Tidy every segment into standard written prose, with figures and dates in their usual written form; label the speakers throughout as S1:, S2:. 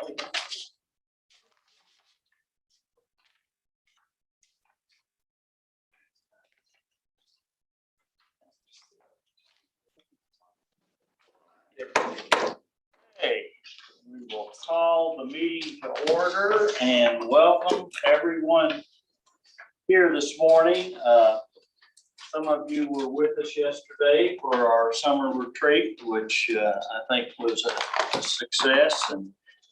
S1: Okay, we will call the meeting to order and welcome everyone here this morning. Some of you were with us yesterday for our summer retreat, which I think was a success and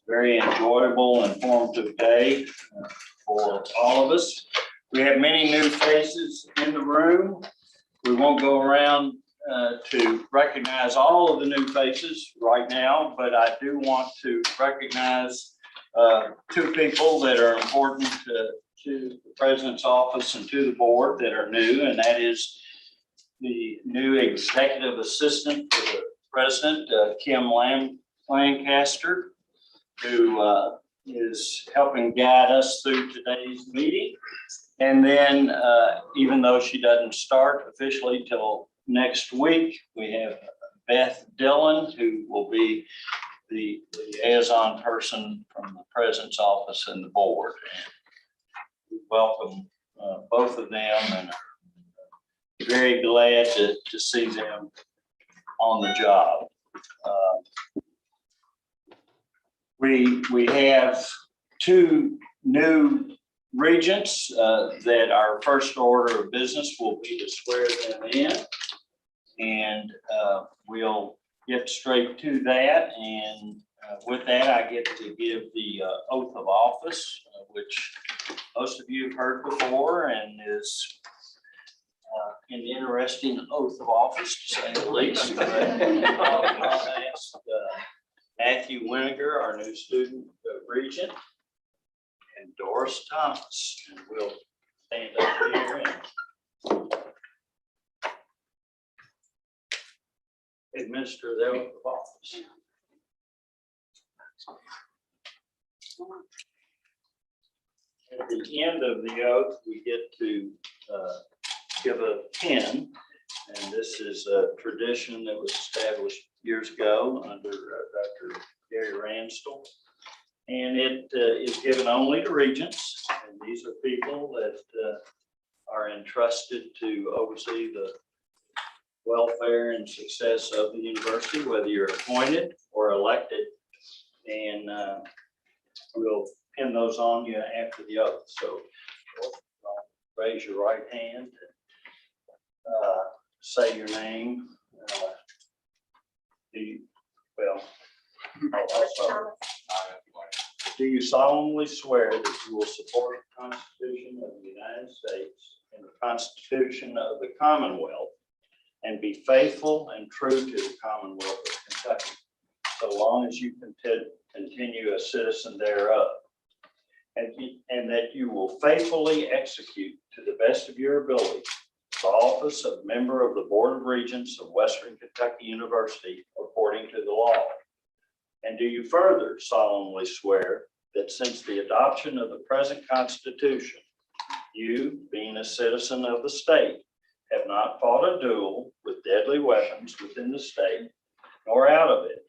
S1: very enjoyable, informative day for all of us. We have many new faces in the room. We won't go around to recognize all of the new faces right now, but I do want to recognize two people that are important to the President's office and to the board that are new, and that is the new executive assistant for the President, Kim Lancaster, who is helping guide us through today's meeting. And then even though she doesn't start officially till next week, we have Beth Dillon, who will be the liaison person from the President's office and the board. And we welcome both of them and are very glad to see them on the job. We have two new regents that our first order of business will be to swear them in. And we'll get straight to that. And with that, I get to give the oath of office, which most of you have heard before and is an interesting oath of office, to say the least. But I'll ask Matthew Winiger, our new student regent, and Doris Thomas, and we'll stand up here and administer the oath of office. At the end of the oath, we get to give a pin, and this is a tradition that was established years ago under Dr. Gary Ransdell. And it is given only to regents, and these are people that are entrusted to oversee the welfare and success of the university, whether you're appointed or elected. And we'll pin those on you after the oath. So raise your right hand, say your name. Do you solemnly swear that you will support the Constitution of the United States and the Constitution of the Commonwealth, and be faithful and true to the Commonwealth of Kentucky, so long as you continue a citizen thereof, and that you will faithfully execute to the best of your ability the office of member of the Board of Regents of Western Kentucky University according to the law? And do you further solemnly swear that since the adoption of the present Constitution, you, being a citizen of the state, have not fought a duel with deadly weapons within the state, nor out of it,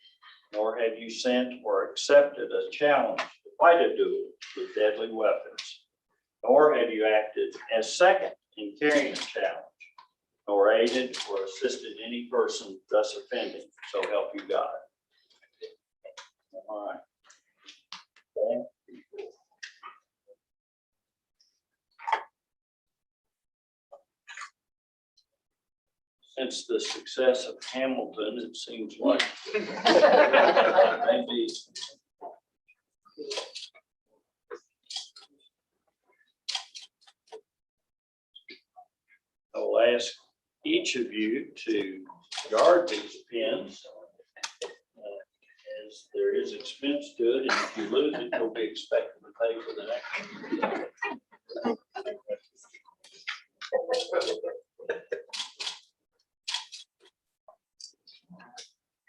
S1: nor have you sent or accepted a challenge to fight a duel with deadly weapons, nor have you acted as second in carrying a challenge, nor aided or assisted any person thus offending, so help you God. All right. Since the success of Hamilton, it seems like maybe I will ask each of you to guard these pins, as there is expense to it, and if you lose it, you'll be expected to pay for the next one.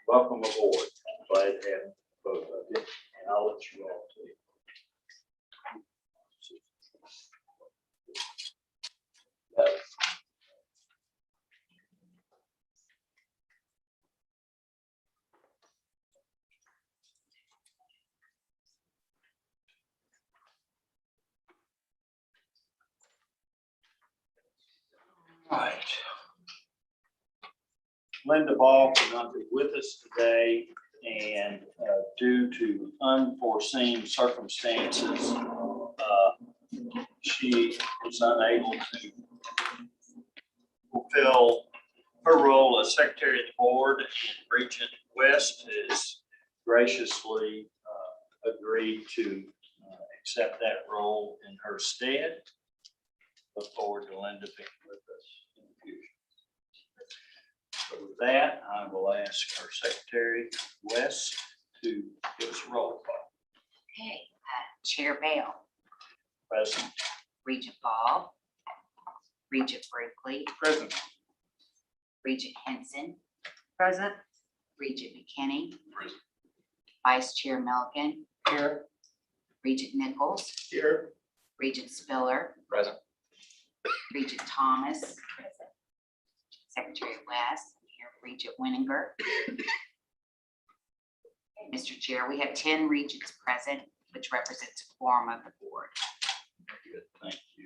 S1: Welcome aboard. I'm glad to have both of you, and I'll let you all take. Linda Ball could not be with us today, and due to unforeseen circumstances, she was unable to fulfill her role as Secretary of the Board, and Regent West has graciously agreed to accept that role in her stead. Look forward to Linda being with us in the future. So with that, I will ask our Secretary West to give us a roll call.
S2: Okay, Chair Bale,
S1: Present.
S2: Regent Ball, Regent Brinkley,
S1: Present.
S2: Regent Henson,
S3: Present.
S2: Regent McKinney,
S1: Present.
S2: Vice Chair Milliken,
S1: Here.
S2: Regent Nichols,
S1: Here.
S2: Regent Spiller,
S1: Present.
S2: Regent Thomas, Secretary West, here, Regent Winninger. Mr. Chair, we have 10 regents present, which represents a quorum of the board.
S1: Good, thank you.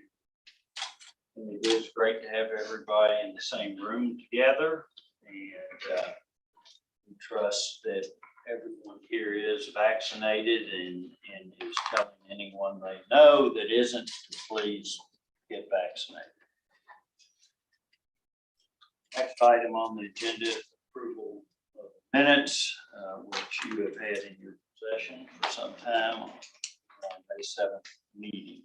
S1: And it is great to have everybody in the same room together, and we trust that everyone here is vaccinated and is telling anyone they know that isn't to please get vaccinated. Next item on the agenda is approval of minutes, which you have had in your possession for some time on May 7th meeting.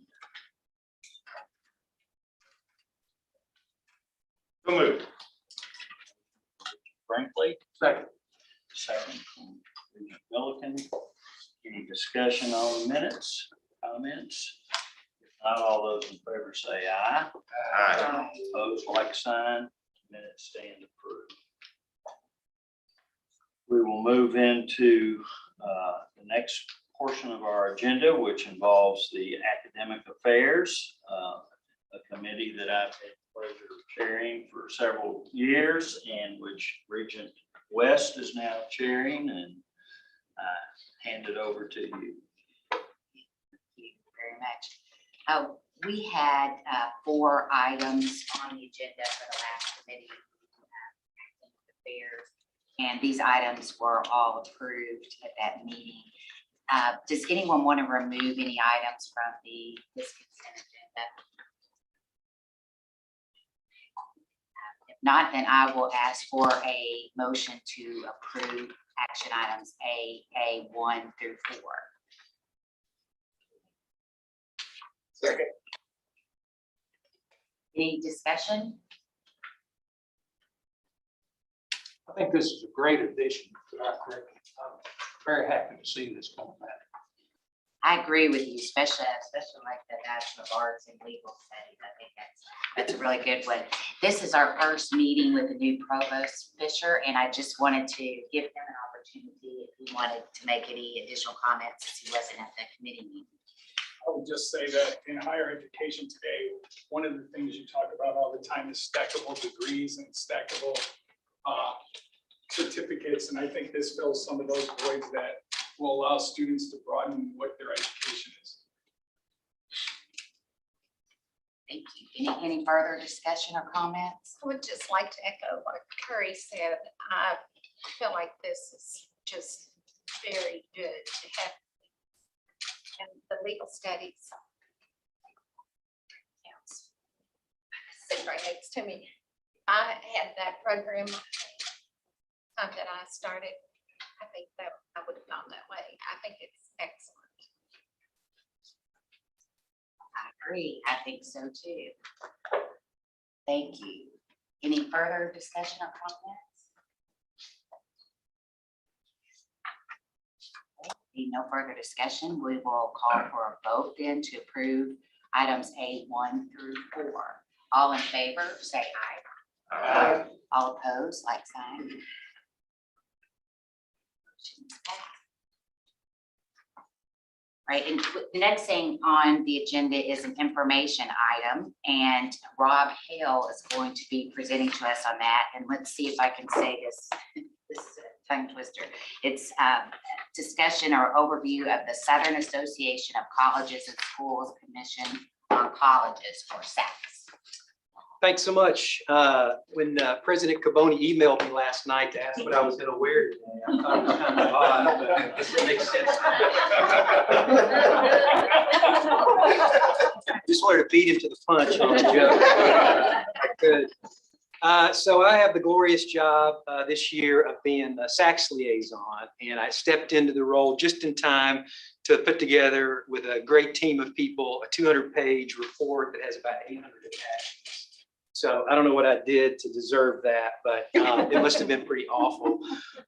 S1: So moved. Brinkley. Second. Second from Regent Milliken. Any discussion on the minutes, comments? If not, all those in favor say aye.
S3: Aye.
S1: Opposed, like sign. Minutes stand approved. We will move into the next portion of our agenda, which involves the academic affairs, a committee that I've had the pleasure of chairing for several years, and which Regent West is now chairing, and I hand it over to you.
S2: Thank you very much. We had 4 items on the agenda for the last committee affairs, and these items were all approved at that meeting. Does anyone want to remove any items from this consent agenda? If not, then I will ask for a motion to approve action items A 1 through 4.
S1: Second.
S2: Any discussion?
S4: I think this is a great addition to our curriculum. I'm very happy to see this come back.
S2: I agree with you, especially like the Bachelor of Arts and Legal Studies. I think that's a really good one. This is our first meeting with the new Provost Fisher, and I just wanted to give him an opportunity if he wanted to make any additional comments since he wasn't at the committee meeting.
S5: I would just say that in higher education today, one of the things you talk about all the time is stackable degrees and stackable certificates. And I think this fills some of those voids that will allow students to broaden what their education is.
S2: Thank you. Any further discussion or comments?
S3: I would just like to echo what Curry said. I feel like this is just very good to have. And the legal studies. Sitting right next to me. I had that program time that I started. I think that I would have gone that way. I think it's excellent.
S2: I agree. I think so too. Thank you. Any further discussion or comments? Okay, no further discussion. We will call for a vote then to approve items A 1 through 4. All in favor, say aye.
S1: Aye.
S2: All opposed, like sign. Motion's passed. Right, and the next thing on the agenda is an information item, and Rob Hale is going to be presenting to us on that. And let's see if I can say this tongue twister. It's discussion or overview of the Southern Association of Colleges and Schools Commission on Colleges, or SACS.
S6: Thanks so much. When President Caboni emailed me last night to ask what I was going to wear today, I thought it was kind of odd, but I guess it makes sense. Just wanted to beat him to the punch on the joke. Good. So I have the glorious job this year of being the SACS liaison, and I stepped into the role just in time to put together with a great team of people a 200-page report that has about 800 attachments. So I don't know what I did to deserve that, but it must have been pretty awful.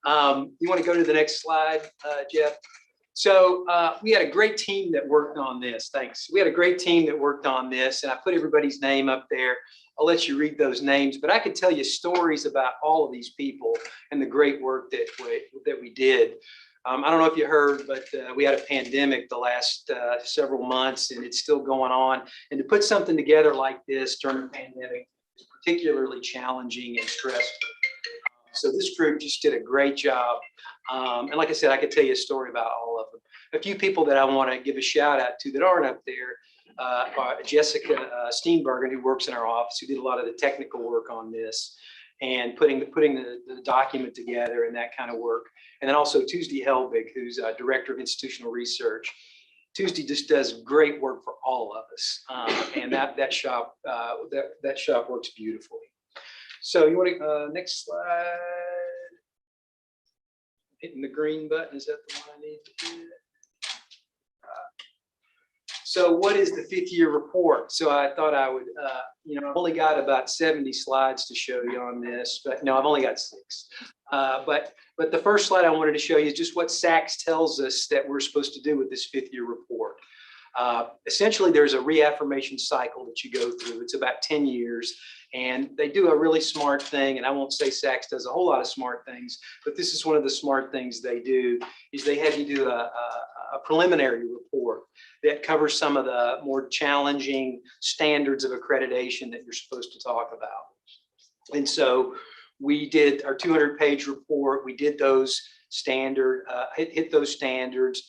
S6: You want to go to the next slide, Jeff? So we had a great team that worked on this. Thanks. We had a great team that worked on this, and I put everybody's name up there. I'll let you read those names, but I could tell you stories about all of these people and the great work that we did. I don't know if you heard, but we had a pandemic the last several months, and it's still going on. And to put something together like this during a pandemic is particularly challenging and stressful. So this group just did a great job. And like I said, I could tell you a story about all of them. A few people that I want to give a shout out to that aren't up there. Jessica Steenbergen, who works in our office, who did a lot of the technical work on this and putting the document together and that kind of work. And then also Tuesday Helbig, who's Director of Institutional Research. Tuesday just does great work for all of us. And that shop works beautifully. So you want to, next slide. Hitting the green button, is that the one I need to hit? So what is the fifth year report? So I thought I would, I've only got about 70 slides to show you on this, but no, I've only got 6. But the first slide I wanted to show you is just what SACS tells us that we're supposed to do with this fifth year report. Essentially, there's a reaffirmation cycle that you go through. It's about 10 years, and they do a really smart thing. And I won't say SACS does a whole lot of smart things, but this is one of the smart things they do, is they have you do a preliminary report that covers some of the more challenging standards of accreditation that you're supposed to talk about. And so we did our 200-page report. We did those hit those standards,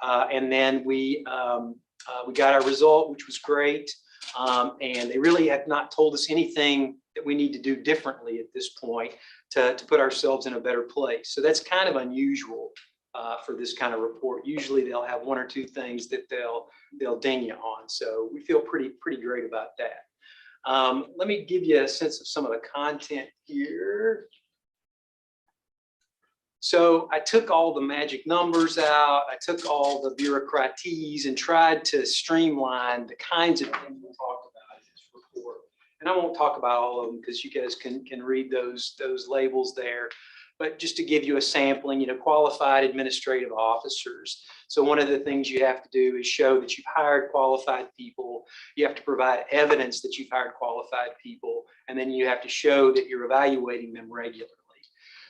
S6: and then we got our result, which was great. And they really have not told us anything that we need to do differently at this point to put ourselves in a better place. So that's kind of unusual for this kind of report. Usually they'll have 1 or 2 things that they'll ding you on. So we feel pretty great about that. Let me give you a sense of some of the content here. So I took all the magic numbers out. I took all the bureaucraties and tried to streamline the kinds of things we talked about in this report. And I won't talk about all of them because you guys can read those labels there. But just to give you a sampling, qualified administrative officers. So one of the things you have to do is show that you've hired qualified people. You have to provide evidence that you've hired qualified people. And then you have to show that you're evaluating them regularly.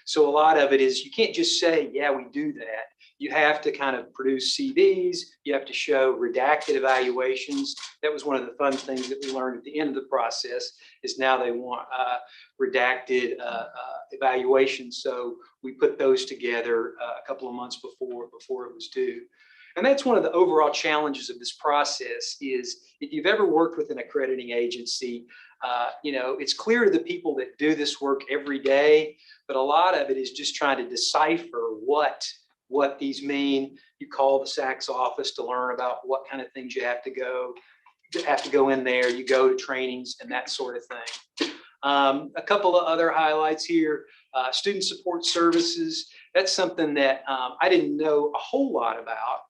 S6: So a lot of it is you can't just say, yeah, we do that. You have to kind of produce CVs. You have to show redacted evaluations. That was one of the fun things that we learned at the end of the process, is now they want redacted evaluations. So we put those together a couple of months before it was due. And that's one of the overall challenges of this process is if you've ever worked with an accrediting agency, it's clear to the people that do this work every day, but a lot of it is just trying to decipher what these mean. You call the SACS office to learn about what kind of things you have to go in there. You go to trainings and that sort of thing. A couple of other highlights here, student support services. That's something that I didn't know a whole lot about.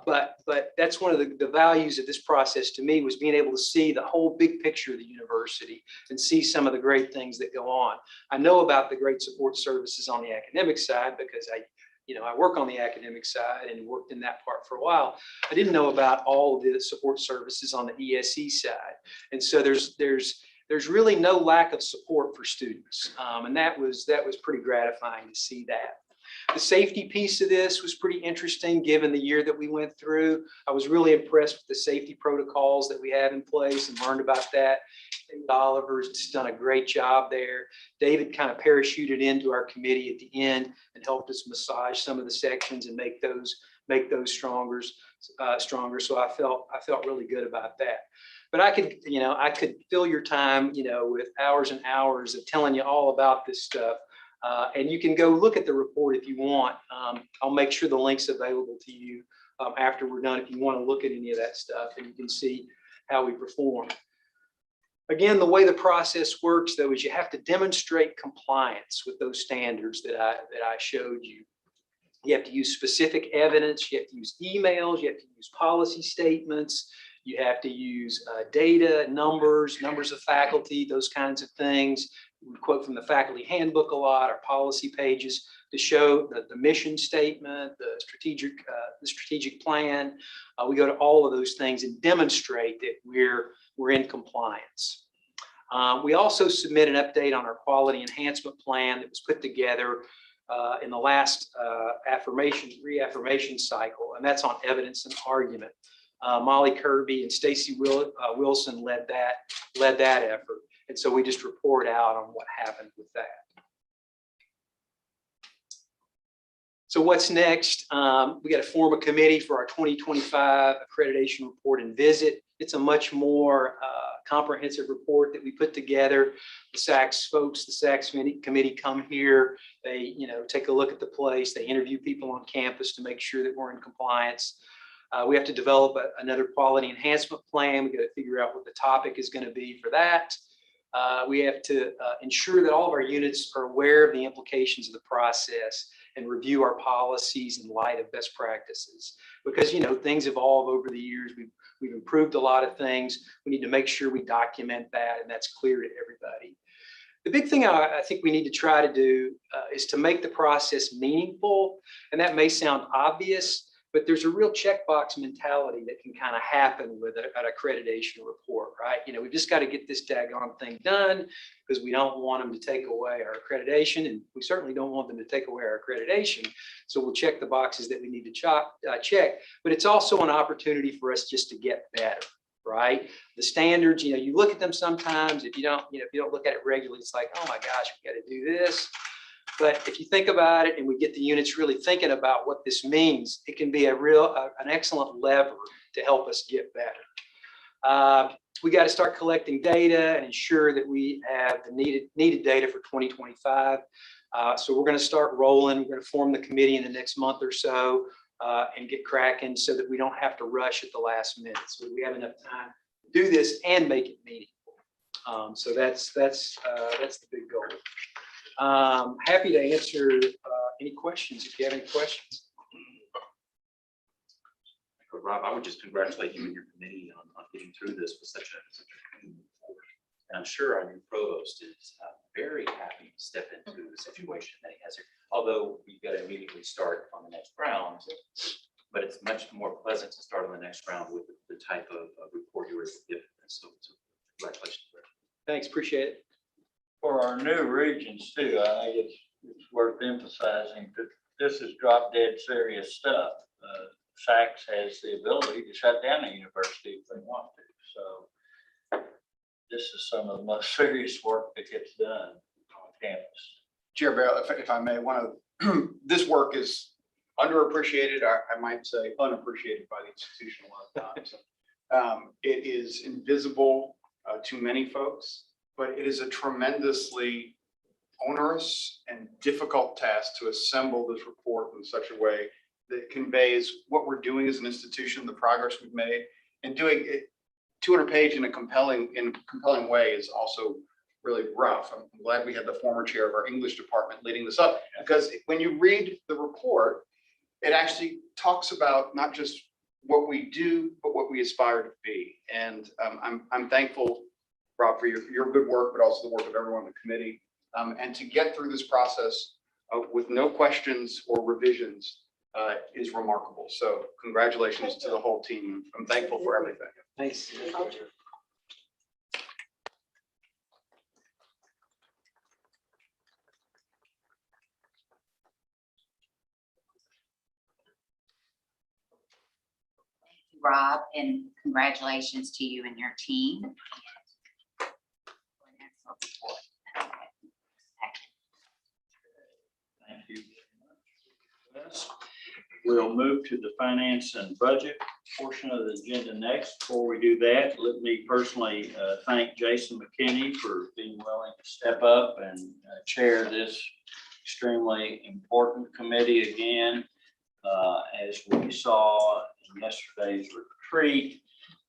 S6: But that's one of the values of this process to me, was being able to see the whole big picture of the university and see some of the great things that go on. I know about the great support services on the academic side because I work on the academic side and worked in that part for a while. I didn't know about all of the support services on the ESE side. And so there's really no lack of support for students. And that was pretty gratifying to see that. The safety piece of this was pretty interesting given the year that we went through. I was really impressed with the safety protocols that we have in place and learned about that. David Oliver's just done a great job there. David kind of parachuted into our committee at the end and helped us massage some of the sections and make those stronger. So I felt really good about that. But I could fill your time, with hours and hours of telling you all about this stuff. And you can go look at the report if you want. I'll make sure the link's available to you after we're done if you want to look at any of that stuff, and you can see how we perform. Again, the way the process works, though, is you have to demonstrate compliance with those standards that I showed you. You have to use specific evidence. You have to use emails. You have to use policy statements. You have to use data, numbers of faculty, those kinds of things. We quote from the faculty handbook a lot, our policy pages, to show the mission statement, the strategic plan. We go to all of those things and demonstrate that we're in compliance. We also submit an update on our quality enhancement plan that was put together in the last reaffirmation cycle, and that's on evidence and argument. Molly Kirby and Stacy Wilson led that effort, and so we just report out on what happened with that. So what's next? We got to form a committee for our 2025 accreditation report and visit. It's a much more comprehensive report that we put together. The SACS folks, the SACS committee come here. They, take a look at the place. They interview people on campus to make sure that we're in compliance. We have to develop another quality enhancement plan. We got to figure out what the topic is going to be for that. We have to ensure that all of our units are aware of the implications of the process and review our policies in light of best practices. Because, things evolve over the years. We've improved a lot of things. We need to make sure we document that and that's clear to everybody. The big thing I think we need to try to do is to make the process meaningful. And that may sound obvious, but there's a real checkbox mentality that can kind of happen with an accreditation report, right? We've just got to get this daggone thing done because we don't want them to take away our accreditation, and we certainly don't want them to take away our accreditation. So we'll check the boxes that we need to check, but it's also an opportunity for us just to get better, right? The standards, you look at them sometimes. If you don't look at it regularly, it's like, oh my gosh, we got to do this. But if you think about it and we get the units really thinking about what this means, it can be an excellent lever to help us get better. We got to start collecting data and ensure that we have the needed data for 2025. So we're going to start rolling. We're going to form the committee in the next month or so and get cracking so that we don't have to rush at the last minute. So we have enough time to do this and make it meaningful. So that's the big goal. Happy to answer any questions if you have any questions.
S7: Rob, I would just congratulate you and your committee on getting through this with such a clean report. And I'm sure our new provost is very happy to step into the situation that he has here. Although we've got to immediately start on the next round, but it's much more pleasant to start on the next round with the type of report you were given. So congratulations.
S6: Thanks, appreciate it.
S1: For our new regions too, I think it's worth emphasizing that this is drop dead serious stuff. SACS has the ability to shut down a university if they want to. So this is some of the most serious work that gets done on campus.
S8: Chair Barrow, if I may, this work is underappreciated. I might say unappreciated by the institution a lot of times. It is invisible to many folks, but it is a tremendously onerous and difficult task to assemble this report in such a way that conveys what we're doing as an institution, the progress we've made, and doing it 200-page in a compelling way is also really rough. I'm glad we had the former chair of our English department leading this up, because when you read the report, it actually talks about not just what we do, but what we aspire to be. And I'm thankful, Rob, for your good work, but also the work of everyone on the committee. And to get through this process with no questions or revisions is remarkable. So congratulations to the whole team. I'm thankful for everything.
S6: Thanks.
S2: Rob, and congratulations to you and your team.
S1: Thank you. We'll move to the finance and budget portion of the agenda next. Before we do that, let me personally thank Jason McKinney for being willing to step up and chair this extremely important committee again. As we saw in yesterday's retreat,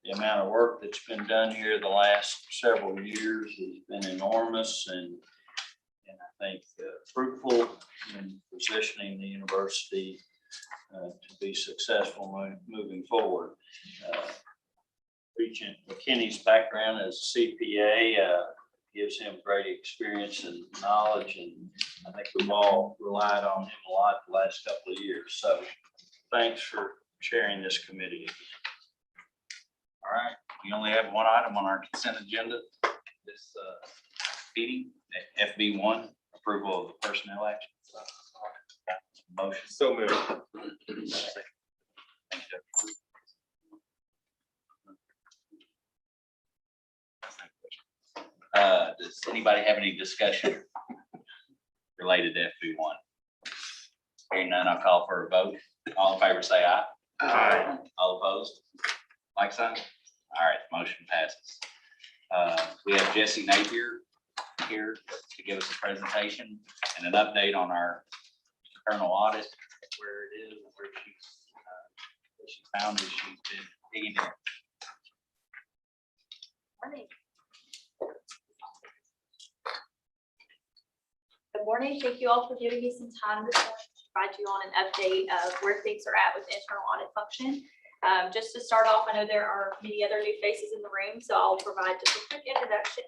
S1: the amount of work that's been done here the last several years has been enormous and I think fruitful in positioning the university to be successful moving forward. Regent McKinney's background as a CPA gives him great experience and knowledge, and I think we've all relied on him a lot the last couple of years. So thanks for chairing this committee.
S7: All right, we only have one item on our consent agenda this meeting, FB1, approval of the personnel action. Motion. So moved. Does anybody have any discussion related to FB1? Hearing none, I'll call for a vote. All in favor, say aye. Aye. All opposed? Like sign? All right, motion passes. We have Jesse Napier here to give us a presentation and an update on our internal audit, where it is, where she found as she's been digging in.
S9: Morning. Good morning. Thank you all for giving me some time this morning to provide you on an update of where things are at with the internal audit function. Just to start off, I know there are many other new faces in the room, so I'll provide just a quick introduction.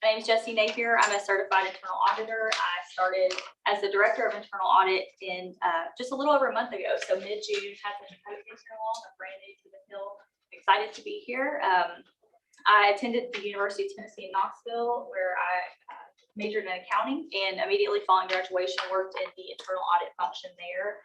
S9: My name is Jesse Napier. I'm a certified internal auditor. I started as the director of internal audit in just a little over a month ago, so mid-June. Had such a great internal. I'm brand new to the Hill. Excited to be here. I attended the University of Tennessee in Knoxville, where I majored in accounting, and immediately following graduation worked in the internal audit function there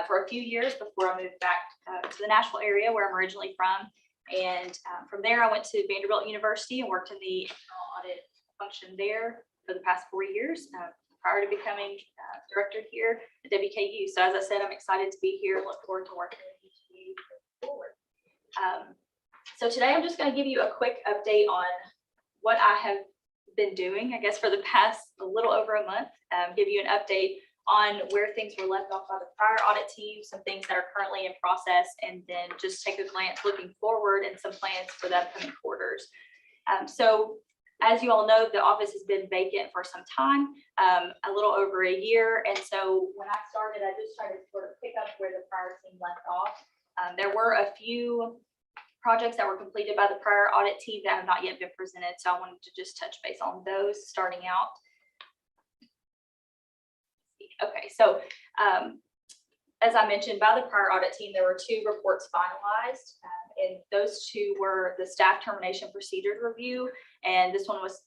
S9: for a few years before I moved back to the Nashville area where I'm originally from. And from there, I went to Vanderbilt University and worked in the internal audit function there for the past 4 years prior to becoming director here at WKU. So as I said, I'm excited to be here. Look forward to working with each of you moving forward. So today I'm just going to give you a quick update on what I have been doing, I guess, for the past a little over a month. Give you an update on where things were left off by the prior audit team, some things that are currently in process, and then just take a glance looking forward and some plans for the upcoming quarters. So as you all know, the office has been vacant for some time, a little over a year. And so when I started, I just tried to sort of pick up where the prior team left off. There were a few projects that were completed by the prior audit team that have not yet been presented. So I wanted to just touch base on those starting out. Okay, so as I mentioned, by the prior audit team, there were 2 reports finalized, and those 2 were the staff termination procedures review, and this one was,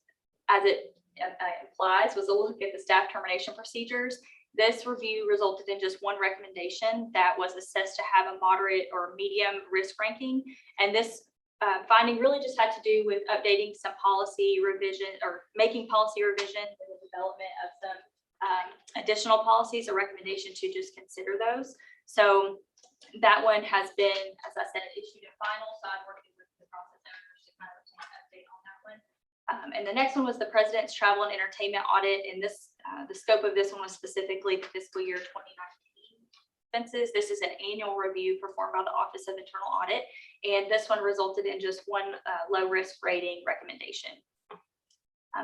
S9: as it implies, was a look at the staff termination procedures. This review resulted in just one recommendation that was assessed to have a moderate or medium risk ranking. And this finding really just had to do with updating some policy revision or making policy revisions and the development of some additional policies, a recommendation to just consider those. So that one has been, as I said, issued and final. So I'm working with the process owners to kind of obtain an update on that one. And the next one was the President's Travel and Entertainment Audit. And this, the scope of this one was specifically the fiscal year 2019 expenses. This is an annual review performed by the Office of Internal Audit. And this one resulted in just one low risk rating recommendation.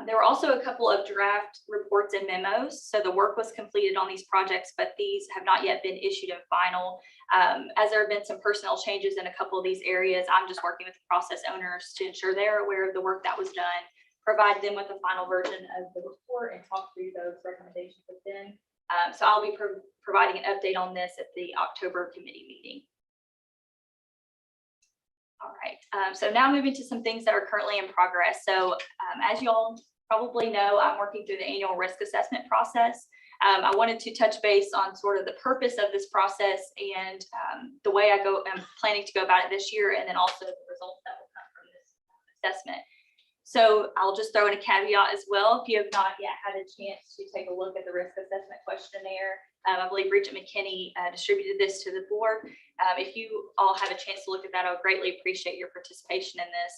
S9: There were also a couple of draft reports and memos. So the work was completed on these projects, but these have not yet been issued and final. As there have been some personnel changes in a couple of these areas, I'm just working with the process owners to ensure they're aware of the work that was done, provide them with a final version of the report, and talk through those recommendations with them. So I'll be providing an update on this at the October committee meeting. All right, so now moving to some things that are currently in progress. So as you all probably know, I'm working through the annual risk assessment process. I wanted to touch base on sort of the purpose of this process and the way I'm planning to go about it this year, and then also the results that will come from this assessment. So I'll just throw in a caveat as well. If you have not yet had a chance to take a look at the risk assessment questionnaire, I believe Regent McKinney distributed this to the board. If you all have a chance to look at that, I would greatly appreciate your participation in this.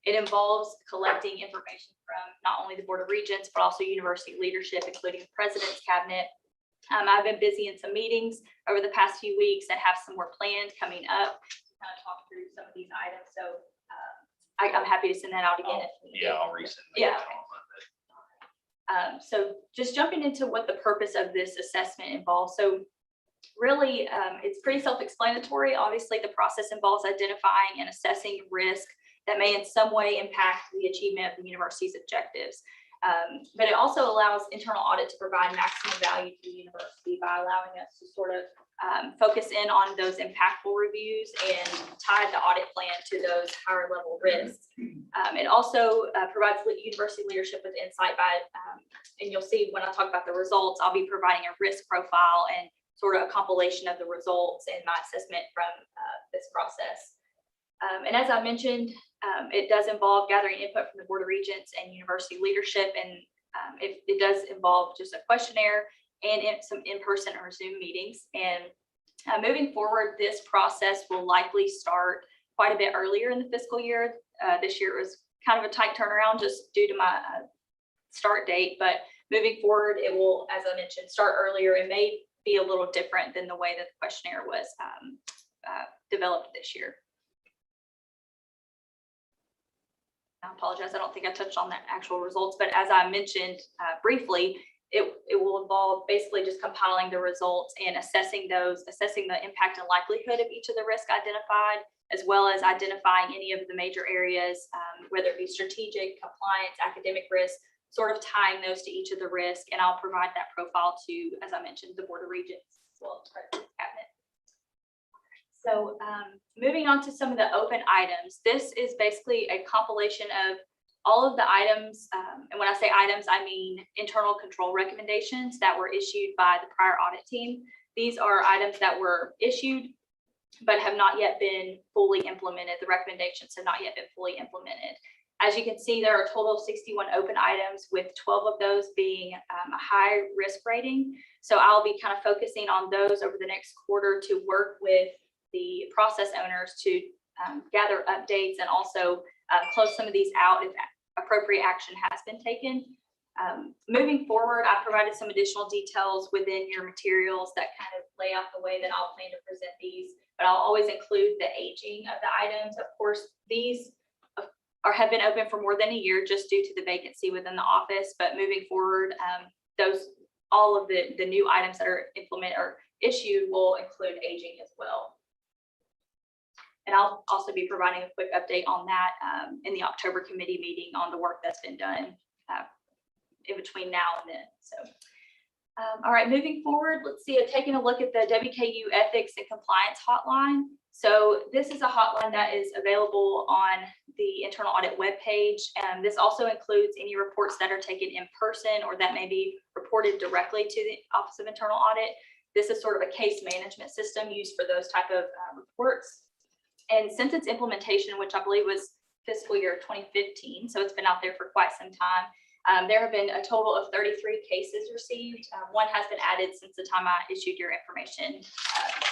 S9: It involves collecting information from not only the Board of Regents, but also university leadership, including the president's cabinet. I've been busy in some meetings over the past few weeks and have some more planned coming up to kind of talk through some of these items. So I'm happy to send that out again.
S7: Yeah, I'll resend.
S9: Yeah. So just jumping into what the purpose of this assessment involves. So really, it's pretty self-explanatory. Obviously, the process involves identifying and assessing risk that may in some way impact the achievement of the university's objectives. But it also allows internal audit to provide maximum value to the university by allowing us to sort of focus in on those impactful reviews and tie the audit plan to those higher level risks. It also provides university leadership with insight by, and you'll see when I talk about the results, I'll be providing a risk profile and sort of a compilation of the results and my assessment from this process. And as I mentioned, it does involve gathering input from the Board of Regents and university leadership, and it does involve just a questionnaire and some in-person or Zoom meetings. And moving forward, this process will likely start quite a bit earlier in the fiscal year. This year it was kind of a tight turnaround just due to my start date, but moving forward, it will, as I mentioned, start earlier. It may be a little different than the way that the questionnaire was developed this year. I apologize, I don't think I touched on the actual results, but as I mentioned briefly, it will involve basically just compiling the results and assessing the impact and likelihood of each of the risks identified, as well as identifying any of the major areas, whether it be strategic, compliance, academic risk, sort of tying those to each of the risks. And I'll provide that profile to, as I mentioned, the Board of Regents as well as President's Cabinet. So moving on to some of the open items, this is basically a compilation of all of the items, and when I say items, I mean internal control recommendations that were issued by the prior audit team. These are items that were issued but have not yet been fully implemented. The recommendations have not yet been fully implemented. As you can see, there are a total of 61 open items, with 12 of those being a high risk rating. So I'll be kind of focusing on those over the next quarter to work with the process owners to gather updates and also close some of these out if appropriate action has been taken. Moving forward, I provided some additional details within your materials that kind of lay out the way that I'll plan to present these, but I'll always include the aging of the items. Of course, these have been open for more than a year just due to the vacancy within the office, but moving forward, all of the new items that are implemented or issued will include aging as well. And I'll also be providing a quick update on that in the October committee meeting on the work that's been done in between now and then. So, all right, moving forward, let's see, taking a look at the WKU Ethics and Compliance Hotline. So this is a hotline that is available on the internal audit webpage. This also includes any reports that are taken in person or that may be reported directly to the Office of Internal Audit. This is sort of a case management system used for those type of reports. And since its implementation, which I believe was fiscal year 2015, so it's been out there for quite some time, there have been a total of 33 cases received. One has been added since the time I issued your information.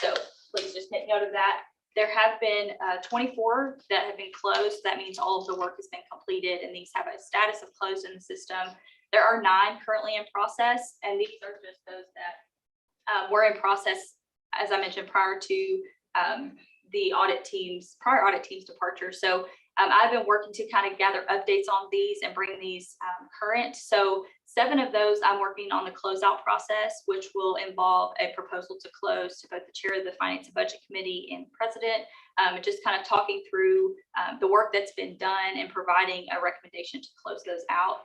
S9: So please just make note of that. There have been 24 that have been closed. That means all of the work has been completed and these have a status of closed in the system. There are 9 currently in process, and these are just those that were in process, as I mentioned, prior to the prior audit team's departure. So I've been working to kind of gather updates on these and bring these current. So 7 of those I'm working on the closeout process, which will involve a proposal to close to both the chair of the Finance and Budget Committee and president, and just kind of talking through the work that's been done and providing a recommendation to close those out.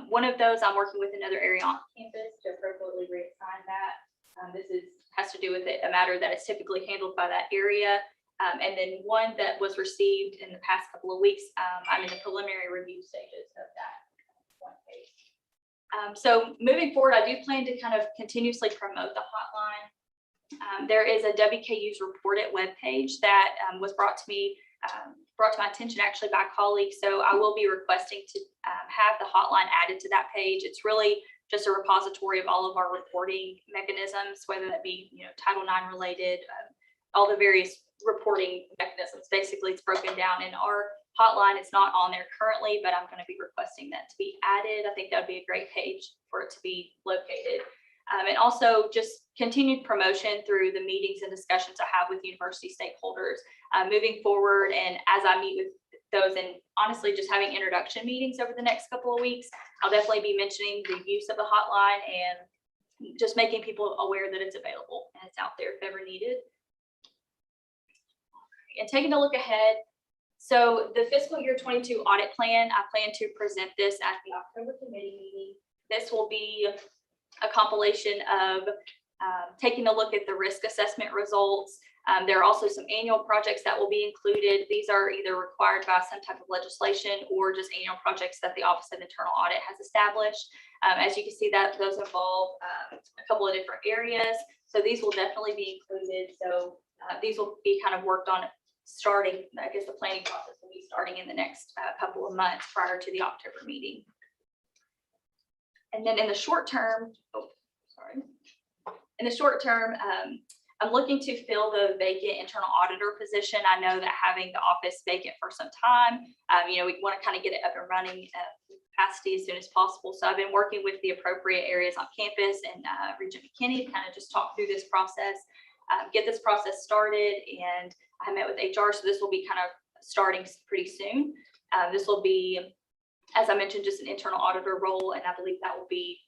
S9: One of those I'm working with another area on campus to appropriately reassign that. This has to do with a matter that is typically handled by that area. And then one that was received in the past couple of weeks, I'm in the preliminary review stages of that one case. So moving forward, I do plan to kind of continuously promote the hotline. There is a WKU's Report It webpage that was brought to me brought to my attention actually by colleagues. So I will be requesting to have the hotline added to that page. It's really just a repository of all of our reporting mechanisms, whether that be, Title IX related, all the various reporting mechanisms. Basically, it's broken down in our hotline. It's not on there currently, but I'm going to be requesting that to be added. I think that would be a great page for it to be located. And also just continued promotion through the meetings and discussions I have with university stakeholders moving forward. And as I meet with those, and honestly, just having introduction meetings over the next couple of weeks, I'll definitely be mentioning the use of the hotline and just making people aware that it's available and it's out there if ever needed. And taking a look ahead, so the fiscal year 22 audit plan, I plan to present this at the October committee meeting. This will be a compilation of taking a look at the risk assessment results. There are also some annual projects that will be included. These are either required by some type of legislation or just annual projects that the Office of Internal Audit has established. As you can see, that those involve a couple of different areas. So these will definitely be included. So these will be kind of worked on starting, I guess the planning process will be starting in the next couple of months prior to the October meeting. And then in the short term, I'm looking to fill the vacant internal auditor position. I know that having the office vacant for some time, we want to kind of get it up and running capacity as soon as possible. So I've been working with the appropriate areas on campus and Regent McKinney to kind of just talk through this process, get this process started. And I met with HR, so this will be kind of starting pretty soon. This will be, as I mentioned, just an internal auditor role, and I believe that will be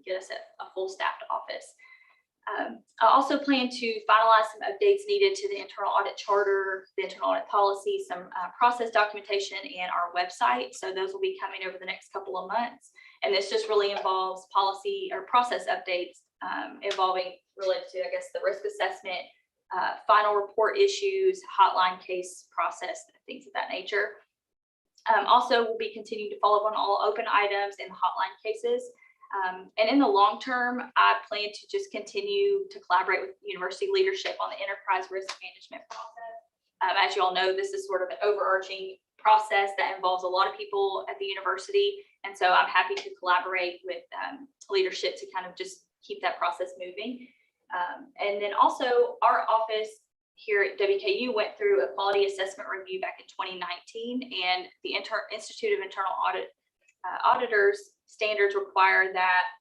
S9: get us a full staffed office. I also plan to finalize some updates needed to the internal audit charter, the internal audit policy, some process documentation, and our website. So those will be coming over the next couple of months. And this just really involves policy or process updates involving related to, I guess, the risk assessment, final report issues, hotline case process, things of that nature. Also, we'll be continuing to follow up on all open items in the hotline cases. And in the long term, I plan to just continue to collaborate with university leadership on the enterprise risk management process. As you all know, this is sort of an overarching process that involves a lot of people at the university. And so I'm happy to collaborate with leadership to kind of just keep that process moving. And then also our office here at WKU went through a quality assessment review back in 2019, and the Institute of Internal Auditors standards require that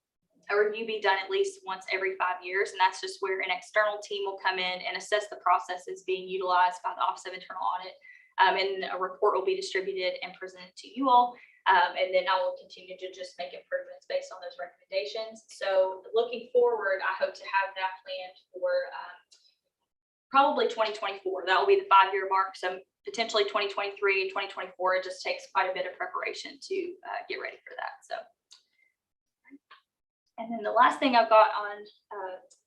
S9: a review be done at least once every 5 years. And that's just where an external team will come in and assess the processes being utilized by the Office of Internal Audit. And a report will be distributed and presented to you all. And then I will continue to just make improvements based on those recommendations. So looking forward, I hope to have that planned for probably 2024. That will be the 5-year mark. So potentially 2023 and 2024, it just takes quite a bit of preparation to get ready for that. So, and then the last thing I've got on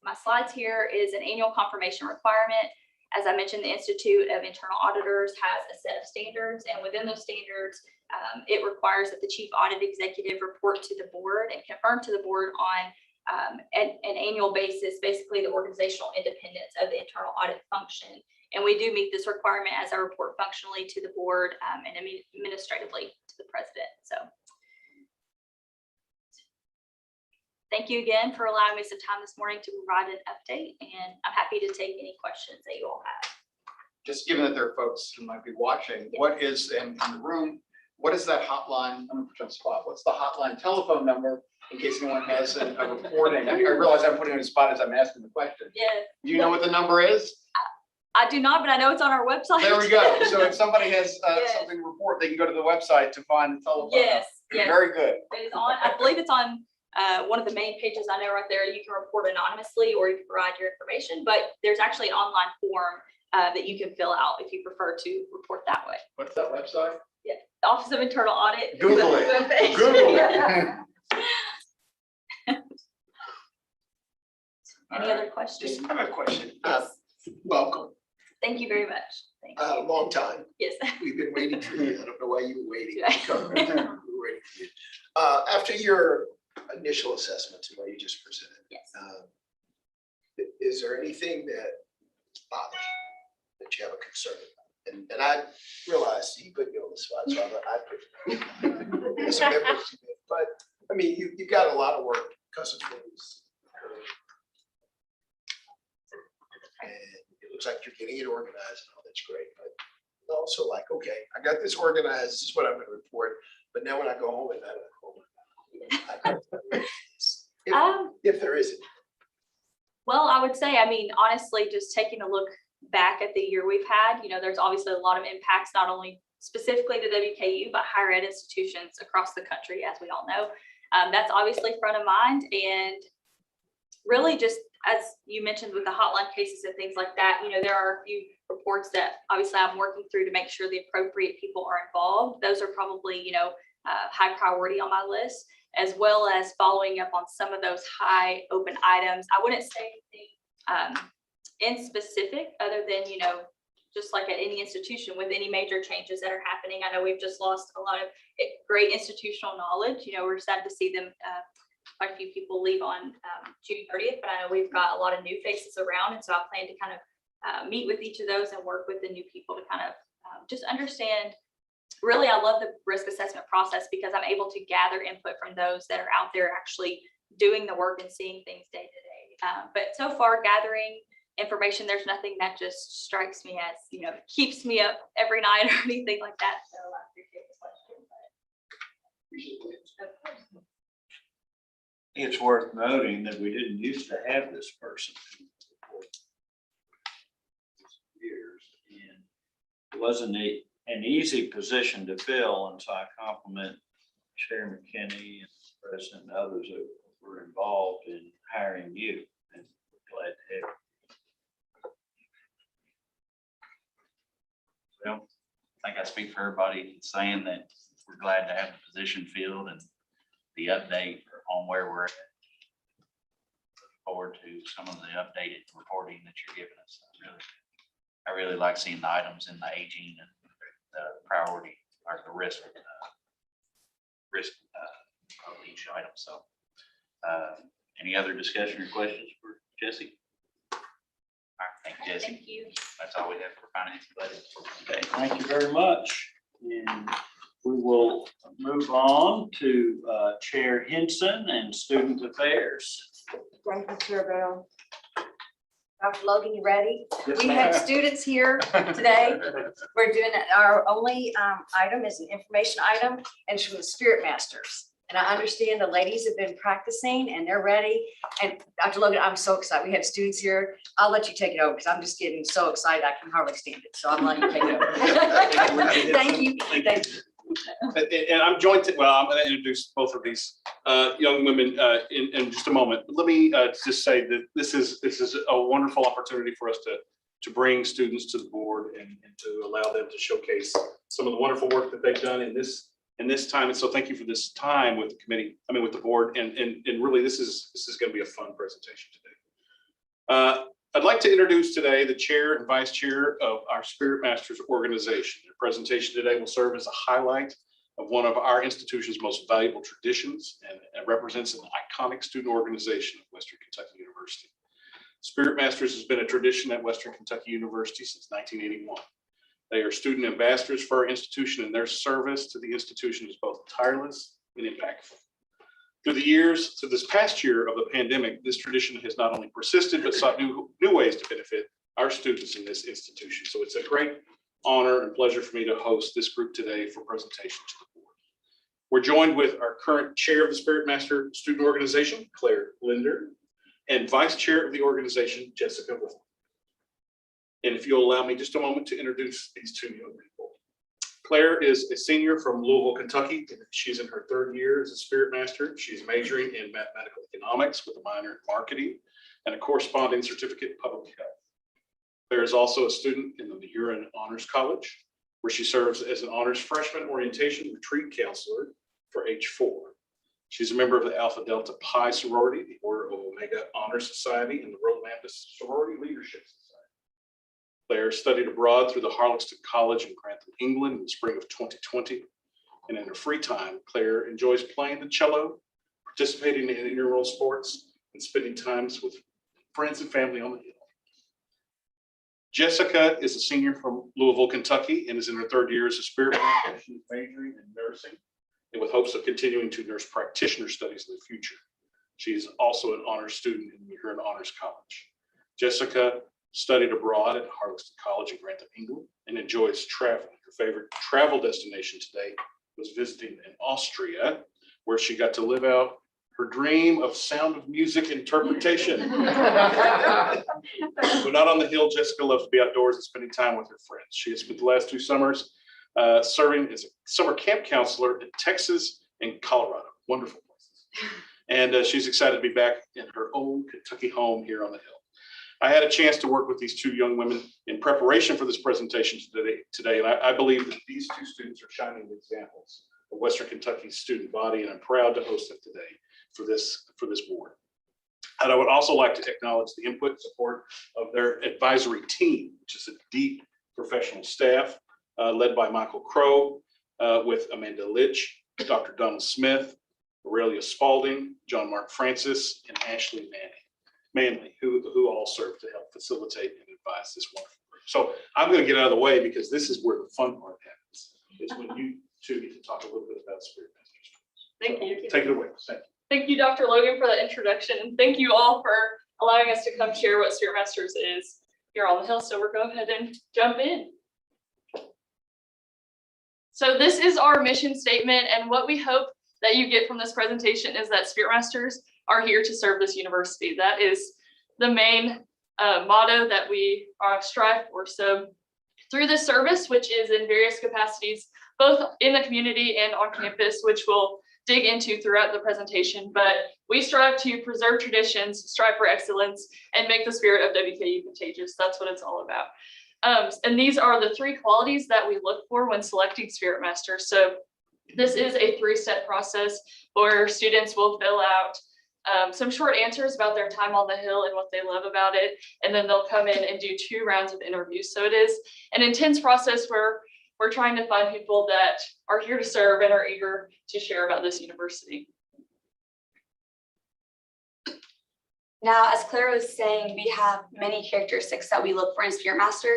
S9: my slides here is an annual confirmation requirement. As I mentioned, the Institute of Internal Auditors has a set of standards, and within those standards, it requires that the chief audit executive report to the board and confirm to the board on an annual basis, basically the organizational independence of the internal audit function. And we do meet this requirement as I report functionally to the board and administratively to the president. So thank you again for allowing me some time this morning to provide an update, and I'm happy to take any questions that you all have.
S8: Just given that there are folks who might be watching, what is in the room, what is that hotline? I'm gonna put you on the spot. What's the hotline telephone number in case anyone has a reporting? I realize I'm putting you on the spot as I'm asking the question.
S9: Yes.
S8: Do you know what the number is?
S9: I do not, but I know it's on our website.
S8: There we go. So if somebody has
S9: Yes.
S8: something to report, they can go to the website to find the telephone.
S9: Yes, yes.
S8: Very good.
S9: It is on, I believe it's on one of the main pages. I know right there, you can report anonymously or you can provide your information, but there's actually an online form that you can fill out if you prefer to report that way.
S8: What's that website?
S9: Yeah, the Office of Internal Audit.
S8: Google it.
S9: Webpage.
S8: Google it.
S9: Any other questions?
S10: Just I have a question.
S9: Yes.
S10: Welcome.
S9: Thank you very much. Thank you.
S10: Long time.
S9: Yes.
S10: We've been waiting for you. I don't know why you were waiting.
S9: Yeah.
S10: We were waiting for you. After your initial assessment to what you just presented,
S9: Yes.
S10: Is there anything that bothers you, that you have a concern about? And I realized he put me on the spot, so I put some memories. But I mean, you got a lot of work because of things. And it looks like you're getting it organized and all, that's great, but also like, okay, I got this organized, this is what I'm gonna report, but now when I go home at night, I'm like, if there isn't.
S9: Well, I would say, I mean, honestly, just taking a look back at the year we've had, there's obviously a lot of impacts, not only specifically to WKU, but higher ed institutions across the country, as we all know. That's obviously front of mind, and really just as you mentioned with the hotline cases and things like that, there are a few reports that obviously I'm working through to make sure the appropriate people are involved. Those are probably, high priority on my list, as well as following up on some of those high open items. I wouldn't say anything in specific other than, just like at any institution with any major changes that are happening. I know we've just lost a lot of great institutional knowledge. We're sad to see them, quite a few people leave on June 30th, but I know we've got a lot of new faces around. And so I plan to kind of meet with each of those and work with the new people to kind of just understand. Really, I love the risk assessment process because I'm able to gather input from those that are out there actually doing the work and seeing things day to day. But so far, gathering information, there's nothing that just strikes me as, keeps me up every night or anything like that. So I appreciate this question.
S1: It's worth noting that we didn't used to have this person for years, and it wasn't an easy position to fill, and so I compliment Chair McKinney and President and others that were involved in hiring you, and we're glad to have you.
S7: Well, I think I speak for everybody in saying that we're glad to have the position filled and the update on where we're at. Look forward to some of the updated reporting that you're giving us. I really like seeing the items in the aging and the priority or the risk of each item. So any other discussion or questions for Jesse? All right, thank you, Jesse.
S9: Thank you.
S7: That's all we have for finance budget. Okay.
S1: Thank you very much. And we will move on to Chair Henson and Student Affairs.
S11: Thank you, Chair Bell. Dr. Logan, you ready?
S1: Yes,
S11: We
S1: ma'am.
S11: had students here today. We're doing, our only item is an information item, and it's from the Spirit Masters. And I understand the ladies have been practicing and they're ready. And Dr. Logan, I'm so excited. We have students here. I'll let you take it over because I'm just getting so excited. I can hardly stand it. So I'm letting you take it over. Thank you. Thank you.
S12: And I'm joined, I'm going to introduce both of these young women in just a moment. Let me just say that this is a wonderful opportunity for us to bring students to the board and to allow them to showcase some of the wonderful work that they've done in this time. And so thank you for this time with the committee, with the board. And really, this is going to be a fun presentation today. I'd like to introduce today the chair and vice chair of our Spirit Masters organization. Their presentation today will serve as a highlight of one of our institution's most valuable traditions and represents an iconic student organization at Western Kentucky University. Spirit Masters has been a tradition at Western Kentucky University since 1981. They are student ambassadors for our institution, and their service to the institution is both tireless and impactful. Through this past year of the pandemic, this tradition has not only persisted, but sought new ways to benefit our students in this institution. So it's a great honor and pleasure for me to host this group today for presentation to the board. We're joined with our current chair of the Spirit Master Student Organization, Claire Linder, and vice chair of the organization, Jessica Wolf. And if you'll allow me just a moment to introduce these two young people. Claire is a senior from Louisville, Kentucky. She's in her third year as a Spirit Master. She's majoring in mathematical economics with a minor in marketing and a corresponding certificate in public health. Claire is also a student in the Huron Honors College, where she serves as an honors freshman orientation retreat counselor for H4. She's a member of the Alpha Delta Pi sorority, the Order of Omega Honor Society, and the Rho Lambda Sorority Leadership Society. Claire studied abroad through the Harlexton College in Grantham, England in the spring of 2020. And in her free time, Claire enjoys playing the cello, participating in intramural sports, and spending times with friends and family on the hill. Jessica is a senior from Louisville, Kentucky, and is in her third year as a spirit medical. She's majoring in nursing and with hopes of continuing to nurse practitioner studies in the future. She is also an honors student here in Honors College. Jessica studied abroad at Harleston College in Grantham, England, and enjoys traveling. Her favorite travel destination today was visiting in Austria, where she got to live out her dream of Sound of Music interpretation. When not on the hill, Jessica loves to be outdoors and spending time with her friends. She has spent the last 2 summers serving as a summer camp counselor in Texas and Colorado. Wonderful places. And she's excited to be back in her own Kentucky home here on the hill. I had a chance to work with these 2 young women in preparation for this presentation today, and I believe that these 2 students are shining examples of Western Kentucky's student body, and I'm proud to host them today for this board. And I would also like to acknowledge the input and support of their advisory team, which is a deep professional staff led by Michael Crow, with Amanda Litch, Dr. Donald Smith, Aurelia Spalding, John Mark Francis, and Ashley Manley, who all serve to help facilitate and advise this wonderful group. So I'm going to get out of the way because this is where the fun part happens. It's when you 2 get to talk a little bit about Spirit Masters.
S13: Thank you.
S12: Take it away. Thank you.
S13: Thank you, Dr. Logan, for that introduction. And thank you all for allowing us to come share what Spirit Masters is here on the hill. So we're going to go ahead and jump in. So this is our mission statement. And what we hope that you get from this presentation is that Spirit Masters are here to serve this university. That is the main motto that we strive for. So through this service, which is in various capacities, both in the community and on campus, which we'll dig into throughout the presentation, but we strive to preserve traditions, strive for excellence, and make the spirit of WKU contagious. That's what it's all about. And these are the 3 qualities that we look for when selecting Spirit Masters. So this is a 3-step process where students will fill out some short answers about their time on the hill and what they love about it. And then they'll come in and do 2 rounds of interviews. So it is an intense process where we're trying to find people that are here to serve and are eager to share about this university.
S14: Now, as Claire was saying, we have many characteristics that we look for in Spirit Master,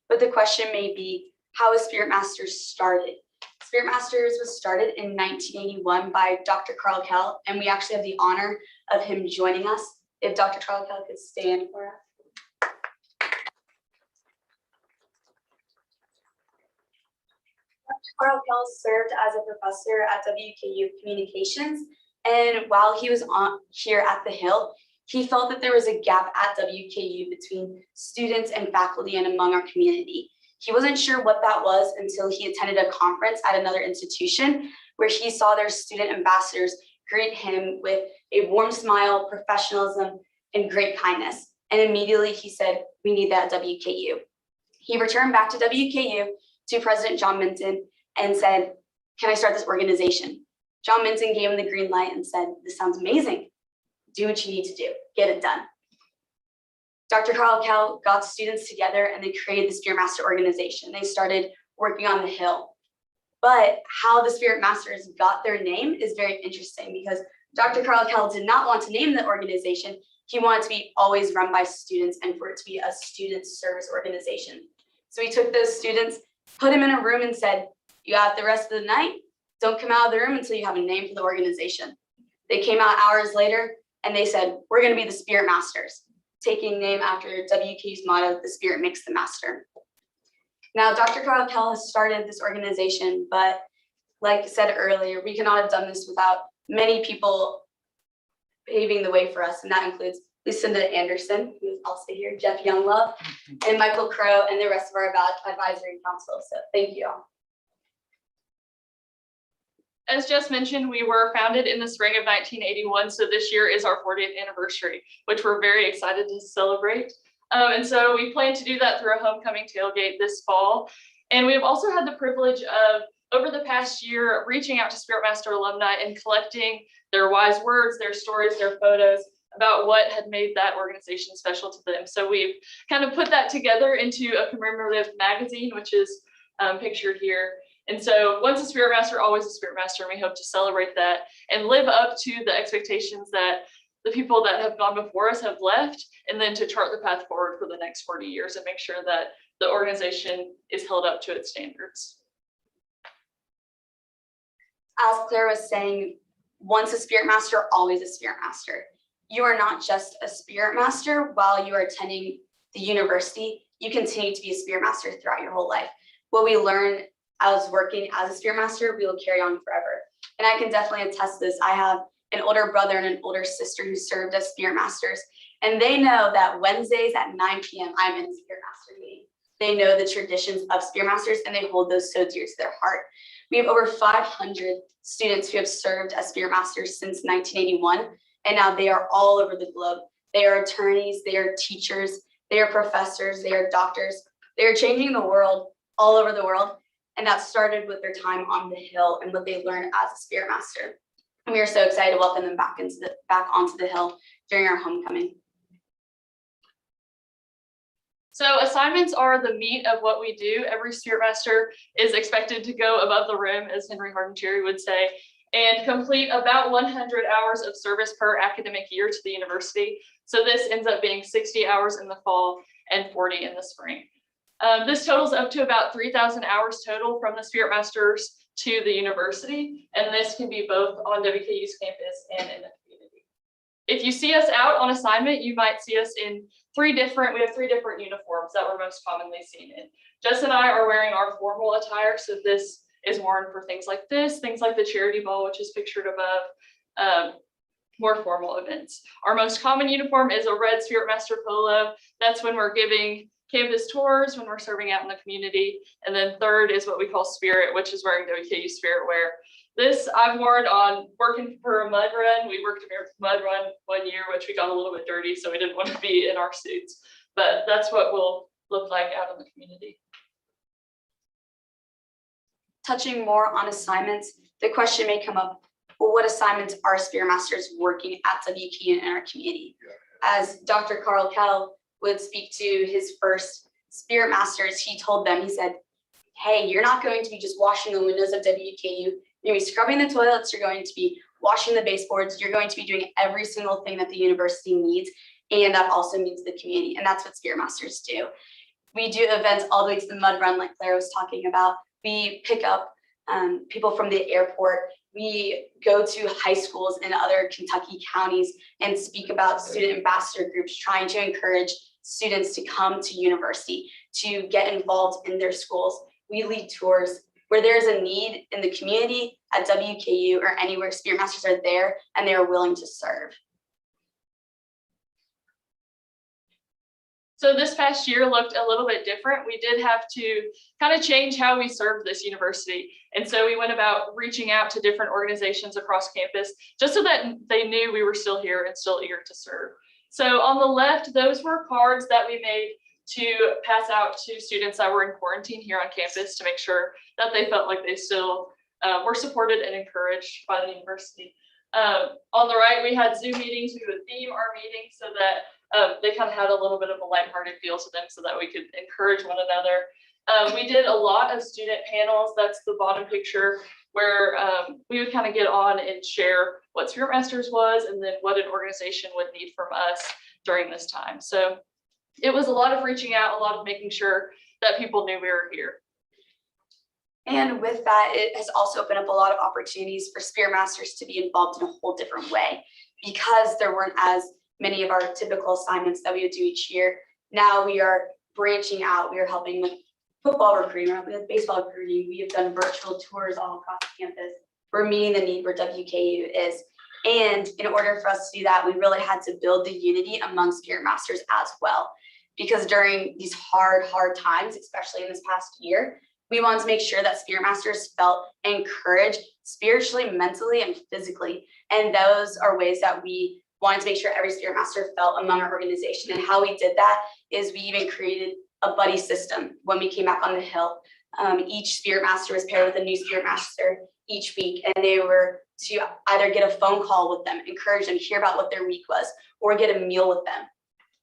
S14: but the question may be, how is Spirit Masters started? Spirit Masters was started in 1981 by Dr. Carl Kell, and we actually have the honor of him joining us. If Dr. Carl Kell could stand for us. Carl Kell served as a professor at WKU Communications, and while he was here at the Hill, he felt that there was a gap at WKU between students and faculty and among our community. He wasn't sure what that was until he attended a conference at another institution where he saw their student ambassadors greet him with a warm smile, professionalism, and great kindness. And immediately he said, we need that at WKU. He returned back to WKU to President John Minton and said, can I start this organization? John Minton gave him the green light and said, this sounds amazing. Do what you need to do, get it done. Dr. Carl Kell got students together and they created the Spirit Master organization. They started working on the Hill. But how the Spirit Masters got their name is very interesting because Dr. Carl Kell did not want to name the organization. He wanted to be always run by students and for it to be a student service organization. So he took those students, put them in a room and said, you got the rest of the night, don't come out of the room until you have a name for the organization. They came out hours later and they said, we're going to be the Spirit Masters, taking name after WKU's motto, the Spirit makes the master. Now, Dr. Carl Kell has started this organization, but like I said earlier, we cannot have done this without many people paving the way for us, and that includes Lucinda Anderson, who's also here, Jeff Younglove, and Michael Crow, and the rest of our advisory council. So thank you all.
S13: As just mentioned, we were founded in the spring of 1981, so this year is our 40th anniversary, which we're very excited to celebrate. And so we plan to do that through a homecoming tailgate this fall. And we have also had the privilege of, over the past year, reaching out to Spirit Master alumni and collecting their wise words, their stories, their photos about what had made that organization special to them. So we've kind of put that together into a commemorative magazine, which is pictured here. And so once a Spirit Master, always a Spirit Master, and we hope to celebrate that and live up to the expectations that the people that have gone before us have left, and then to chart the path forward for the next 40 years and make sure that the organization is held up to its standards.
S14: As Claire was saying, once a Spirit Master, always a Spirit Master. You are not just a Spirit Master while you are attending the university. You continue to be a Spirit Master throughout your whole life. What we learn as working as a Spirit Master, we will carry on forever. And I can definitely attest to this. I have an older brother and an older sister who served as Spirit Masters, and they know that Wednesdays at 9 p.m. I'm in Spirit Master meeting. They know the traditions of Spirit Masters, and they hold those so dear to their heart. We have over 500 students who have served as Spirit Masters since 1981, and now they are all over the globe. They are attorneys, they are teachers, they are professors, they are doctors. They are changing the world all over the world, and that started with their time on the Hill and what they learned as a Spirit Master. And we are so excited to welcome them back onto the Hill during our homecoming.
S13: So assignments are the meat of what we do. Every Spirit Master is expected to go above the rim, as Henry Hardin Cherry would say, and complete about 100 hours of service per academic year to the university. So this ends up being 60 hours in the fall and 40 in the spring. This totals up to about 3,000 hours total from the Spirit Masters to the university, and this can be both on WKU's campus and in the community. If you see us out on assignment, you might see us in we have three different uniforms that we're most commonly seen in. Jess and I are wearing our formal attire, so this is worn for things like this, things like the charity ball, which is pictured above, more formal events. Our most common uniform is a red Spirit Master polo. That's when we're giving campus tours, when we're serving out in the community. And then third is what we call Spirit, which is wearing WKU Spirit wear. This I've worn on working for a mud run. We worked a mud run one year, which we got a little bit dirty, so we didn't want to be in our suits. But that's what we'll look like out in the community.
S14: Touching more on assignments, the question may come up, well, what assignments are Spirit Masters working at WKU in our community? As Dr. Carl Kell would speak to his first Spirit Masters, he told them, he said, hey, you're not going to be just washing the windows of WKU. You're going to be scrubbing the toilets, you're going to be washing the baseboards, you're going to be doing every single thing that the university needs, and that also means the community, and that's what Spirit Masters do. We do events all the way to the mud run like Claire was talking about. We pick up people from the airport. We go to high schools in other Kentucky counties and speak about student ambassador groups, trying to encourage students to come to university, to get involved in their schools. We lead tours. Where there's a need in the community at WKU or anywhere, Spirit Masters are there and they are willing to serve.
S13: So this past year looked a little bit different. We did have to kind of change how we served this university. And so we went about reaching out to different organizations across campus, just so that they knew we were still here and still eager to serve. So on the left, those were cards that we made to pass out to students that were in quarantine here on campus to make sure that they felt like they still were supported and encouraged by the university. On the right, we had Zoom meetings. We would theme our meetings so that they kind of had a little bit of a lighthearted feel to them so that we could encourage one another. We did a lot of student panels. That's the bottom picture where we would kind of get on and share what Spirit Masters was and then what an organization would need from us during this time. So it was a lot of reaching out, a lot of making sure that people knew we were here.
S14: And with that, it has also opened up a lot of opportunities for Spirit Masters to be involved in a whole different way, because there weren't as many of our typical assignments that we would do each year. Now we are branching out. We are helping with football recruiting, we're helping with baseball recruiting. We have done virtual tours all across campus. We're meeting the need where WKU is. And in order for us to do that, we really had to build the unity among Spirit Masters as well. Because during these hard times, especially in this past year, we wanted to make sure that Spirit Masters felt encouraged spiritually, mentally, and physically. And those are ways that we wanted to make sure every Spirit Master felt among our organization. And how we did that is we even created a buddy system when we came back on the Hill. Each Spirit Master was paired with a new Spirit Master each week, and they were to either get a phone call with them, encourage them, hear about what their week was, or get a meal with them.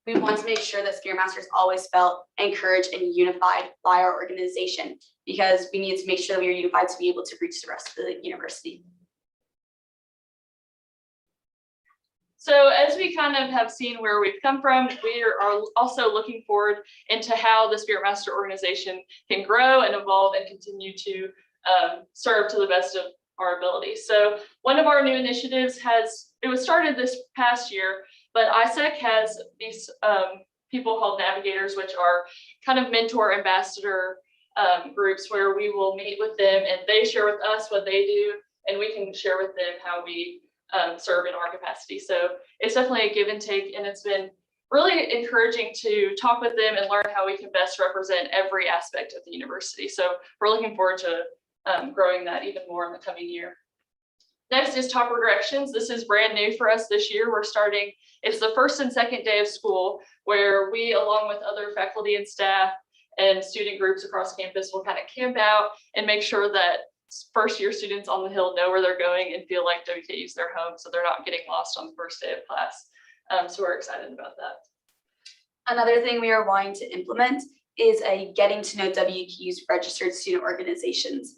S14: We want to make sure that Spirit Masters always felt encouraged and unified by our organization, because we needed to make sure that we were unified to be able to reach the rest of the university.
S13: So as we kind of have seen where we've come from, we are also looking forward into how the Spirit Master organization can grow and evolve and continue to serve to the best of our ability. So one of our new initiatives it was started this past year, but ISEC has these people called navigators, which are kind of mentor ambassador groups where we will meet with them and they share with us what they do, and we can share with them how we serve in our capacity. So it's definitely a give and take, and it's been really encouraging to talk with them and learn how we can best represent every aspect of the university. So we're looking forward to growing that even more in the coming year. Next is Topper Directions. This is brand new for us this year. We're starting, it's the first and second day of school where we, along with other faculty and staff and student groups across campus, will kind of camp out and make sure that first year students on the Hill know where they're going and feel like WKU is their home, so they're not getting lost on the first day of class. So we're excited about that.
S14: Another thing we are wanting to implement is a getting to know WKU's registered student organizations.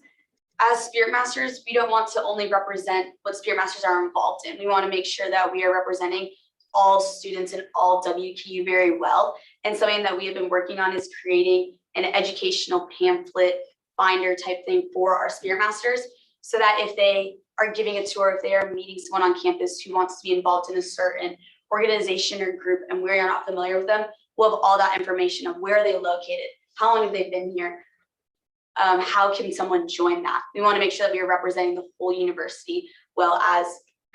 S14: As Spirit Masters, we don't want to only represent what Spirit Masters are involved in. We want to make sure that we are representing all students in all WKU very well. And something that we have been working on is creating an educational pamphlet binder type thing for our Spirit Masters, so that if they are giving a tour, if they are meeting someone on campus who wants to be involved in a certain organization or group and we're not familiar with them, we'll have all that information of where are they located, how long have they been here, how can someone join that. We want to make sure that we are representing the whole university, well as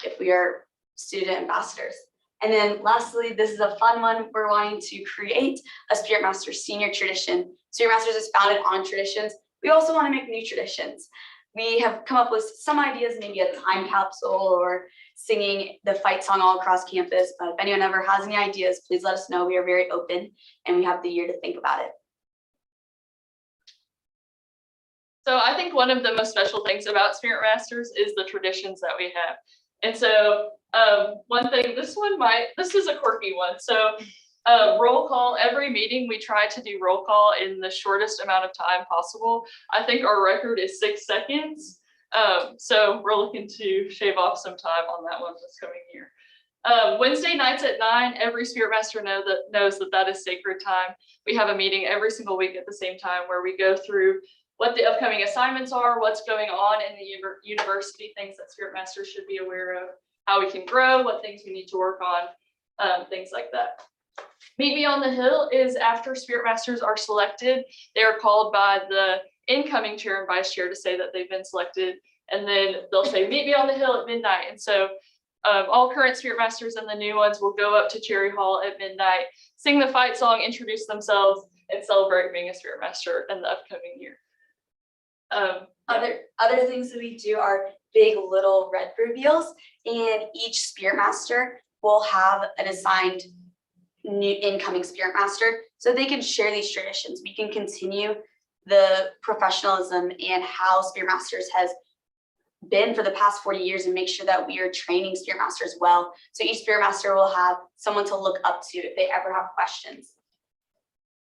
S14: if we are student ambassadors. And then lastly, this is a fun one. We're wanting to create a Spirit Master senior tradition. Spirit Masters is founded on traditions. We also want to make new traditions. We have come up with some ideas, maybe a time capsule or singing the fight song all across campus. But if anyone ever has any ideas, please let us know. We are very open and we have the year to think about it.
S13: So I think one of the most special things about Spirit Masters is the traditions that we have. And so one thing, this is a quirky one. So roll call, every meeting we try to do roll call in the shortest amount of time possible. I think our record is 6 seconds. So we're looking to shave off some time on that one this coming year. Wednesday nights at 9, every Spirit Master knows that is sacred time. We have a meeting every single week at the same time where we go through what the upcoming assignments are, what's going on in the university, things that Spirit Masters should be aware of, how we can grow, what things we need to work on, things like that. Meet Me on the Hill is after Spirit Masters are selected. They are called by the incoming chair and vice chair to say that they've been selected, and then they'll say, meet me on the hill at midnight. And so all current Spirit Masters and the new ones will go up to Cherry Hall at midnight, sing the fight song, introduce themselves, and celebrate being a Spirit Master in the upcoming year.
S14: Other things that we do are big little red reveals, and each Spirit Master will have an assigned new incoming Spirit Master so they can share these traditions. We can continue the professionalism and how Spirit Masters has been for the past 40 years and make sure that we are training Spirit Masters well. So each Spirit Master will have someone to look up to if they ever have questions.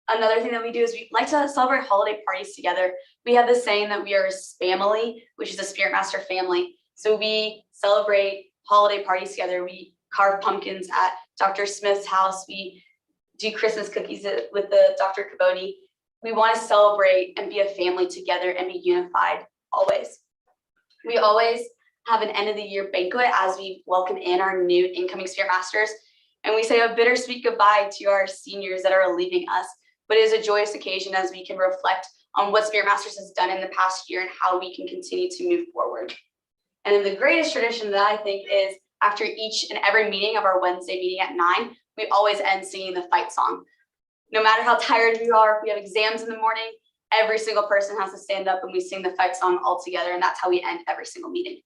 S14: Another thing that we do is we like to celebrate holiday parties together. We have this saying that we are a family, which is a Spirit Master family. So we celebrate holiday parties together. We carve pumpkins at Dr. Smith's house. We do Christmas cookies with the Dr. Caboni. We want to celebrate and be a family together and be unified always. We always have an end of the year banquet as we welcome in our new incoming Spirit Masters. And we say a bittersweet goodbye to our seniors that are leaving us. But it is a joyous occasion as we can reflect on what Spirit Masters has done in the past year and how we can continue to move forward. And then the greatest tradition that I think is after each and every meeting of our Wednesday meeting at 9, we always end singing the fight song. No matter how tired we are, if we have exams in the morning, every single person has to stand up and we sing the fight song all together, and that's how we end every single meeting.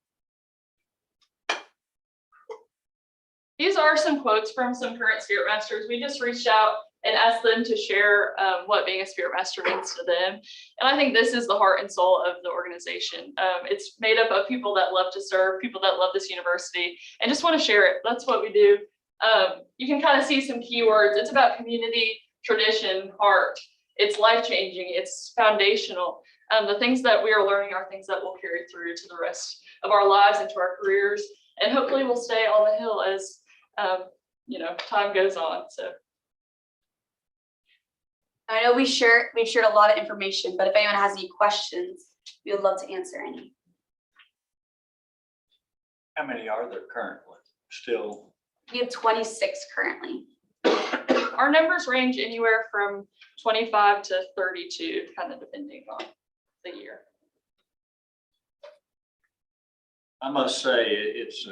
S13: These are some quotes from some current Spirit Masters. We just reached out and asked them to share what being a Spirit Master means to them. And I think this is the heart and soul of the organization. It's made up of people that love to serve, people that love this university, and just want to share it. That's what we do. You can kind of see some keywords. It's about community, tradition, heart. It's life-changing. It's foundational. The things that we are learning are things that will carry through to the rest of our lives and to our careers. And hopefully we'll stay on the Hill as time goes on, so.
S14: I know we've shared a lot of information, but if anyone has any questions, we would love to answer any.
S1: How many are there currently still?
S14: We have 26 currently.
S13: Our numbers range anywhere from 25 to 32, kind of depending on the year.
S1: I must say, it's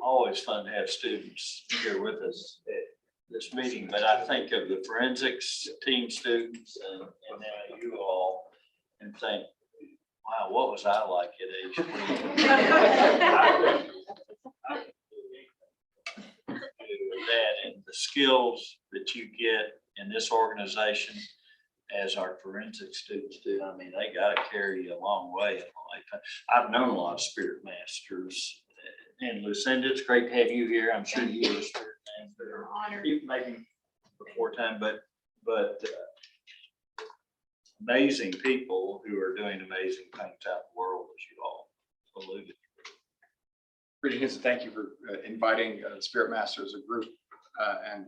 S1: always fun to have students here with us at this meeting, but I think of the forensics team students and now you all and think, wow, what was I like at age 20? That and the skills that you get in this organization as our forensic students do, I mean, they gotta carry you a long way in life. I've known a lot of spirit masters. And Lucinda, it's great to have you here. I'm sure you were a spirit master.
S3: Honored.
S1: Maybe before time, but amazing people who are doing amazing things out in the world, as you all alluded.
S8: Regents, thank you for inviting Spirit Master as a group. And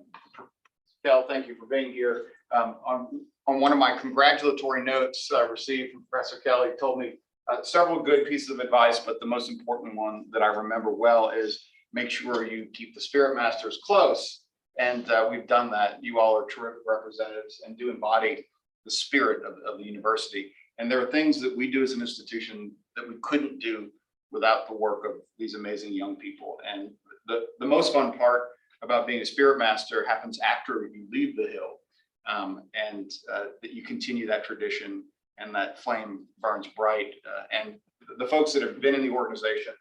S8: Kel, thank you for being here. On one of my congratulatory notes I received from Professor Kelly, told me several good pieces of advice, but the most important one that I remember well is make sure you keep the Spirit Masters close. And we've done that. You all are terrific representatives and do embody the spirit of the university. And there are things that we do as an institution that we couldn't do without the work of these amazing young people. And the most fun part about being a Spirit Master happens after you leave the Hill, and that you continue that tradition and that flame burns bright. And the folks that have been in the organization,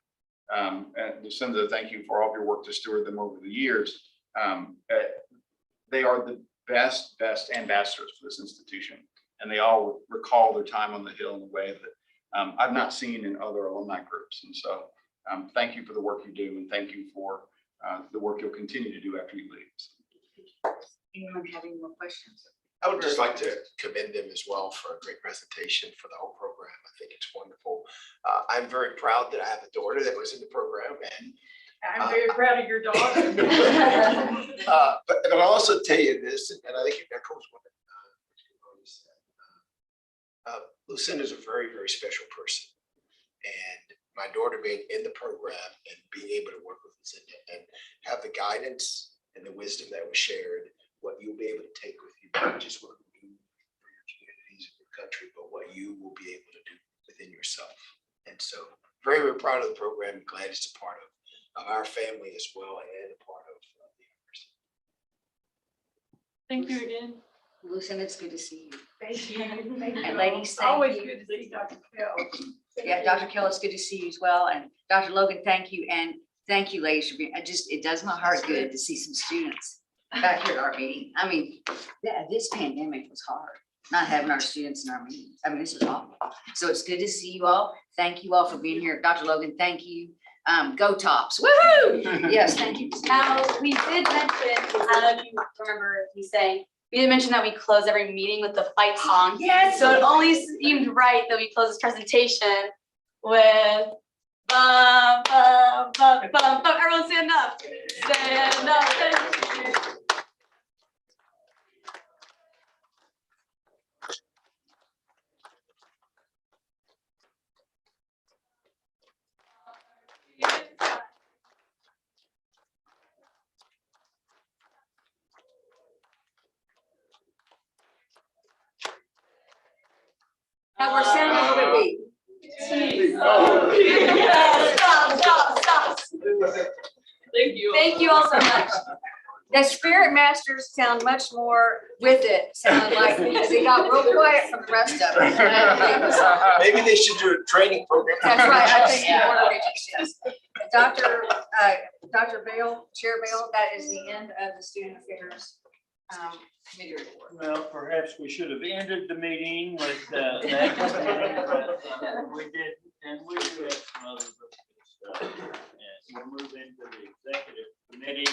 S8: and Lucinda, thank you for all of your work to steward them over the years. They are the best ambassadors for this institution. And they all recall their time on the Hill in a way that I've not seen in other alumni groups. And so thank you for the work you do, and thank you for the work you'll continue to do after you leave.
S11: Anyone having more questions?
S10: I would just like to commend them as well for a great presentation for the whole program. I think it's wonderful. I'm very proud that I have a daughter that was in the program, and
S3: I'm very proud of your daughter.
S10: but I'll also tell you this, and I think that goes with it. Lucinda's a very, very special person. And my daughter being in the program and being able to work with Lucinda and have the guidance and the wisdom that was shared, what you'll be able to take with you, not just what you do for your communities and your country, but what you will be able to do within yourself. And so very, very proud of the program. Glad it's a part of our family as well and a part of the university.
S13: Thank you again.
S11: Lucinda, it's good to see you.
S3: Thank you. Thank you.
S11: And ladies, thank
S3: Always
S11: you.
S3: good to see Dr. Kell.
S11: Yeah, Dr. Kell, it's good to see you as well. And Dr. Logan, thank you. And thank you, ladies, for being, it does my heart good to see some students back here at our meeting. I mean, yeah, this pandemic was hard, not having our students in our meetings. I mean, this is awful. So it's good to see you all. Thank you all for being here. Dr. Logan, thank you. Go Tops. Woohoo! Yes, thank you.
S14: Now, we did mention, I don't know if you remember me saying, we did mention that we close every meeting with the fight song.
S11: Yes.
S14: So it only seemed right that we close this presentation with bum, bum, bum, bum, bum. Everyone stand up. Stand up. Stand up.
S11: Now we're sounding a little bit weak.
S14: Stop.
S13: Thank you.
S14: Thank you all so much.
S11: The Spirit Masters sound much more with it, sound like, because they got real quiet from the rest of it.
S10: Maybe they should do a training program.
S11: That's right, I think you want to Regents, yes. Dr. Bale, Chair Bale, that is the end of the Student Affairs Committee report.
S1: Well, perhaps we should have ended the meeting with that. But, we did, and we do have some other stuff. And we'll move into the executive committee.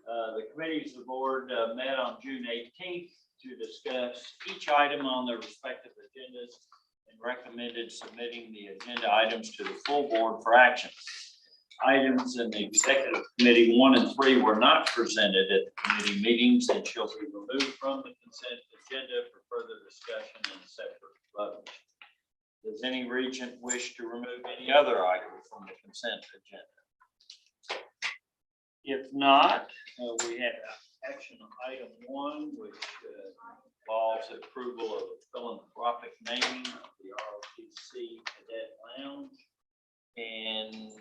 S1: The committees of the board met on June 18th to discuss each item on their respective agendas and recommended submitting the agenda items to the full board for action. items in the executive committee 1 and 3 were not presented at the committee meetings and shall be removed from the consent agenda for further discussion and separate vote. Does any regent wish to remove any other item from the consent agenda? If not, we have action item 1, which involves approval of philanthropic naming of the ROTC Cadet Lounge. And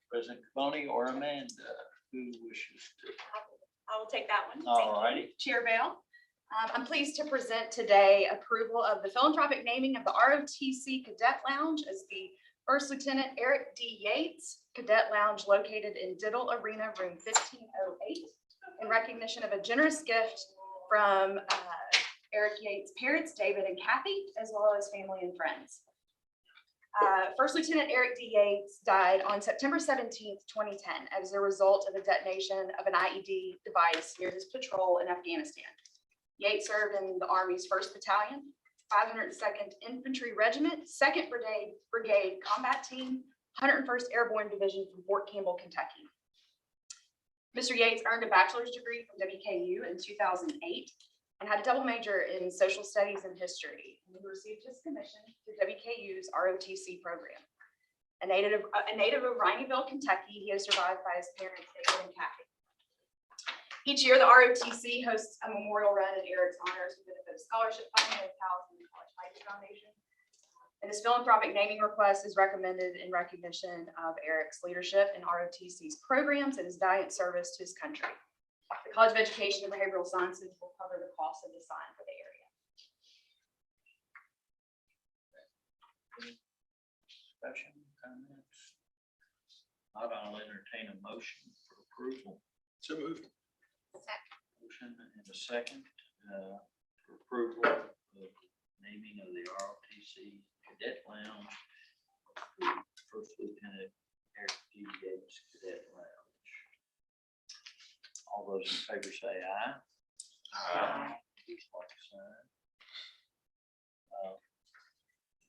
S1: President Cavoni or Amanda, who wishes to?
S15: I will take that one.
S1: All righty.
S15: Chair Bale. I'm pleased to present today approval of the philanthropic naming of the ROTC Cadet Lounge as the First Lieutenant Eric D. Yates Cadet Lounge located in Diddle Arena, room 1508, in recognition of a generous gift from Eric Yates' parents, David and Kathy, as well as family and friends. First Lieutenant Eric D. Yates died on September 17th, 2010, as a result of the detonation of an IED device near his patrol in Afghanistan. Yates served in the Army's 1st Battalion, 502nd Infantry Regiment, 2nd Brigade Combat Team, 101st Airborne Division from Fort Campbell, Kentucky. Mr. Yates earned a bachelor's degree from WKU in 2008 and had a double major in social studies and history. And he received his commission through WKU's ROTC program. A native of Rhineyville, Kentucky, he is survived by his parents, David and Kathy. Each year, the ROTC hosts a memorial run in Eric's honors with the benefit of scholarship funding and Towson College Heights Foundation. And this philanthropic naming request is recommended in recognition of Eric's leadership in ROTC's programs and his valiant service to his country. The College of Education and Behavioral Sciences will cover the cost of the sign for the area.
S1: Discussion, comments? Not, I'll entertain a motion for approval.
S10: So moved.
S1: Motion and a second for approval of naming of the ROTC Cadet Lounge, First Lieutenant Eric D. Yates Cadet Lounge. All those in favor say aye. Aye. Please like sign.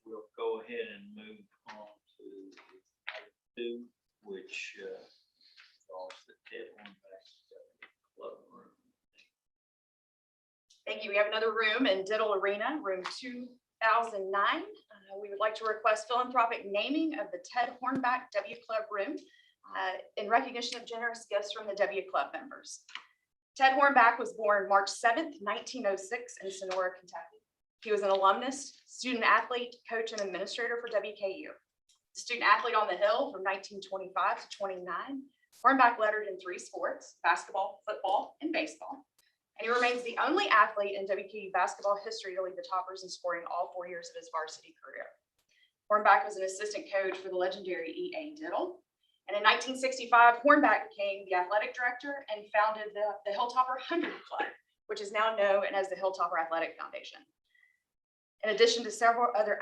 S1: We'll go ahead and move on to item 2, which involves the Ted Hornback Club room.
S15: Thank you. We have another room in Diddle Arena, room 2009. We would like to request philanthropic naming of the Ted Hornback W Club room in recognition of generous gifts from the W Club members. Ted Hornback was born March 7th, 1906 in Sonora, Kentucky. He was an alumnus, student athlete, coach, and administrator for WKU. Student athlete on the Hill from 1925 to 29. Hornback lettered in 3 sports, basketball, football, and baseball. And he remains the only athlete in WKU basketball history to lead the toppers in scoring all 4 years of his varsity career. Hornback was an assistant coach for the legendary E.A. Diddle. And in 1965, Hornback became the athletic director and founded the Hilltopper 100 Club, which is now known as the Hilltopper Athletic Foundation. In addition to several other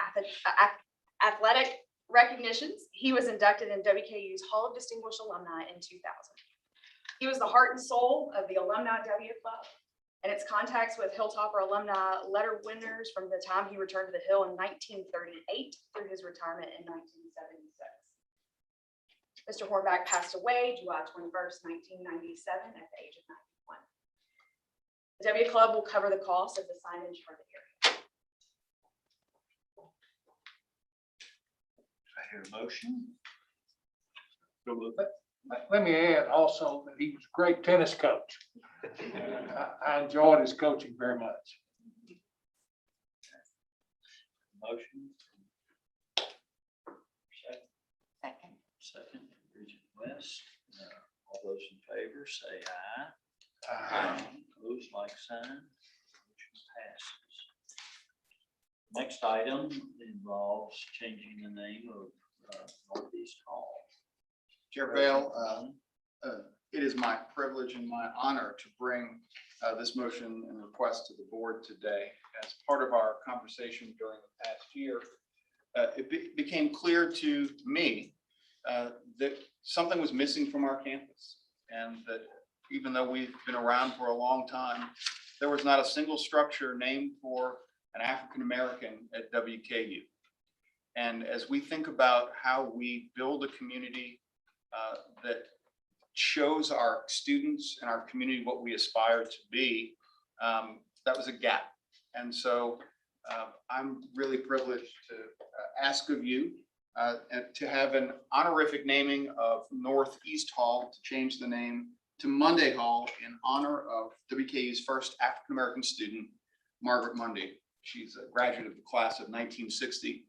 S15: athletic recognitions, he was inducted in WKU's Hall of Distinguished Alumni in 2000. He was the heart and soul of the Alumni W Club, and its contacts with Hilltopper alumni letter winners from the time he returned to the Hill in 1938 through his retirement in 1976. Mr. Hornback passed away July 21st, 1997 at the age of 91. The W Club will cover the cost of the signage for the area.
S1: I hear a motion.
S4: Let me add also that he was a great tennis coach. I enjoyed his coaching very much.
S1: Motion.
S2: Second.
S1: Second, Regent West. All those in favor say aye.
S4: Aye.
S1: Opposed, like sign. Motion passes. Next item involves changing the name of Northeast Hall.
S8: Chair Bale, it is my privilege and my honor to bring this motion and request to the board today. As part of our conversation during the past year, it became clear to me that something was missing from our campus, and that even though we've been around for a long time, there was not a single structure named for an African-American at WKU. And as we think about how we build a community that shows our students and our community what we aspire to be, that was a gap. And so I'm really privileged to ask of you to have an honorific naming of Northeast Hall, to change the name to Monday Hall in honor of WKU's first African-American student, Margaret Monday. She's a graduate of the class of 1960,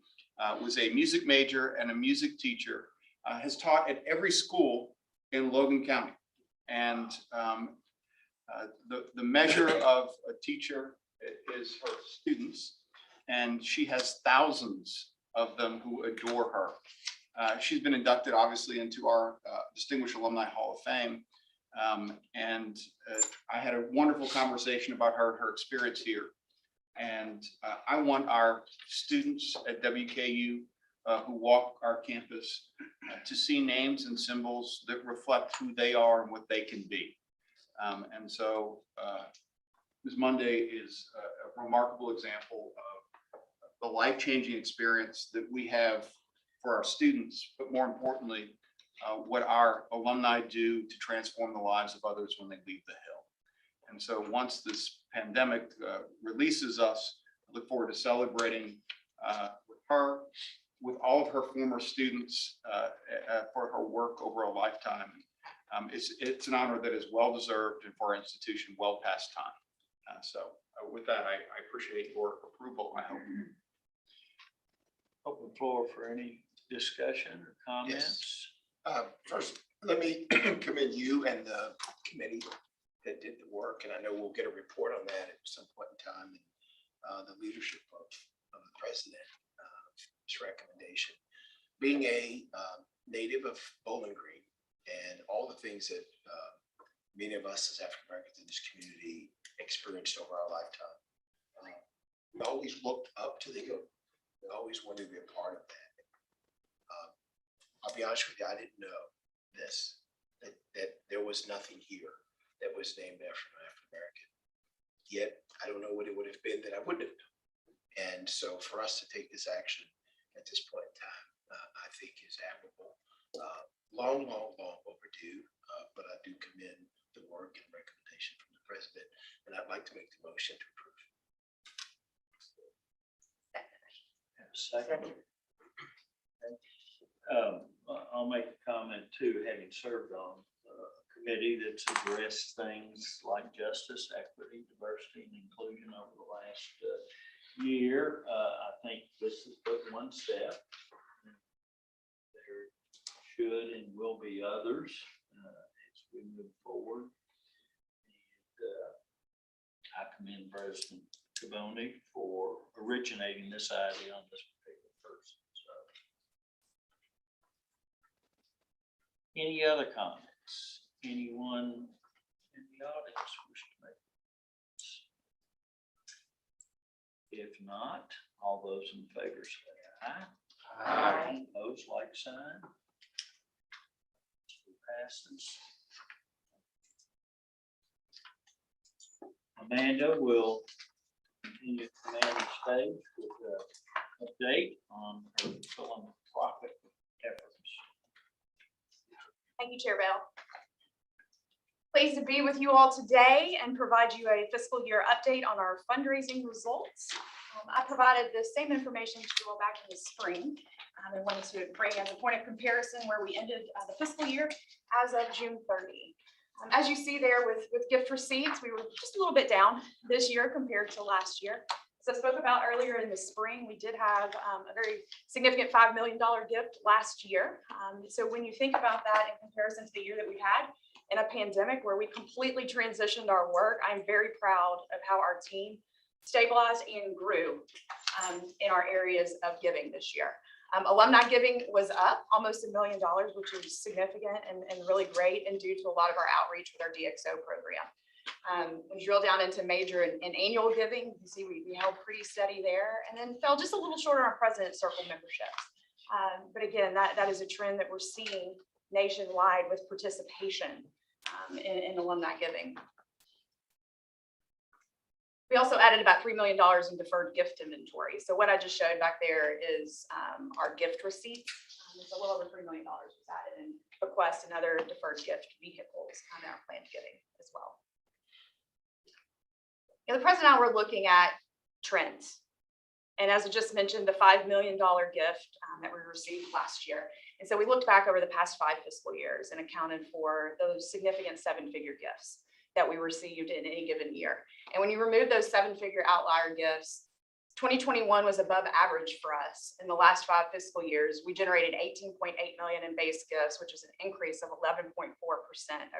S8: was a music major and a music teacher, has taught at every school in Logan County. And the measure of a teacher is her students, and she has thousands of them who adore her. She's been inducted, obviously, into our Distinguished Alumni Hall of Fame. And I had a wonderful conversation about her experience here. And I want our students at WKU who walk our campus to see names and symbols that reflect who they are and what they can be. And so Ms. Monday is a remarkable example of the life-changing experience that we have for our students, but more importantly, what our alumni do to transform the lives of others when they leave the Hill. And so once this pandemic releases us, I look forward to celebrating with her, with all of her former students for her work over a lifetime. It's an honor that is well-deserved and for our institution well past time. So with that, I appreciate your approval, I hope.
S1: Open floor for any discussion or comments?
S10: First, let me commend you and the committee that did the work, and I know we'll get a report on that at some point in time. And the leadership of the president, his recommendation, being a native of Bowling Green, and all the things that many of us as African Americans in this community experienced over our lifetime. We always looked up to the Hill. We always wanted to be a part of that. I'll be honest with you, I didn't know this, that there was nothing here that was named after an African American. Yet, I don't know what it would have been that I wouldn't have known. And so for us to take this action at this point in time, I think is admirable. Long overdue, but I do commend the work and recommendation from the president, and I'd like to make the motion to approve.
S1: Second. I'll make a comment too, having served on a committee that's addressed things like justice, equity, diversity, and inclusion over the last year. I think this is but one step. There should and will be others as we move forward. And I commend President Caboni for originating this idea on this particular person. So, any other comments? Anyone in the audience wish to make comments? If not, all those in favor say aye.
S2: Aye.
S1: Opposed, like sign. Passes. Amanda will continue to command the stage with an update on her philanthropic efforts.
S15: Thank you, Chair Bell. Pleased to be with you all today and provide you a fiscal year update on our fundraising results. I provided the same information to you all back in the spring. I wanted to bring as a point of comparison where we ended the fiscal year as of June 30. As you see there with gift receipts, we were just a little bit down this year compared to last year. As I spoke about earlier in the spring, we did have a very significant $5 million gift last year. So when you think about that in comparison to the year that we had in a pandemic where we completely transitioned our work, I'm very proud of how our team stabilized and grew in our areas of giving this year. Alumni giving was up almost $1 million, which is significant and really great, and due to a lot of our outreach with our DXO program. When you drill down into major and annual giving, you can see we held pretty steady there, and then fell just a little short on our President's Circle memberships. But again, that is a trend that we're seeing nationwide with participation in alumni giving. We also added about $3 million in deferred gift inventory. So what I just showed back there is our gift receipts. It's a little over $3 million was added in bequest and other deferred gift vehicles in our planned giving as well. The president and I were looking at trends. And as I just mentioned, the $5 million gift that we received last year. And so we looked back over the past 5 fiscal years and accounted for those significant 7-figure gifts that we received in any given year. And when you remove those 7-figure outlier gifts, 2021 was above average for us. In the last 5 fiscal years, we generated 18.8 million in base gifts, which is an increase of 11.4%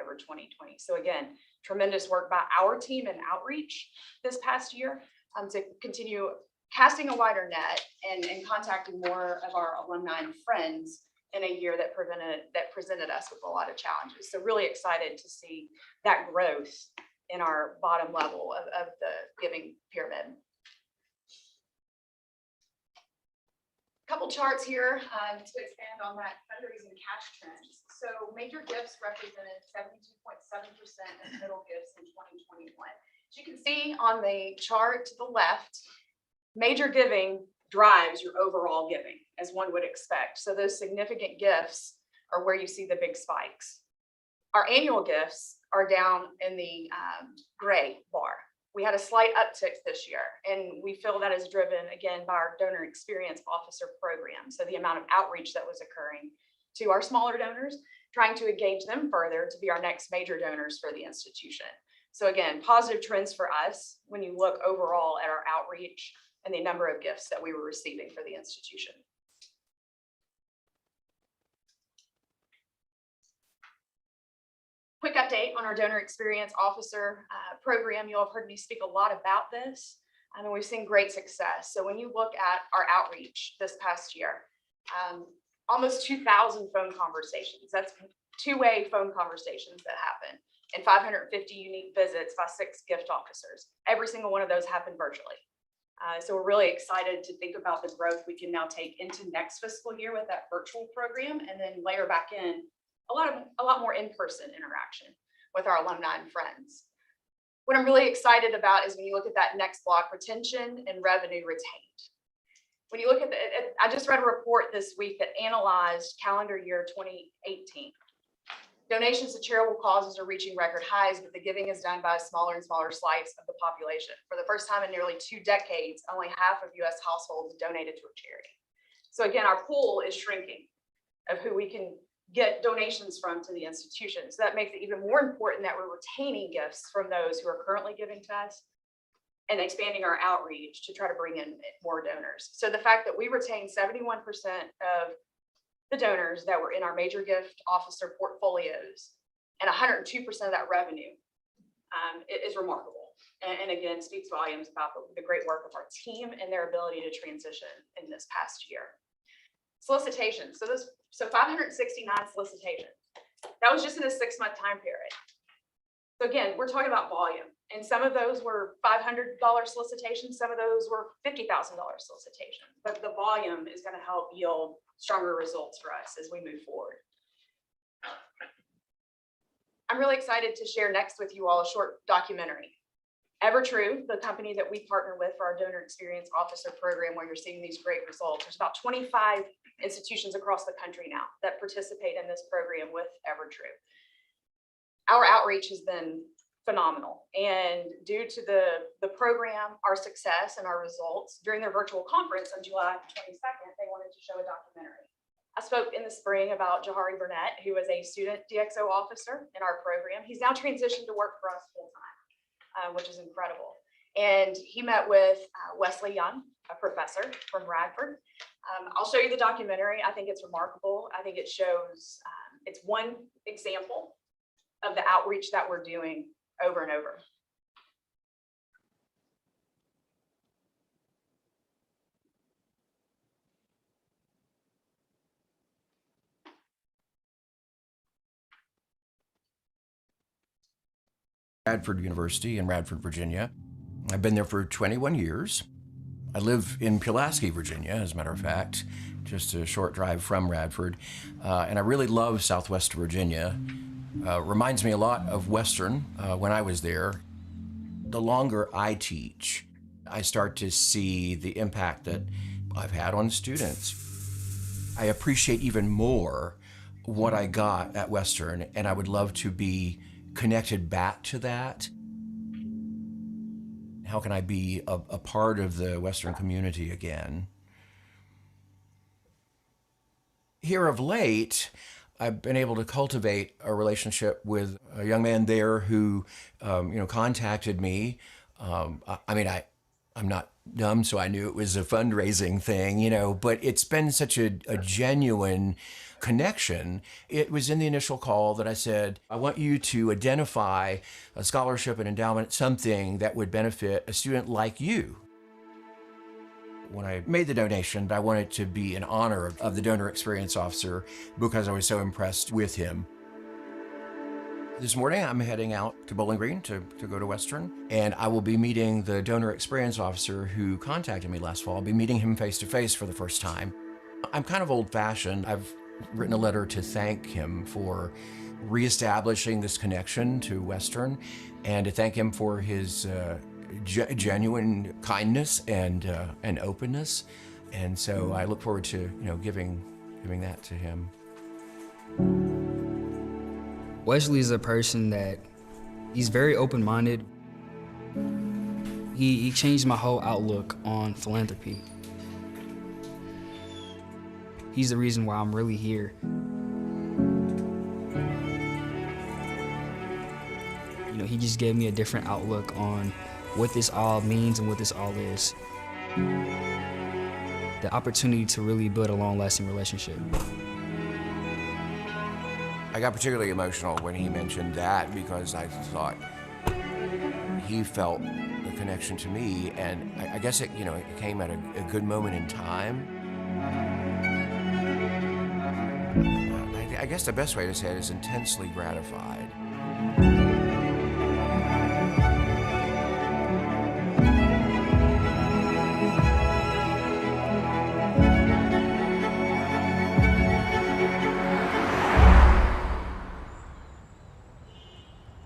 S15: over 2020. So again, tremendous work by our team in outreach this past year to continue casting a wider net and contacting more of our alumni and friends in a year that presented us with a lot of challenges. So really excited to see that growth in our bottom level of the giving pyramid. Couple charts here to expand on that fundraising cash trends. So major gifts represented 72.7% of total gifts in 2021. As you can see on the chart to the left, major giving drives your overall giving, as one would expect. So those significant gifts are where you see the big spikes. Our annual gifts are down in the gray bar. We had a slight uptick this year, and we feel that is driven again by our donor experience officer program. So the amount of outreach that was occurring to our smaller donors, trying to engage them further to be our next major donors for the institution. So again, positive trends for us when you look overall at our outreach and the number of gifts that we were receiving for the institution. Quick update on our donor experience officer program. You'll have heard me speak a lot about this. I mean, we've seen great success. So when you look at our outreach this past year, almost 2,000 phone conversations. That's two-way phone conversations that happen, and 550 unique visits by 6 gift officers. Every single one of those happened virtually. So we're really excited to think about the growth we can now take into next fiscal year with that virtual program, and then layer back in a lot more in-person interaction with our alumni and friends. What I'm really excited about is when you look at that next block, retention and revenue retained. When you look at I just read a report this week that analyzed calendar year 2018. Donations to charitable causes are reaching record highs, but the giving is done by a smaller and smaller slice of the population. For the first time in nearly 2 decades, only half of US households donated to a charity. So again, our pool is shrinking of who we can get donations from to the institution. So that makes it even more important that we're retaining gifts from those who are currently giving to us and expanding our outreach to try to bring in more donors. So the fact that we retain 71% of the donors that were in our major gift officer portfolios and 102% of that revenue is remarkable. And again, speaks volumes about the great work of our team and their ability to transition in this past year. Solicitations. So 569 solicitations. That was just in a 6-month time period. So again, we're talking about volume. And some of those were $500 solicitations. Some of those were $50,000 solicitations. But the volume is going to help yield stronger results for us as we move forward. I'm really excited to share next with you all a short documentary. EverTrue, the company that we partner with for our donor experience officer program, where you're seeing these great results. There's about 25 institutions across the country now that participate in this program with EverTrue. Our outreach has been phenomenal, and due to the program, our success and our results, during their virtual conference on July 22nd, they wanted to show a documentary. I spoke in the spring about Jahari Burnett, who was a student DXO officer in our program. He's now transitioned to work for us full time, which is incredible. And he met with Wesley Young, a professor from Radford. I'll show you the documentary. I think it's remarkable. I think it shows, it's one example of the outreach that we're doing over and over.
S16: Radford University in Radford, Virginia. I've been there for 21 years. I live in Pulaski, Virginia, as a matter of fact, just a short drive from Radford. And I really love Southwest Virginia. Reminds me a lot of Western when I was there. The longer I teach, I start to see the impact that I've had on students. I appreciate even more what I got at Western, and I would love to be connected back to that. How can I be a part of the Western community again? Here of late, I've been able to cultivate a relationship with a young man there who, contacted me. I'm not dumb, so I knew it was a fundraising thing, but it's been such a genuine connection. It was in the initial call that I said, I want you to identify a scholarship, an endowment, something that would benefit a student like you. When I made the donation, I wanted to be in honor of the donor experience officer because I was so impressed with him. This morning, I'm heading out to Bowling Green to go to Western, and I will be meeting the donor experience officer who contacted me last fall. I'll be meeting him face to face for the first time. I'm kind of old-fashioned. I've written a letter to thank him for reestablishing this connection to Western and to thank him for his genuine kindness and openness, and so I look forward to giving that to him.
S17: Wesley is a person that he's very open-minded. He changed my whole outlook on philanthropy. He's the reason why I'm really here. He just gave me a different outlook on what this all means and what this all is. The opportunity to really build a long-lasting relationship.
S16: I got particularly emotional when he mentioned that because I thought he felt the connection to me, and I guess it came at a good moment in time. I guess the best way to say it is intensely gratified.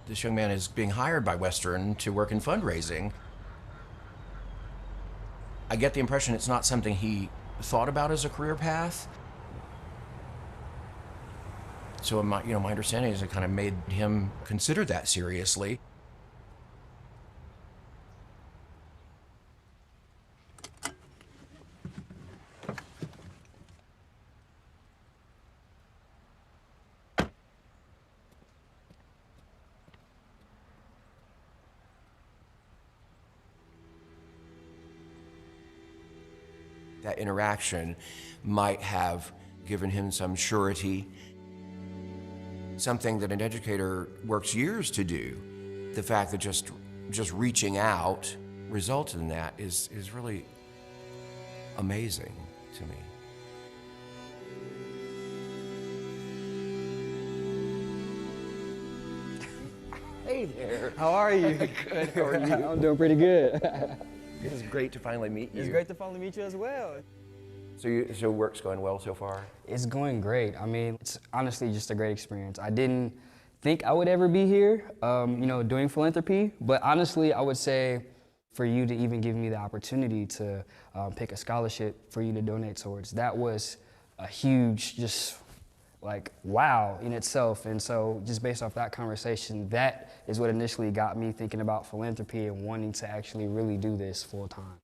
S16: This young man is being hired by Western to work in fundraising. I get the impression it's not something he thought about as a career path. So my understanding is it kind of made him consider that seriously. That interaction might have given him some surety, something that an educator works years to do. The fact that just reaching out resulted in that is really amazing to me. Hey there.
S18: How are you?
S16: Good. How are you?
S18: I'm doing pretty good.
S16: It's great to finally meet you.
S18: It's great to finally meet you as well.
S16: So work's going well so far?
S18: It's going great. I mean, it's honestly just a great experience. I didn't think I would ever be here, doing philanthropy, but honestly, I would say for you to even give me the opportunity to pick a scholarship for you to donate towards, that was a huge, wow in itself. And so just based off that conversation, that is what initially got me thinking about philanthropy and wanting to actually really do this full time.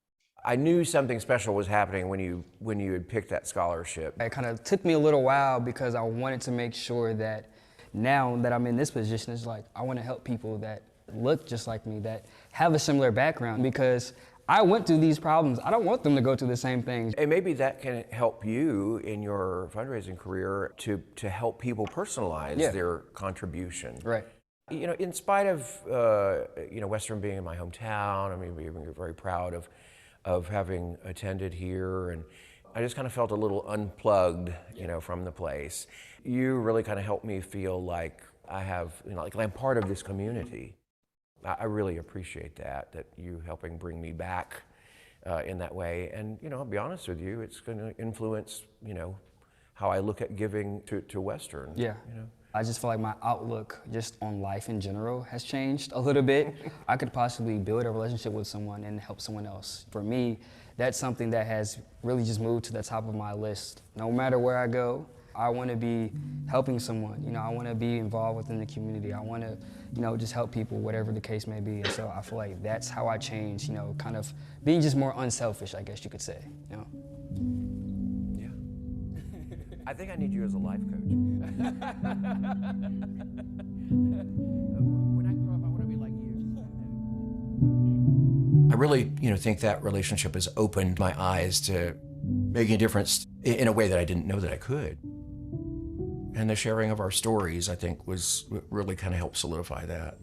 S16: I knew something special was happening when you had picked that scholarship.
S18: It kind of took me a little while because I wanted to make sure that now that I'm in this position, it's like I want to help people that look just like me, that have a similar background, because I went through these problems. I don't want them to go through the same things.
S16: And maybe that can help you in your fundraising career to help people personalize their contribution.
S18: Right.
S16: In spite of Western being in my hometown, being very proud of having attended here, and I just kind of felt a little unplugged, from the place. You really kind of helped me feel like I have, like I'm part of this community. I really appreciate that you helping bring me back in that way. And, I'll be honest with you, it's going to influence, how I look at giving to Western.
S18: Yeah. I just feel like my outlook just on life in general has changed a little bit. I could possibly build a relationship with someone and help someone else. For me, that's something that has really just moved to the top of my list. No matter where I go, I want to be helping someone. You know, I want to be involved within the community. I want to, you know, just help people, whatever the case may be. And so I feel like that's how I change, you know, kind of being just more unselfish, I guess you could say, you know.
S16: I think I need you as a life coach. When I grow up, I want to be like you. I really, think that relationship has opened my eyes to making a difference in a way that I didn't know that I could. And the sharing of our stories, I think, was really kind of helped solidify that.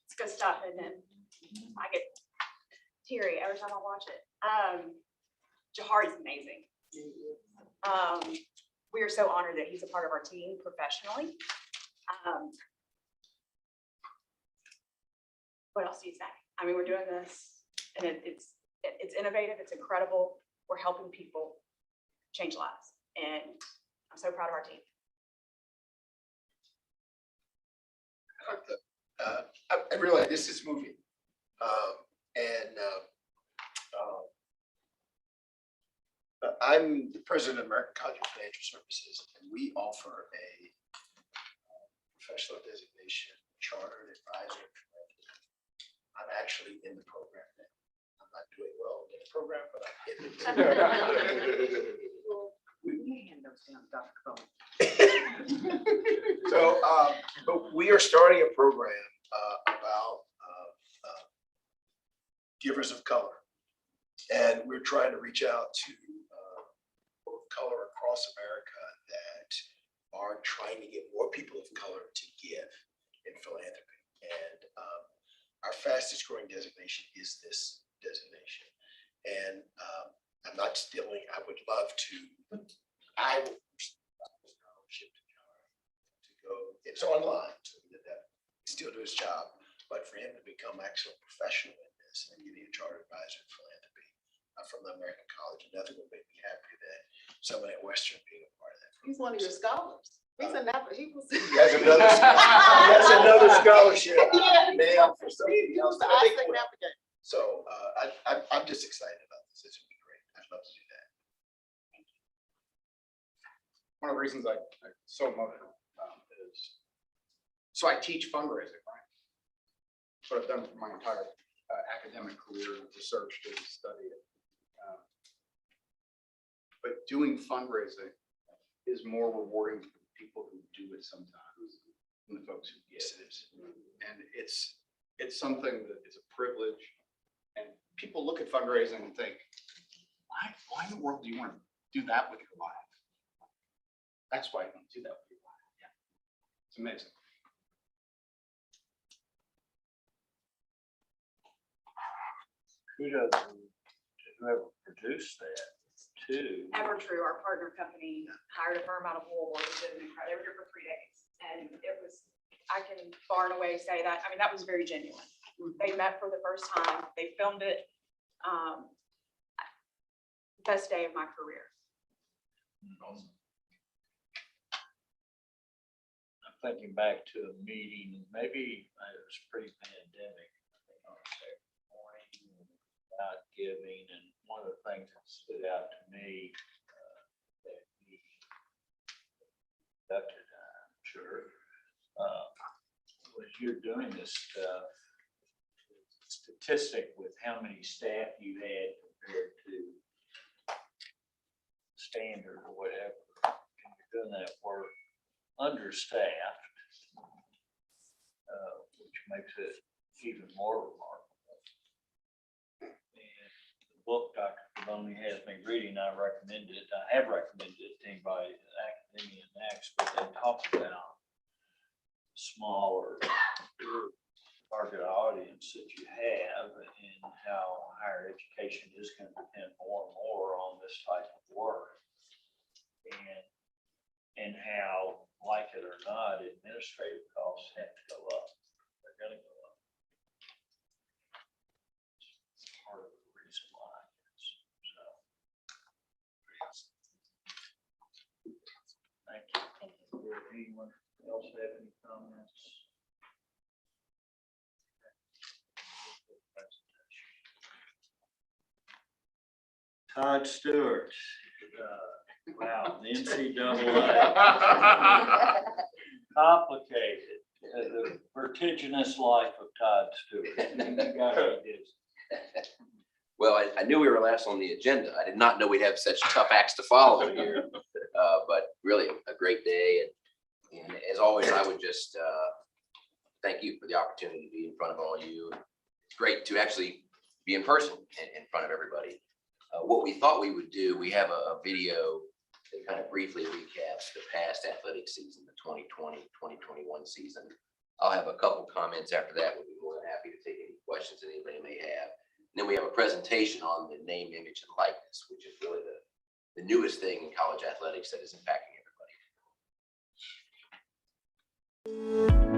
S15: It's good stuff, isn't it? I get teary every time I watch it. Jahari's amazing. We are so honored that he's a part of our team professionally. What else do you say? I mean, we're doing this and it's innovative, it's incredible. We're helping people change lives. And I'm so proud of our team.
S10: I realize this is moving. I'm the president of American College of Financial Services, and we offer a professional designation, chartered advisor. I'm actually in the program now. I'm not doing well in the program, but I'm in it. So, but we are starting a program about givers of color, and we're trying to reach out to people of color across America that are trying to get more people of color to give in philanthropy. And our fastest growing designation is this designation. And I'm not stealing. I would love to. I will scholarship to go. It's online, so that he still do his job. But for him to become actually a professional in this and getting a charter advisor in philanthropy from the American College, nothing will make me happier than someone at Western being a part of that.
S19: He's one of your scholars. He's another, he was.
S10: He has another, he has another scholarship now for something else. that I think will- So I'm just excited about this. This would be great. I'd love to do that.
S8: One of the reasons I so love it is, so I teach fundraising, right? That's what I've done for my entire academic career, researched it, studied it. But doing fundraising is more rewarding for the people who do it sometimes than the folks who get it. And it's something that is a privilege. And people look at fundraising and think, why in the world do you want to do that with your life? That's why you want to do that with your life. Yeah. It's amazing.
S1: Kudos to whoever produced that too.
S15: Evertrue, our partner company, hired a firm out of Louisville, who did an incredible, they were here for 3 days. And it was, I can far and away say that, I mean, that was very genuine. They met for the first time, they filmed it. Best day of my career.
S1: I'm thinking back to a meeting, maybe it was pre-pandemic, I think on a Saturday morning about giving, and one of the things that stood out to me that we conducted, I'm sure, was you're doing this statistic with how many staff you had compared to standard or whatever, and you're doing that work understaffed. makes it even more remarkable. And the book Dr. Boney has me reading, I have recommended it to anybody, academia next, but they talk about smaller target audience that you have and how higher education is going to depend more and more on this type of work. And how, like it or not, administrative costs have to go up. They're gonna go up. It's part of the reason why. So. Thank you. Does anyone else have any comments? Todd Stewart. Wow, the NCAA. Complicated, the vertiginous life of Todd Stewart. You gotta read his.
S20: Well, I knew we were last on the agenda. I did not know we'd have such tough acts to follow here. But really a great day. And as always, I would just thank you for the opportunity to be in front of all you. It's great to actually be in person in front of everybody. What we thought we would do, we have a video that kind of briefly recaps the past athletic season, the 2020-2021 season. I'll have a couple comments after that. We'll be more than happy to take any questions that anybody may have. And then we have a presentation on the name, image, and likeness, which is really the newest thing in college athletics that is impacting everybody.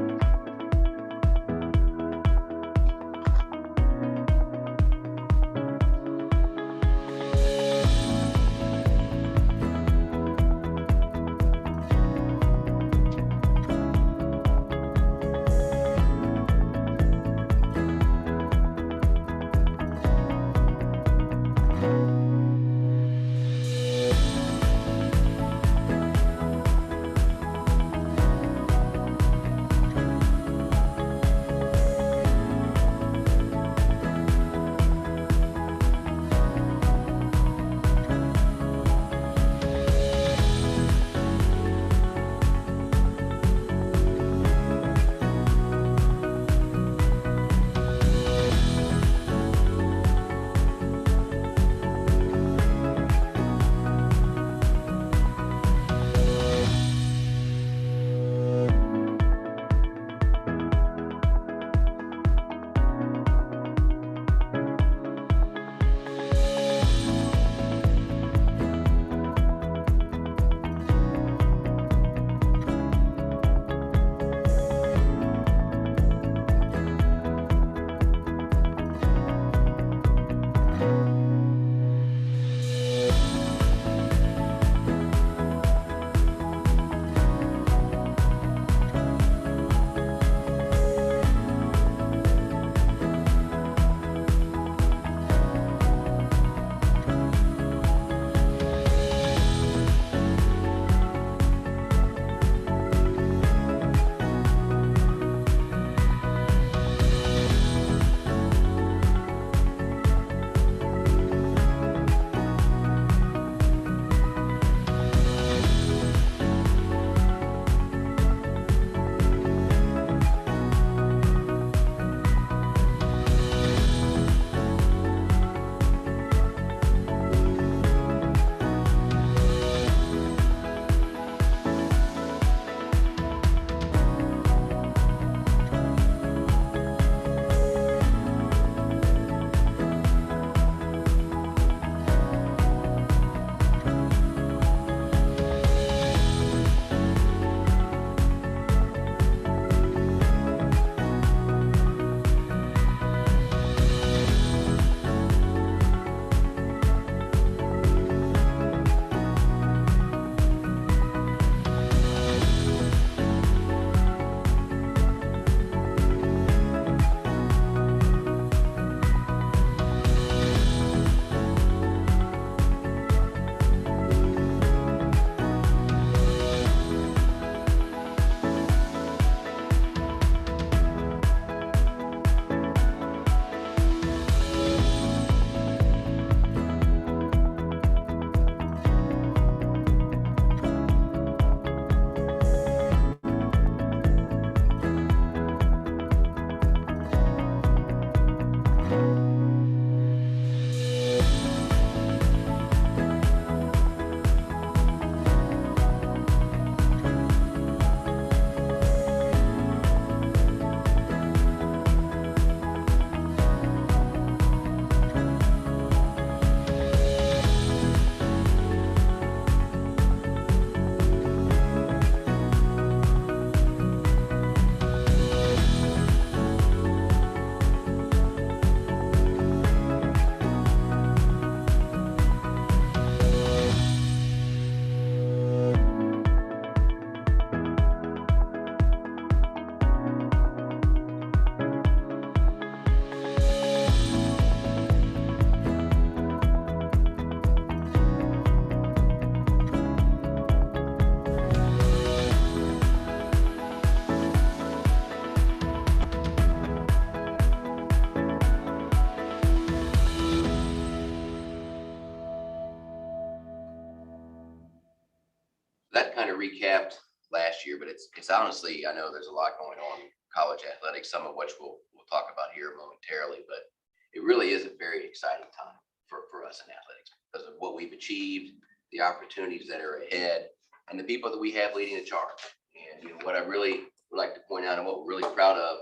S20: that kind of recapped last year, but it's honestly, I know there's a lot going on in college athletics, some of which we'll talk about here momentarily, but it really is a very exciting time for us in athletics because of what we've achieved, the opportunities that are ahead, and the people that we have leading the charge. And you know, what I really would like to point out and what we're really proud of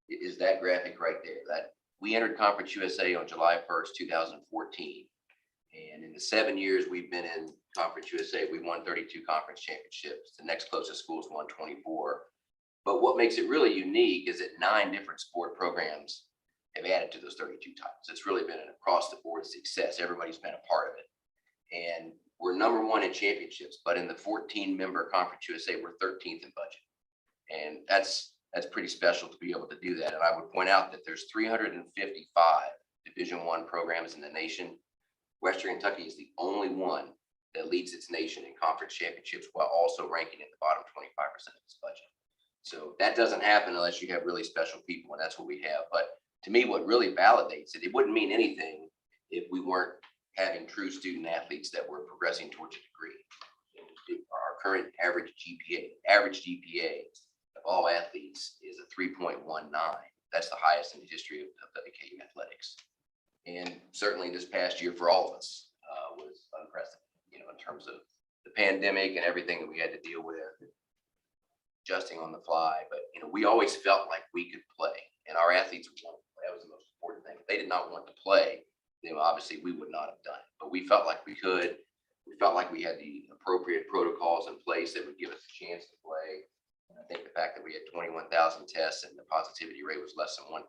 S20: is that graphic right there, that we entered Conference USA on July 1st, 2014. And in the 7 years we've been in Conference USA, we won 32 conference championships. The next closest schools won 24. But what makes it really unique is that 9 different sport programs have added to those 32 titles. It's really been an across the board success. Everybody's been a part of it. And we're #1 in championships, but in the 14 member Conference USA, we're 13th in budget. And that's pretty special to be able to do that. And I would point out that there's 355 Division I programs in the nation. Western Kentucky is the only one that leads its nation in conference championships while also ranking in the bottom 25% of its budget. So that doesn't happen unless you have really special people, and that's what we have. But to me, what really validates it, it wouldn't mean anything if we weren't having true student athletes that were progressing towards a degree. Our current average GPA of all athletes is a 3.19. That's the highest in the history of WKU athletics. And certainly this past year for all of us was unprecedented, you know, in terms of the pandemic and everything that we had to deal with, adjusting on the fly. But, you know, we always felt like we could play, and our athletes wanted to play. That was the most important thing. If they did not want to play, then obviously we would not have done it. But we felt like we could. We felt like we had the appropriate protocols in place that would give us a chance to play. And I think the fact that we had 21,000 tests and the positivity rate was less than 1%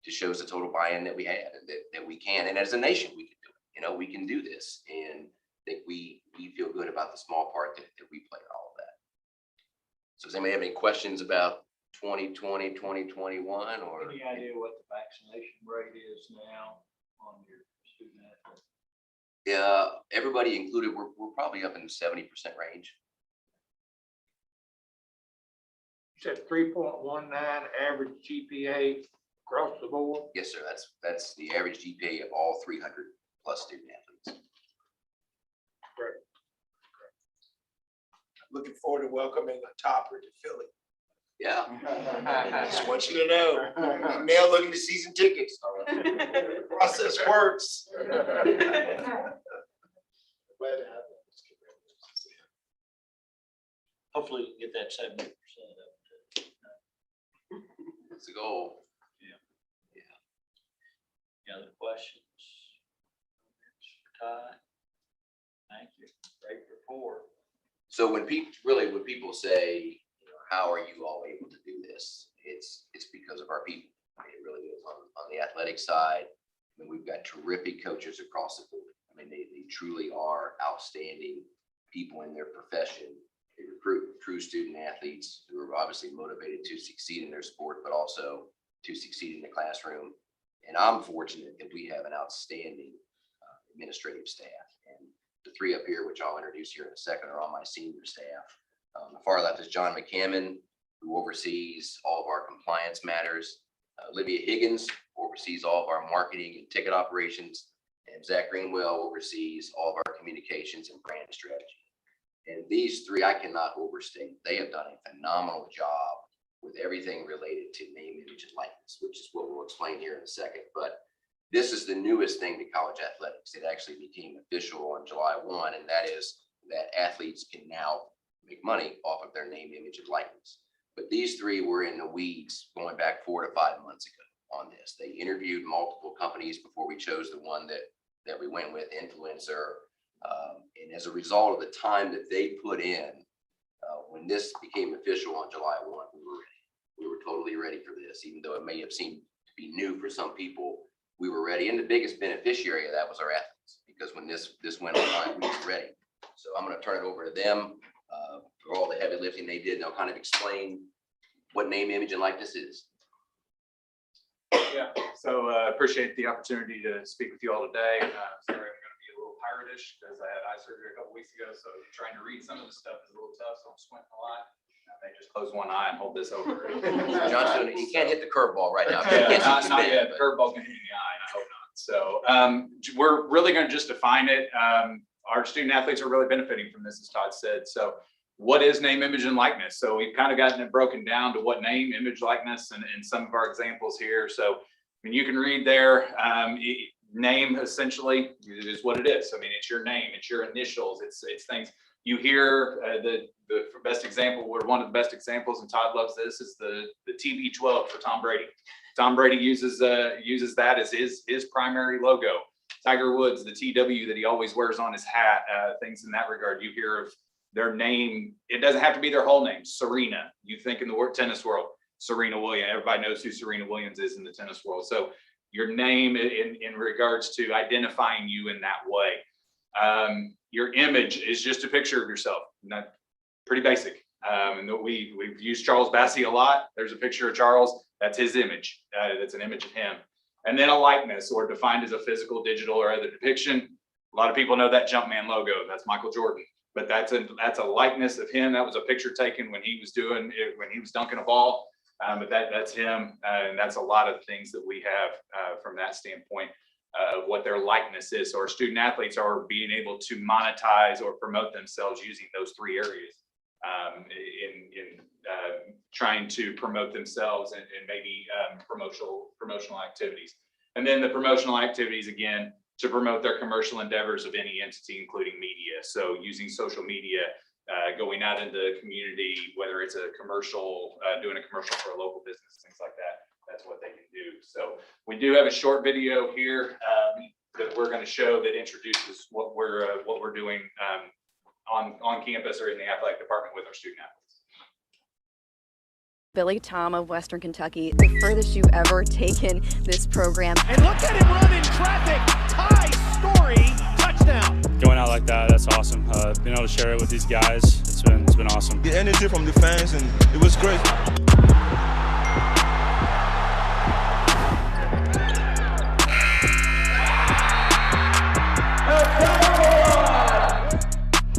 S20: just shows the total buy-in that we had and that we can. And as a nation, we can do it. You know, we can do this. And I think we feel good about the small part that we play in all of that. So does anybody have any questions about 2020, 2021, or?
S1: Any idea what the vaccination rate is now on your student athletes?
S20: Yeah, everybody included, we're probably up in the 70% range.
S4: You said 3.19 average GPA across the board?
S20: Yes, sir. That's the average GPA of all 300 plus student athletes.
S10: Great. Looking forward to welcoming a topper to Philly.
S20: Yeah.
S10: Just want you to know, I'm now looking to season tickets. The process works. Glad to have them.
S1: Hopefully you can get that 70% up.
S20: That's the goal.
S1: Any other questions? Todd? Thank you. Great report.
S20: So when people say, you know, how are you all able to do this? It's because of our people. I mean, it really is on the athletic side. I mean, we've got terrific coaches across the board. I mean, they truly are outstanding people in their profession. They recruit true student athletes who are obviously motivated to succeed in their sport, but also to succeed in the classroom. And I'm fortunate that we have an outstanding administrative staff. And the 3 up here, which I'll introduce here in a second, are on my senior staff. The far left is John McCammon, who oversees all of our compliance matters. Olivia Higgins oversees all of our marketing and ticket operations. And Zach Greenwell oversees all of our communications and brand strategy. And these 3, I cannot overstate. They have done a phenomenal job with everything related to name, image, and likeness, which is what we'll explain here in a second. But this is the newest thing to college athletics. It actually became official on July 1, and that is that athletes can now make money off of their name, image, and likeness. But these 3 were in the weeds going back 4 to 5 months ago on this. They interviewed multiple companies before we chose the one that we went with, Influencer. And as a result of the time that they put in, when this became official on July 1, we were ready. We were totally ready for this, even though it may have seemed to be new for some people. We were ready, and the biggest beneficiary of that was our athletes, because when this went online, we were ready. So I'm going to turn it over to them for all the heavy lifting they did. And they'll kind of explain what name, image, and likeness is.
S21: Yeah, so appreciate the opportunity to speak with you all today. Sorry, I'm going to be a little pirate-ish because I had eye surgery a couple weeks ago, so trying to read some of the stuff is a little tough, so I'm squinting a lot. I may just close one eye and hold this over.
S20: Johnson, you can't hit the curveball right now.
S21: Yeah, not yet. The curveball's going to hit in the eye, and I hope not. So we're really going to just define it. Our student athletes are really benefiting from this, as Todd said. So what is name, image, and likeness? So we've kind of gotten it broken down to what name, image, likeness, and some of our examples here. So, I mean, you can read there, name essentially is what it is. I mean, it's your name, it's your initials, it's things. You hear the best example, or one of the best examples, and Todd loves this, is the TB12 for Tom Brady. Tom Brady uses that as his primary logo. Tiger Woods, the TW that he always wears on his hat, things in that regard. You hear of their name. It doesn't have to be their whole name. Serena, you think in the tennis world, Serena Williams. Everybody knows who Serena Williams is in the tennis world. So your name in regards to identifying you in that way. Your image is just a picture of yourself. Not pretty basic. And we've used Charles Bassey a lot. There's a picture of Charles. That's his image. That's an image of him. And then a likeness, or defined as a physical, digital, or other depiction. A lot of people know that Jumpman logo. That's Michael Jordan. But that's a likeness of him. That was a picture taken when he was dunking a ball. But that's him, and that's a lot of things that we have from that standpoint of what their likeness is. So our student athletes are being able to monetize or promote themselves using those three areas in trying to promote themselves and maybe promotional activities. And then the promotional activities, again, to promote their commercial endeavors of any entity, including media. So using social media, going out into the community, whether it's a commercial, doing a commercial for a local business, things like that. That's what they can do. So we do have a short video here that we're going to show that introduces what we're doing on campus or in the athletic department with our student athletes.
S5: Billy Tom of Western Kentucky, the furthest you've ever taken this program.
S22: And look at him run in traffic. Ty Story, touchdown.
S23: Going out like that, that's awesome. Being able to share it with these guys, it's been awesome.
S24: The energy from the fans, and it was great.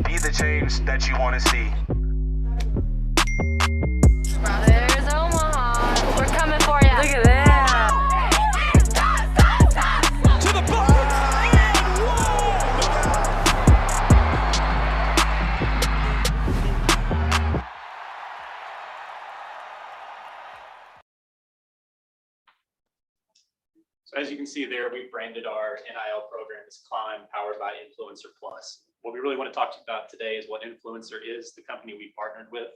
S22: Be the change that you want to see.
S25: There's Omaha. We're coming for you. Look at that.
S22: To the bucket and one.
S26: So as you can see there, we branded our NIL program as Climb, powered by Influencer Plus. What we really want to talk about today is what Influencer is, the company we partnered with.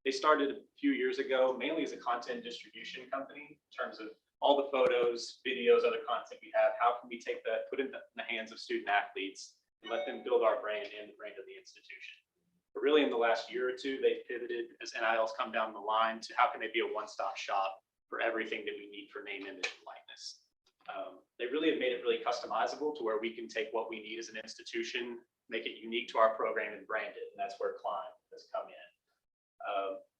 S26: They started a few years ago, mainly as a content distribution company in terms of all the photos, videos, other content we have. How can we take that, put it in the hands of student athletes and let them build our brand and the brand of the institution? But really in the last year or two, they've pivoted as NILs come down the line to how can they be a one-stop shop for everything that we need for name, image, and likeness. They really have made it really customizable to where we can take what we need as an institution, make it unique to our program and brand it. And that's where Climb has come in.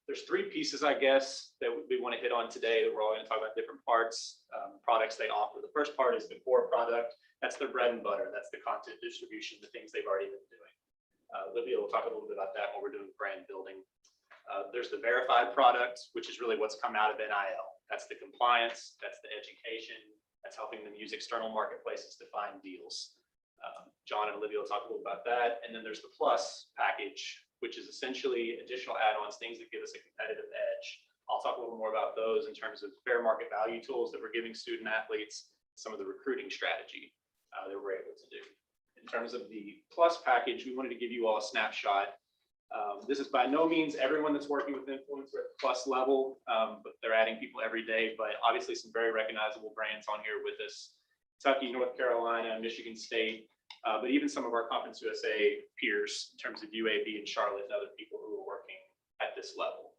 S26: There's three pieces, I guess, that we want to hit on today that we're all going to talk about different parts, products they offer. The first part is the core product. That's their bread and butter. That's the content distribution, the things they've already been doing. Olivia will talk a little bit about that when we're doing brand building. There's the verified product, which is really what's come out of NIL. That's the compliance, that's the education, that's helping them use external marketplaces to find deals. John and Olivia will talk a little about that. And then there's the plus package, which is essentially additional add-ons, things that give us a competitive edge. I'll talk a little more about those in terms of fair market value tools that we're giving student athletes, some of the recruiting strategy that we're able to do. In terms of the plus package, we wanted to give you all a snapshot. This is by no means everyone that's working with Influencer at the plus level, but they're adding people every day. But obviously some very recognizable brands on here with us. Kentucky, North Carolina, Michigan State, but even some of our Conference USA peers in terms of UAB and Charlotte and other people who are working at this level.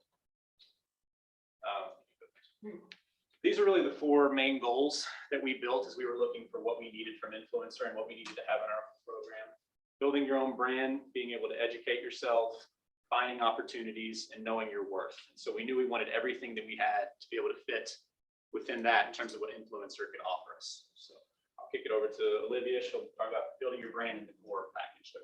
S26: These are really the four main goals that we built as we were looking for what we needed from Influencer and what we needed to have in our program. Building your own brand, being able to educate yourself, finding opportunities, and knowing your worth. And so we knew we wanted everything that we had to be able to fit within that in terms of what Influencer could offer us. So I'll kick it over to Olivia. She'll talk about building your brand in the core package.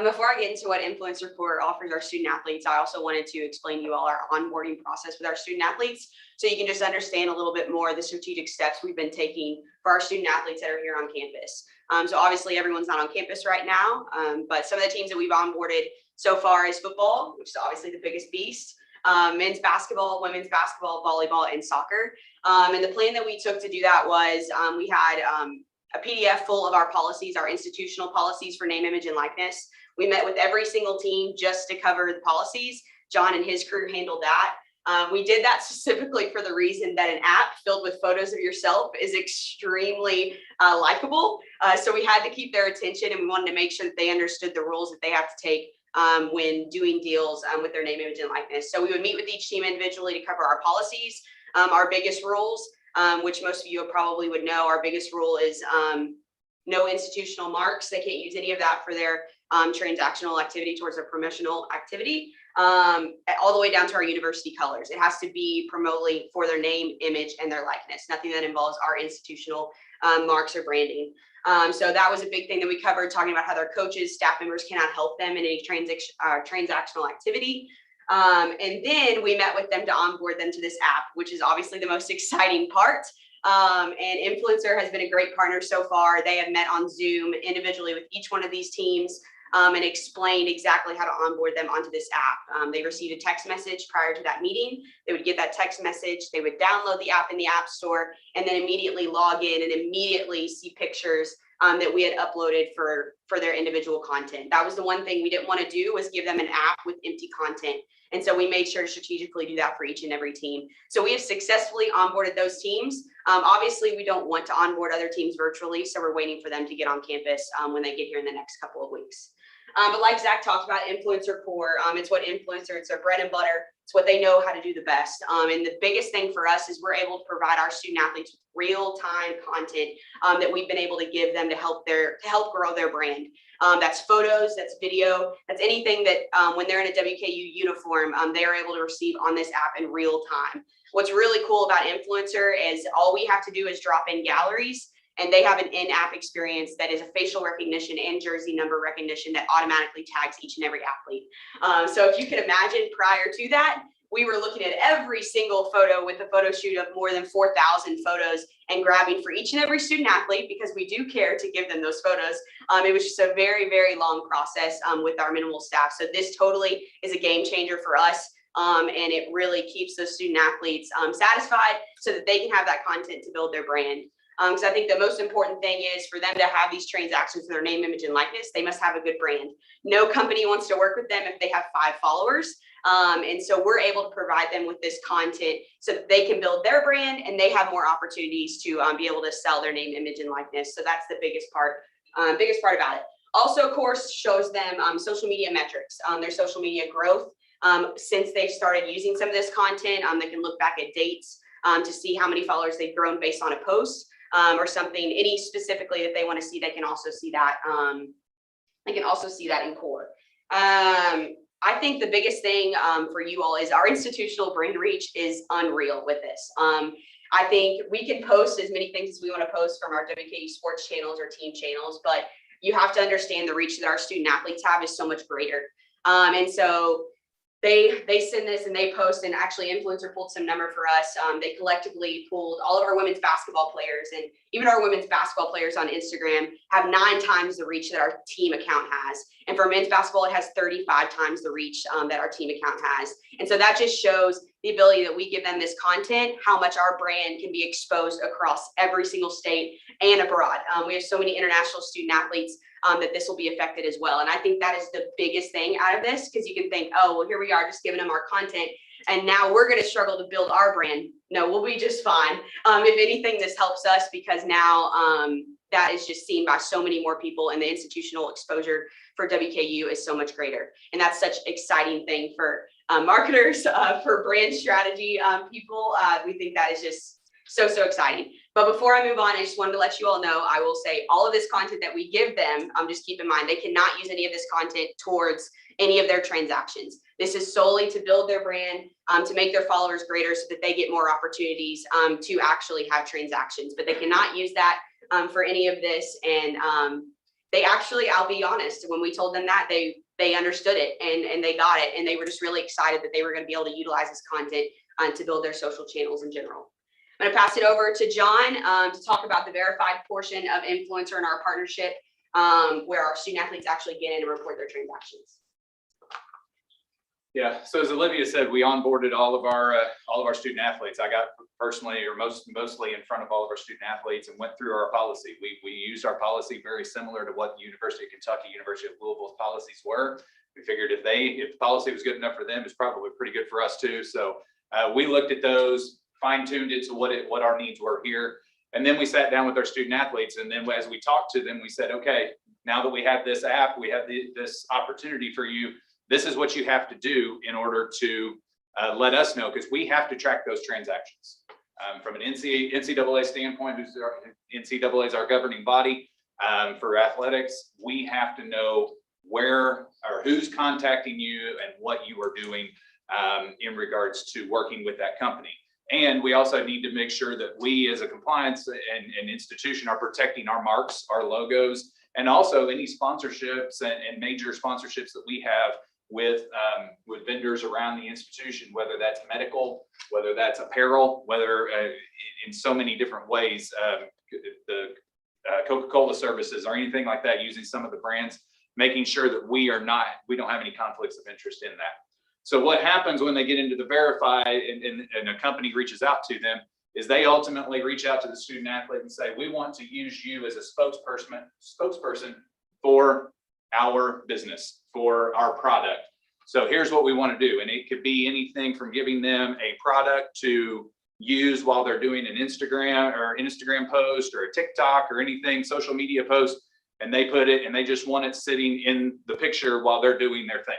S14: Before I get into what Influencer Core offers our student athletes, I also wanted to explain to you all our onboarding process with our student athletes, so you can just understand a little bit more the strategic steps we've been taking for our student athletes that are here on campus. So obviously everyone's not on campus right now, but some of the teams that we've onboarded so far is football, which is obviously the biggest beast, men's basketball, women's basketball, volleyball, and soccer. And the plan that we took to do that was we had a PDF full of our policies, our institutional policies for name, image, and likeness. We met with every single team just to cover the policies. John and his crew handled that. We did that specifically for the reason that an app filled with photos of yourself is extremely likable. So we had to keep their attention, and we wanted to make sure that they understood the rules that they have to take when doing deals with their name, image, and likeness. So we would meet with each team individually to cover our policies, our biggest rules, which most of you probably would know. Our biggest rule is no institutional marks. They can't use any of that for their transactional activity towards their promotional activity, all the way down to our university colors. It has to be promoting for their name, image, and their likeness, nothing that involves our institutional marks or branding. So that was a big thing that we covered, talking about how their coaches, staff members cannot help them in any transactional activity. And then we met with them to onboard them to this app, which is obviously the most exciting part. And Influencer has been a great partner so far. They have met on Zoom individually with each one of these teams and explained exactly how to onboard them onto this app. They received a text message prior to that meeting. They would get that text message. They would download the app in the App Store and then immediately log in and immediately see pictures that we had uploaded for their individual content. That was the one thing we didn't want to do, was give them an app with empty content. And so we made sure to strategically do that for each and every team. So we have successfully onboarded those teams. Obviously, we don't want to onboard other teams virtually, so we're waiting for them to get on campus when they get here in the next couple of weeks. But like Zach talked about, Influencer Core, it's what Influencer, it's their bread and butter. It's what they know how to do the best. And the biggest thing for us is we're able to provide our student athletes with real-time content that we've been able to give them to help grow their brand. That's photos, that's video, that's anything that when they're in a WKU uniform, they are able to receive on this app in real time. What's really cool about Influencer is all we have to do is drop in galleries, and they have an in-app experience that is a facial recognition and jersey number recognition that automatically tags each and every athlete. So if you can imagine, prior to that, we were looking at every single photo with a photo shoot of more than 4,000 photos and grabbing for each and every student athlete, because we do care to give them those photos. It was just a very, very long process with our minimal staff. So this totally is a game changer for us. And it really keeps those student athletes satisfied so that they can have that content to build their brand. Because I think the most important thing is for them to have these transactions in their name, image, and likeness, they must have a good brand. No company wants to work with them if they have 5 followers. And so we're able to provide them with this content so that they can build their brand and they have more opportunities to be able to sell their name, image, and likeness. So that's the biggest part about it. Also, of course, shows them social media metrics, their social media growth. Since they've started using some of this content, they can look back at dates to see how many followers they've grown based on a post. Or something, any specifically that they want to see, they can also see that. They can also see that in Core. I think the biggest thing for you all is our institutional brand reach is unreal with this. I think we can post as many things as we want to post from our WKU sports channels or team channels, but you have to understand the reach that our student athletes have is so much greater. And so they send this and they post, and actually Influencer pulled some number for us. They collectively pulled all of our women's basketball players, and even our women's basketball players on Instagram have 9 times the reach that our team account has. And for men's basketball, it has 35 times the reach that our team account has. And so that just shows the ability that we give them this content, how much our brand can be exposed across every single state and abroad. We have so many international student athletes that this will be affected as well. And I think that is the biggest thing out of this, because you can think, oh, well, here we are just giving them our content, and now we're going to struggle to build our brand. No, we'll be just fine. If anything, this helps us, because now that is just seen by so many more people, and the institutional exposure for WKU is so much greater. And that's such an exciting thing for marketers, for brand strategy people. We think that is just so exciting. But before I move on, I just wanted to let you all know, I will say all of this content that we give them, just keep in mind, they cannot use any of this content towards any of their transactions. This is solely to build their brand, to make their followers greater so that they get more opportunities to actually have transactions. But they cannot use that for any of this. And they actually, I'll be honest, when we told them that, they understood it and they got it. And they were just really excited that they were going to be able to utilize this content to build their social channels in general.
S3: I'm gonna pass it over to John to talk about the verified portion of influencer in our partnership, where our student athletes actually get in and report their transactions.
S21: Yeah, so as Olivia said, we onboarded all of our student athletes. I got personally, or mostly in front of all of our student athletes and went through our policy. We used our policy very similar to what the University of Kentucky, University of Louisville's policies were. We figured if the policy was good enough for them, it's probably pretty good for us too. So we looked at those, fine-tuned it to what our needs were here. And then we sat down with our student athletes. And then as we talked to them, we said, okay, now that we have this app, we have this opportunity for you. This is what you have to do in order to let us know, because we have to track those transactions. From an NCAA standpoint, NCAA is our governing body for athletics. We have to know where or who's contacting you and what you are doing in regards to working with that company. And we also need to make sure that we as a compliance and institution are protecting our marks, our logos, and also any sponsorships and major sponsorships that we have with vendors around the institution, whether that's medical, whether that's apparel, whether in so many different ways, the Coca-Cola services or anything like that, using some of the brands, making sure that we don't have any conflicts of interest in that. So what happens when they get into the verify and a company reaches out to them is they ultimately reach out to the student athlete and say, we want to use you as a spokesperson for our business, for our product. So here's what we want to do. And it could be anything from giving them a product to use while they're doing an Instagram post or a TikTok or anything, social media post, and they put it and they just want it sitting in the picture while they're doing their thing,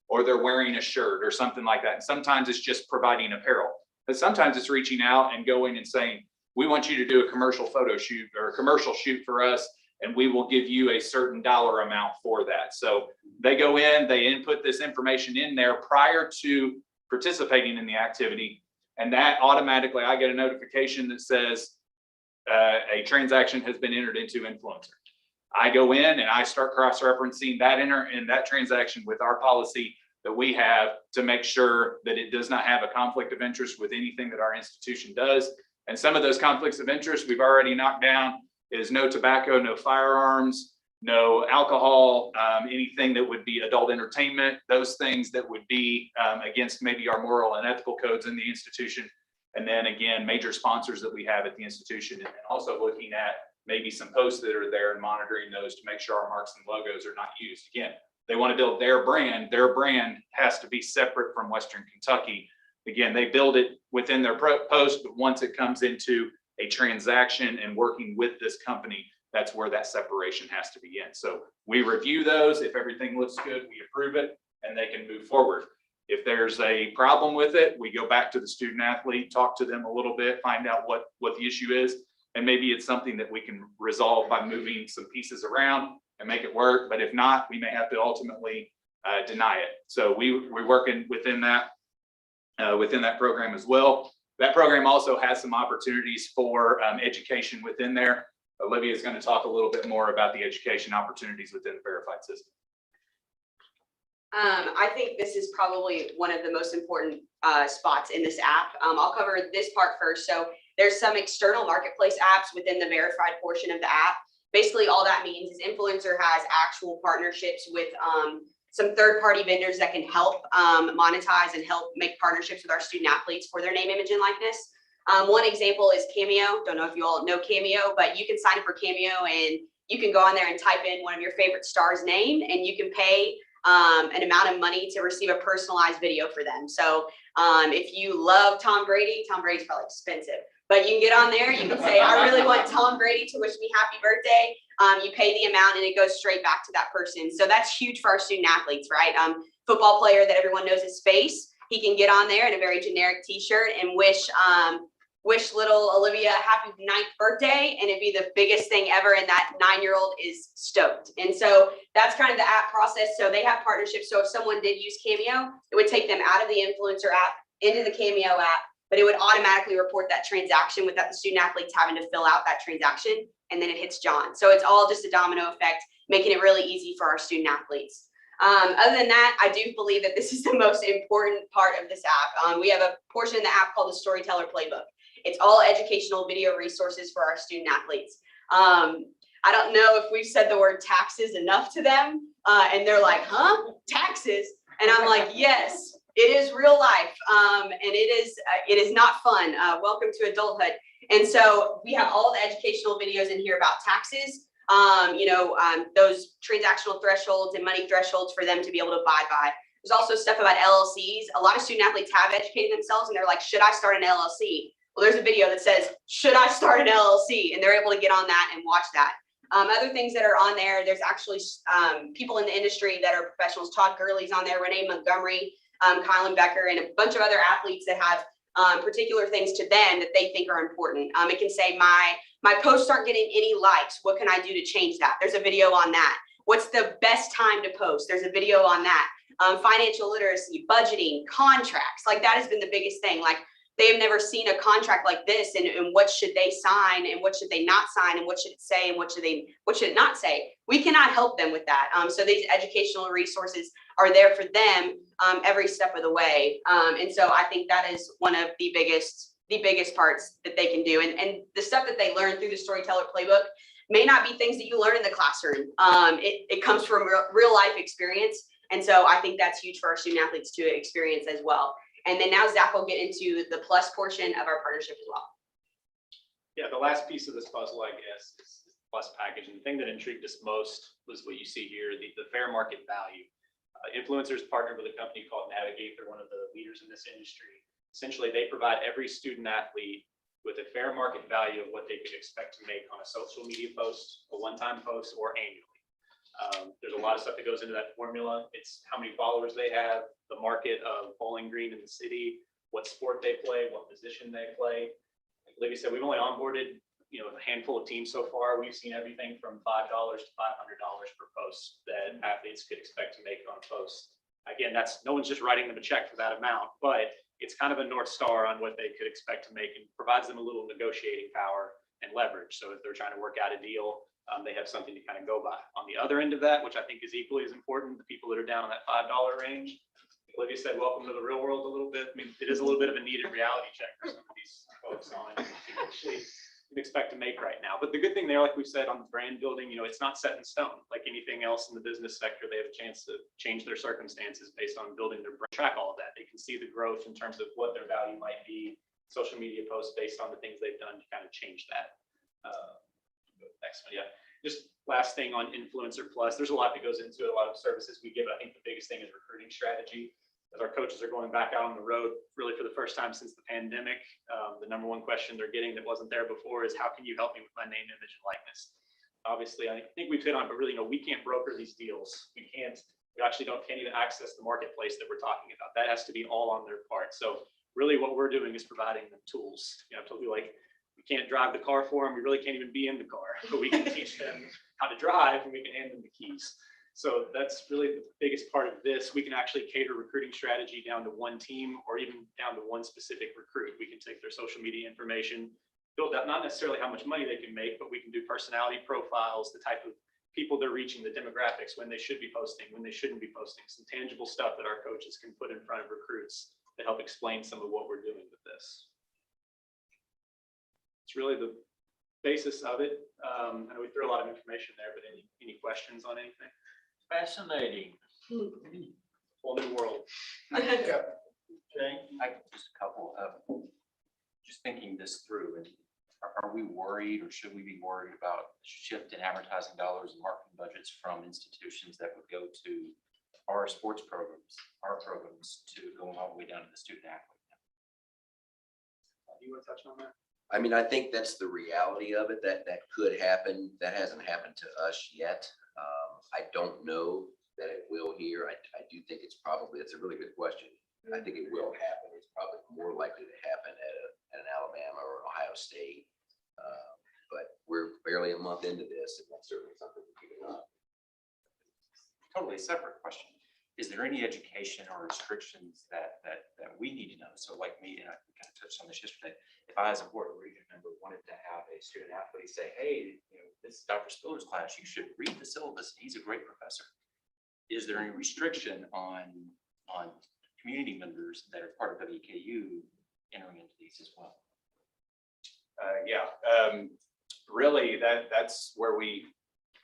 S21: or they're wearing a shirt or something like that. And sometimes it's just providing apparel, but sometimes it's reaching out and going and saying, we want you to do a commercial photo shoot or a commercial shoot for us, and we will give you a certain dollar amount for that. So they go in, they input this information in there prior to participating in the activity. And that automatically, I get a notification that says a transaction has been entered into Influencer. I go in and I start cross-referencing that transaction with our policy that we have to make sure that it does not have a conflict of interest with anything that our institution does. And some of those conflicts of interest we've already knocked down is no tobacco, no firearms, no alcohol, anything that would be adult entertainment, those things that would be against maybe our moral and ethical codes in the institution. And then again, major sponsors that we have at the institution, and also looking at maybe some posts that are there and monitoring those to make sure our marks and logos are not used. Again, they want to build their brand has to be separate from Western Kentucky. Again, they build it within their post, but once it comes into a transaction and working with this company, that's where that separation has to begin. So we review those. If everything looks good, we approve it and they can move forward. If there's a problem with it, we go back to the student athlete, talk to them a little bit, find out what the issue is. And maybe it's something that we can resolve by moving some pieces around and make it work. But if not, we may have to ultimately deny it. So we're working within that program as well. That program also has some opportunities for education within there. Olivia is going to talk a little bit more about the education opportunities within the verified system.
S3: I think this is probably one of the most important spots in this app. I'll cover this part first. So there's some external marketplace apps within the verified portion of the app. Basically, all that means is Influencer has actual partnerships with some third-party vendors that can help monetize and help make partnerships with our student athletes for their name, image, and likeness. One example is Cameo. Don't know if you all know Cameo, but you can sign up for Cameo and you can go on there and type in one of your favorite stars' name, and you can pay an amount of money to receive a personalized video for them. So if you love Tom Brady's probably expensive, but you can get on there, you can say, I really want Tom Brady to wish me happy birthday. You pay the amount and it goes straight back to that person. So that's huge for our student athletes, right? Football player that everyone knows his face, he can get on there in a very generic t-shirt and wish little Olivia happy 9th birthday, and it'd be the biggest thing ever, and that 9-year-old is stoked. And so that's kind of the app process. So they have partnerships. So if someone did use Cameo, it would take them out of the Influencer app into the Cameo app, but it would automatically report that transaction without the student athletes having to fill out that transaction, and then it hits John. So it's all just a domino effect, making it really easy for our student athletes. Other than that, I do believe that this is the most important part of this app. We have a portion of the app called the Storyteller Playbook. It's all educational video resources for our student athletes. I don't know if we've said the word taxes enough to them, and they're like, huh, taxes? And I'm like, yes, it is real life, and it is not fun. Welcome to adulthood. And so we have all the educational videos in here about taxes, those transactional thresholds and money thresholds for them to be able to abide by. There's also stuff about LLCs. A lot of student athletes have educated themselves and they're like, should I start an LLC? Well, there's a video that says, should I start an LLC? And they're able to get on that and watch that. Other things that are on there, there's actually people in the industry that are professionals. Todd Gurley's on there, Renee Montgomery, Kylan Becker, and a bunch of other athletes that have particular things to them that they think are important. It can say, my posts aren't getting any likes. What can I do to change that? There's a video on that. What's the best time to post? There's a video on that. Financial literacy, budgeting, contracts, like that has been the biggest thing. Like they have never seen a contract like this, and what should they sign and what should they not sign and what should it say and what should it not say? We cannot help them with that. So these educational resources are there for them every step of the way. And so I think that is one of the biggest parts that they can do. And the stuff that they learn through the Storyteller Playbook may not be things that you learn in the classroom. It comes from real life experience. And so I think that's huge for our student athletes to experience as well. And then now Zach will get into the plus portion of our partnership as well.
S26: Yeah, the last piece of this puzzle, I guess, is the plus package. And the thing that intrigued us most was what you see here, the fair market value. Influencers partnered with a company called Navigate. They're one of the leaders in this industry. Essentially, they provide every student athlete with a fair market value of what they could expect to make on a social media post, a one-time post, or annually. There's a lot of stuff that goes into that formula. It's how many followers they have, the market of Bowling Green in the city, what sport they play, what position they play. Like Olivia said, we've only onboarded a handful of teams so far. We've seen everything from $5 to $500 per post that athletes could expect to make on a post. Again, no one's just writing them a check for that amount, but it's kind of a North Star on what they could expect to make and provides them a little negotiating power and leverage. So if they're trying to work out a deal, they have something to kind of go by. On the other end of that, which I think is equally as important, the people that are down in that $5 range, Olivia said, welcome to the real world a little bit. I mean, it is a little bit of a needed reality check for some of these folks on actually expect to make right now. But the good thing there, like we said on the brand building, it's not set in stone. Like anything else in the business sector, they have a chance to change their circumstances based on building their brand. Track all of that. They can see the growth in terms of what their value might be, social media posts based on the things they've done to kind of change that. Next one, yeah. Just last thing on Influencer Plus, there's a lot that goes into it, a lot of services we give. I think the biggest thing is recruiting strategy. As our coaches are going back out on the road, really for the first time since the pandemic, the number one question they're getting that wasn't there before is, how can you help me with my name, image, and likeness? Obviously, I think we've hit on, but really, we can't broker these deals. We can't even access the marketplace that we're talking about. That has to be all on their part. So really what we're doing is providing them tools. To be like, we can't drive the car for them. We really can't even be in the car, but we can teach them how to drive and we can hand them the keys. So that's really the biggest part of this. We can actually cater recruiting strategy down to one team or even down to one specific recruit. We can take their social media information, build out not necessarily how much money they can make, but we can do personality profiles, the type of people they're reaching, the demographics, when they should be posting, when they shouldn't be posting, some tangible stuff that our coaches can put in front of recruits to help explain some of what we're doing with this. It's really the basis of it. I know we threw a lot of information there, but any questions on anything?
S1: Fascinating.
S26: Whole new world.
S1: Okay.
S6: Just a couple of, just thinking this through, and are we worried or should we be worried about shift in advertising dollars and marketing budgets from institutions that would go to our sports programs, our programs, to going all the way down to the student athlete?
S26: Do you want to touch on that?
S20: I mean, I think that's the reality of it, that could happen. That hasn't happened to us yet. I don't know that it will here. I do think it's a really good question. I think it will happen. It's probably more likely to happen at an Alabama or an Ohio State. But we're barely a month into this, and that's certainly something we're keeping up.
S6: Totally separate question. Is there any education or restrictions that we need to know? So like me, and I kind of touched on this yesterday, if I as a board of region member wanted to have a student athlete say, hey, this is Dr. Spiller's class, you should read the syllabus, he's a great professor. Is there any restriction on community members that are part of WKU entering into these as well?
S21: Really, that's where we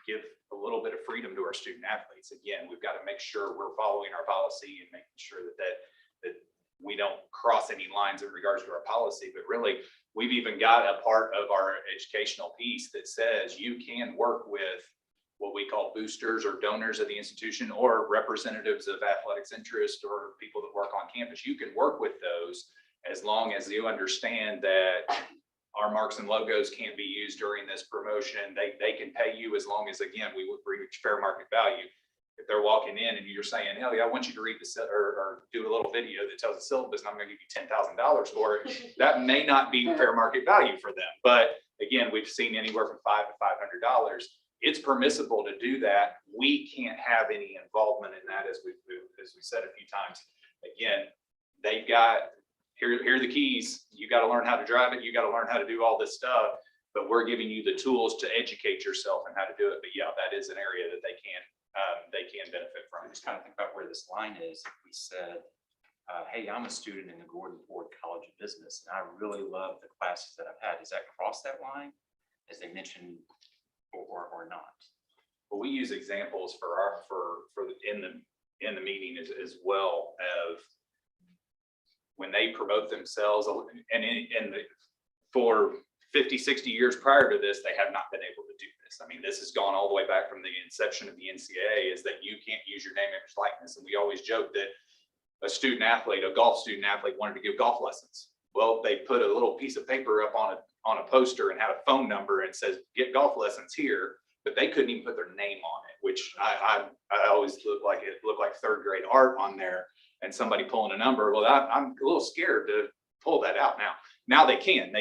S21: give a little bit of freedom to our student athletes. Again, we've got to make sure we're following our policy and making sure that we don't cross any lines in regards to our policy. But really, we've even got a part of our educational piece that says you can work with what we call boosters or donors of the institution or representatives of athletics interest or people that work on campus. You can work with those as long as you understand that our marks and logos can't be used during this promotion. They can pay you as long as, again, we would reach fair market value. If they're walking in and you're saying, hell yeah, I want you to read or do a little video that tells the syllabus and I'm going to give you $10,000 for it, that may not be fair market value for them. But again, we've seen anywhere from $500 to $500. It's permissible to do that. We can't have any involvement in that, as we said a few times. Again, they've got, here are the keys. You got to learn how to drive it. You got to learn how to do all this stuff, but we're giving you the tools to educate yourself and how to do it. But yeah, that is an area that they can benefit from.
S6: Just kind of think about where this line is. If we said, hey, I'm a student in the Gordon Ford College of Business, and I really love the classes that I've had. Does that cross that line, as they mentioned, or not?
S21: Well, we use examples in the meeting as well of when they promote themselves, and for 50, 60 years prior to this, they have not been able to do this. I mean, this has gone all the way back from the inception of the NCAA, is that you can't use your name, image, likeness. And we always joke that a student athlete, a golf student athlete, wanted to give golf lessons. Well, they put a little piece of paper up on a poster and had a phone number and says, get golf lessons here, but they couldn't even put their name on it, which I always looked like third grade art on there and somebody pulling a number. Well, I'm a little scared to pull that out now. Now they can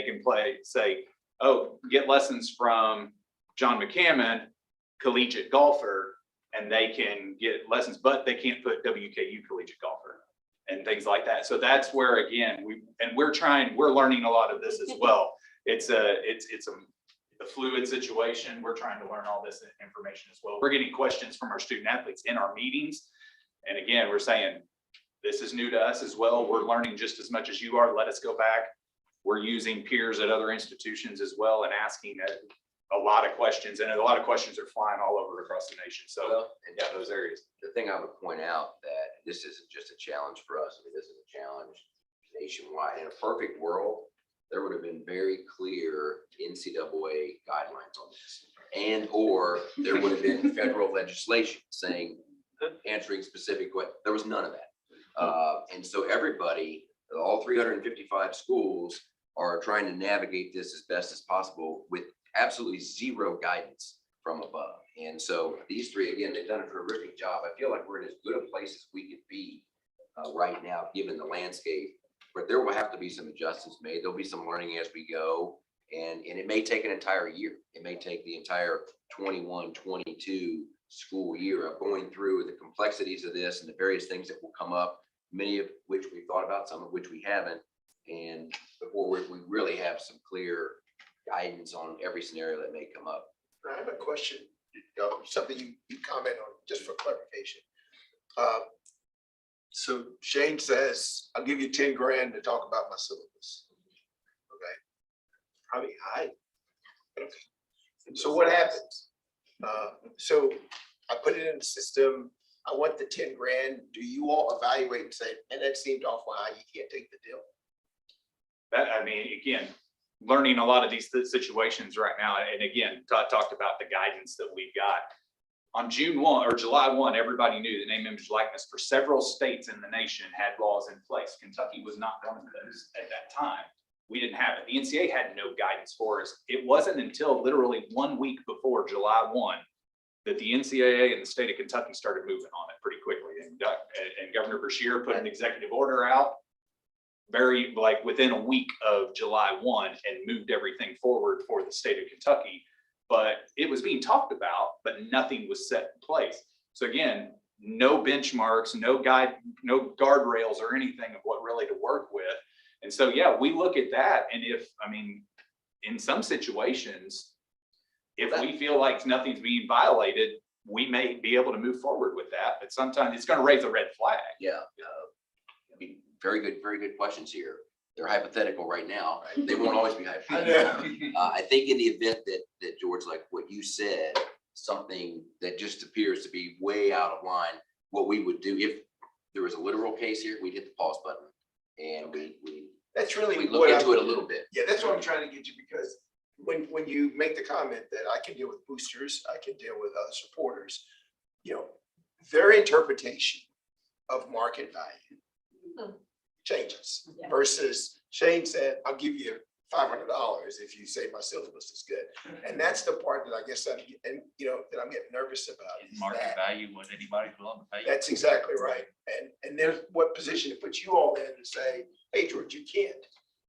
S21: say, oh, get lessons from John McCammon, collegiate golfer, and they can get lessons, but they can't put WKU collegiate golfer and things like that. So that's where, again, we're learning a lot of this as well. It's a fluid situation. We're trying to learn all this information as well. We're getting questions from our student athletes in our meetings. And again, we're saying, this is new to us as well. We're learning just as much as you are. Let us go back. We're using peers at other institutions as well and asking a lot of questions, and a lot of questions are flying all over across the nation. So yeah, those areas.
S20: The thing I would point out that this isn't just a challenge for us. I mean, this is a challenge nationwide. In a perfect world, there would have been very clear NCAA guidelines on this, and or there would have been federal legislation saying, answering specific questions. There was none of that. And so everybody, all 355 schools, are trying to navigate this as best as possible with absolutely zero guidance from above. And so these three, again, they've done a terrific job. I feel like we're in as good a place as we could be right now, given the landscape. But there will have to be some adjustments made. There'll be some learning as we go. And it may take an entire year. It may take the entire 21-22 school year of going through the complexities of this and the various things that will come up, many of which we've thought about, some of which we haven't. And before we really have some clear guidance on every scenario that may come up.
S10: I have a question, something you comment on, just for clarification. So Shane says, I'll give you 10 grand to talk about my syllabus. Okay. Probably high. Okay. So what happens? So I put it in the system. I want the 10 grand. Do you all evaluate and say, and that seemed awful high, you can't take the deal?
S21: That, I mean, again, learning a lot of these situations right now. And again, talked about the guidance that we've got. On June 1 or July 1, everybody knew the name, image, likeness for several states in the nation had laws in place. Kentucky was not one of those at that time. We didn't have it. The NCAA had no guidance for us. It wasn't until literally 1 week before July 1 that the NCAA and the state of Kentucky started moving on it pretty quickly. And Governor Beshear put an executive order out within a week of July 1 and moved everything forward for the state of Kentucky. But it was being talked about, but nothing was set in place. So again, no benchmarks, no guardrails or anything of what really to work with. And so, yeah, we look at that. And in some situations, if we feel like nothing's being violated, we may be able to move forward with that. But sometimes it's going to raise a red flag.
S20: Yeah. I mean, very good questions here. they're hypothetical right now. They won't always be hypothetical. I think in the event that George, like what you said, something that just appears to be way out of line, what we would do if there was a literal case here, we'd hit the pause button and
S10: That's really
S20: we
S10: what
S20: look into it a little bit.
S10: Yeah, that's what I'm trying to get you, because when you make the comment that I can deal with boosters, I can deal with other supporters, you know, their interpretation of market value changes versus Shane said, I'll give you $500 if you say my syllabus is good. And that's the part that I guess that I'm getting nervous about. is
S1: Market
S10: that-
S1: value, what anybody's willing to pay.
S10: That's exactly right. And there's what position to put you all in to say, hey, George, you can't.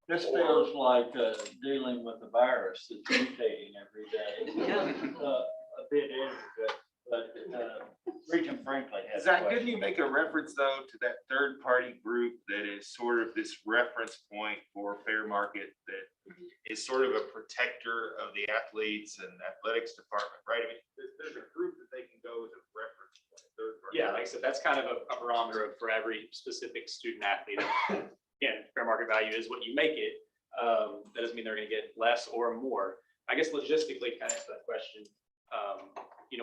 S1: This feels like dealing with a virus that's mutating every day. A bit intricate, but Regent Franklin has.
S2: Zach, couldn't you make a reference though to that third party group that is sort of this reference point for fair market that is sort of a protector of the athletes and athletics department, right? I mean, there's a group that they can go as a reference point, third party.
S26: Yeah, like I said, that's kind of a barometer for every specific student athlete. Again, fair market value is what you make it. That doesn't mean they're gonna get less or more. I guess logistically, kind of answer that question,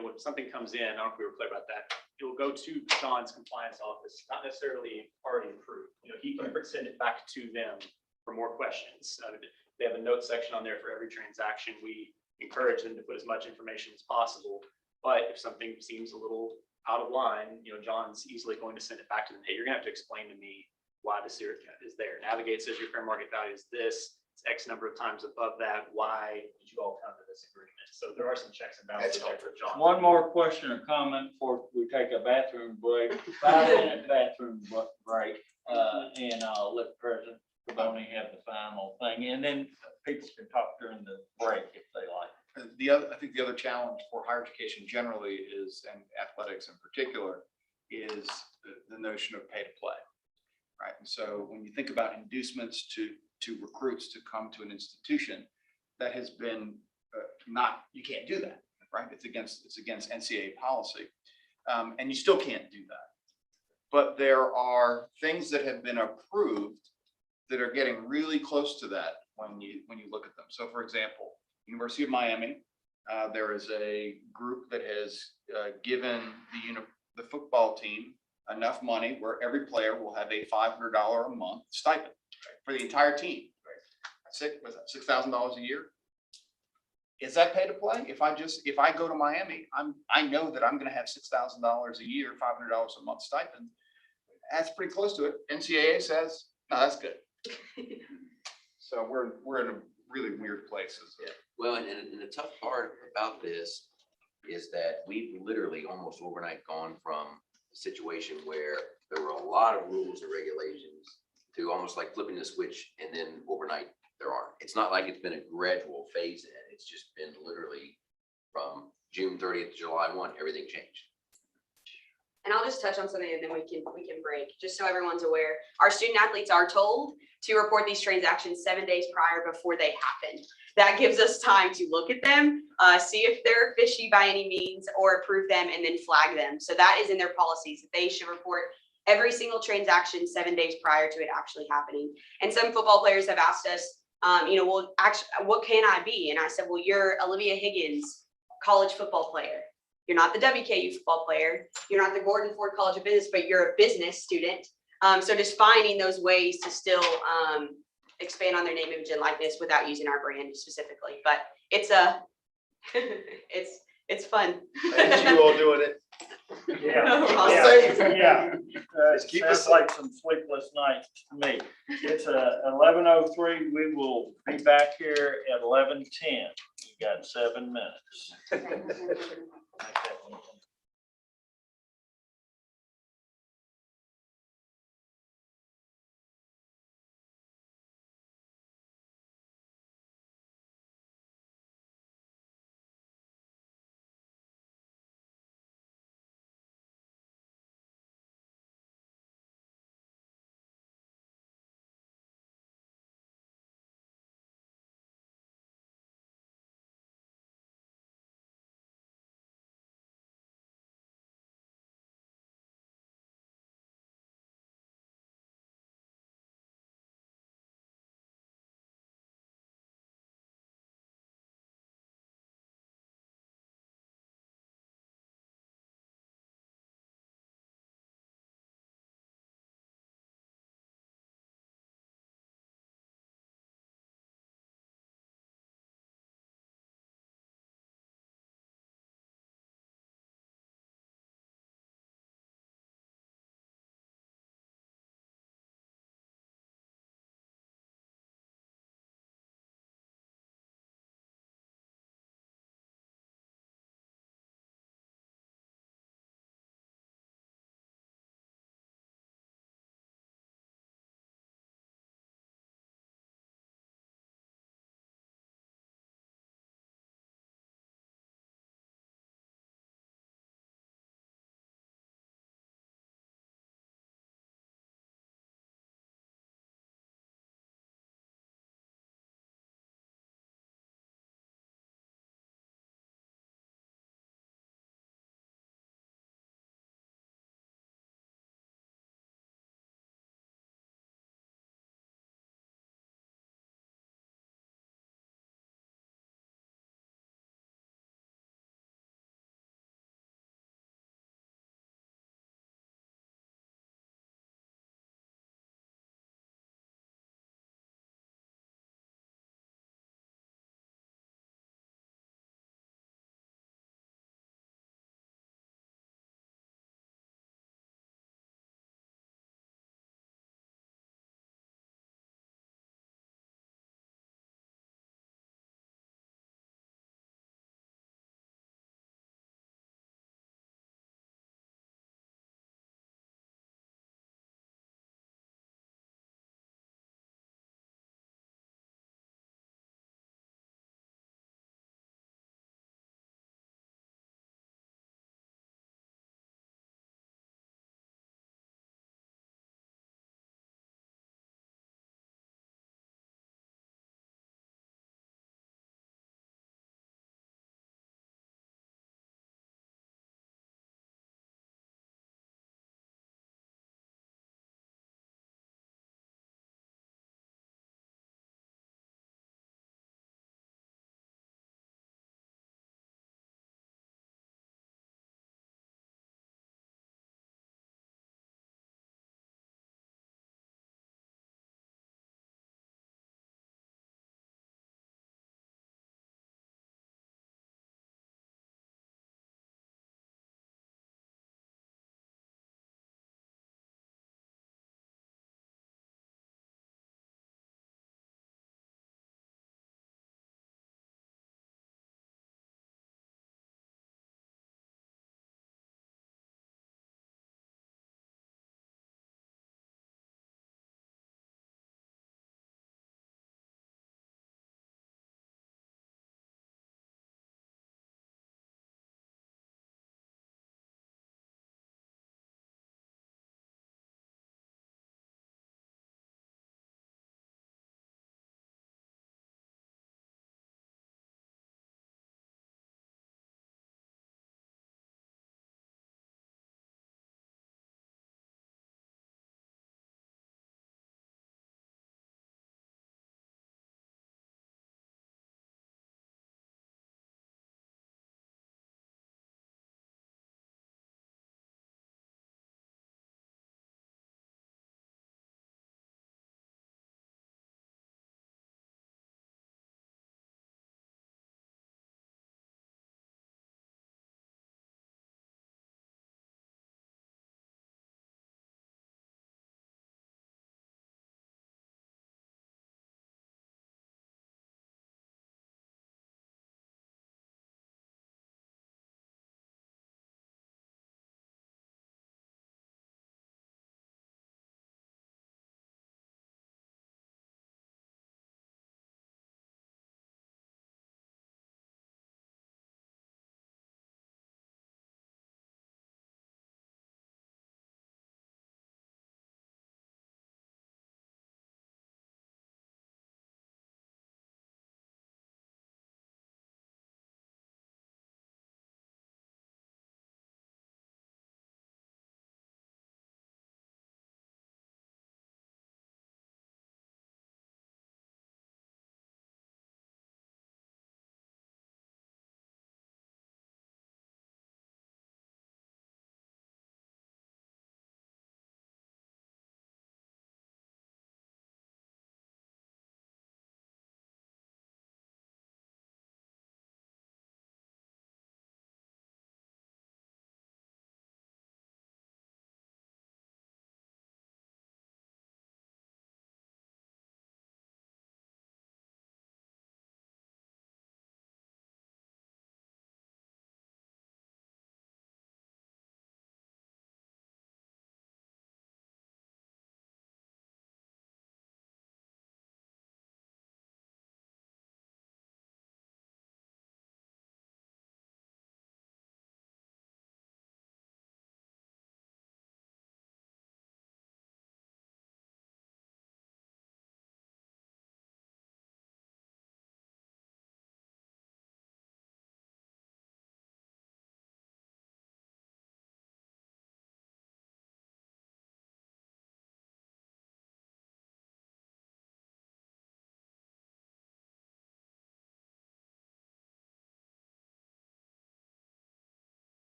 S26: when something comes in, I don't know if we were clear about that, it will go to Sean's compliance office, not necessarily already approved. He can send it back to them for more questions. They have a note section on there for every transaction. We encourage them to put as much information as possible. But if something seems a little out of line, John's easily going to send it back to them. Hey, you're gonna have to explain to me why this here is there. Navigate says your fair market value is this. It's X number of times above that. Why did you all come to this agreement? So there are some checks and balances there for John.
S1: One more question or comment before we take a bathroom break, 5-minute bathroom break, and I'll let President Caboni have the final thing, and then people can talk during the break if they like.
S8: I think the other challenge for higher education generally is, and athletics in particular, is the notion of pay to play, right? And so when you think about inducements to recruits to come to an institution, that has been you can't do that, right? It's against NCAA policy, and you still can't do that. But there are things that have been approved that are getting really close to that when you look at them. So, for example, University of Miami, there is a group that has given the football team enough money where every player will have a $500 a month stipend for the entire team. Was that $6,000 a year? Is that pay to play? If I go to Miami, I know that I'm going to have $6,000 a year, $500 a month stipend. That's pretty close to it. NCAA says, no, that's good. So we're in a really weird place.
S20: Well, and the tough part about this is that we've literally almost overnight gone from a situation where there were a lot of rules and regulations to almost like flipping the switch and then overnight there aren't. It's not like it's been a gradual phase in. It's just been literally from June 30th to July 1, everything changed.
S3: And I'll just touch on something and then we can break, just so everyone's aware. Our student athletes are told to report these transactions 7 days prior before they happen. That gives us time to look at them, see if they're fishy by any means, or approve them and then flag them. So that is in their policies, that they should report every single transaction 7 days prior to it actually happening. And some football players have asked us, well, actually, what can I be? And I said, well, you're Olivia Higgins, college football player. You're not the WKU football player. You're not the Gordon Ford College of Business, but you're a business student. So just finding those ways to still expand on their name, image, and likeness without using our brand specifically. But it's it's fun.
S10: Thank you all doing it.
S1: Yeah. Sounds like some sleepless nights to me. It's 11:03. We will be back here at 11:10. You got 7 minutes.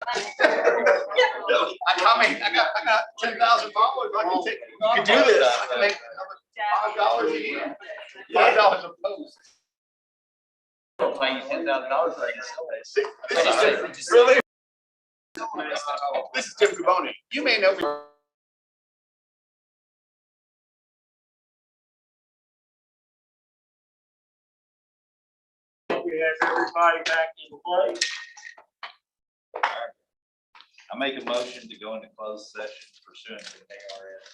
S8: I got 10,000 followers. I can take. You can do this. I can make $5 a year. $5 a post.
S1: Paying $10,000 for this.
S8: Really? This is Tim Caboni. You may know me.
S1: We have everybody back in place.
S7: I make a motion to go into closed session pursuant to ARS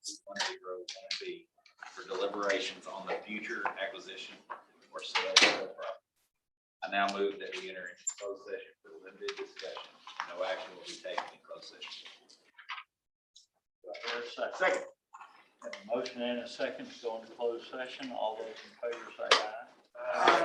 S7: 6110(1)(b) for deliberations on the future acquisition or sale of real property. I now move that we enter into closed session for limited discussion. No action will be taken in closed session.
S1: Second. Have a motion and a second to go into closed session. All those in favor say aye.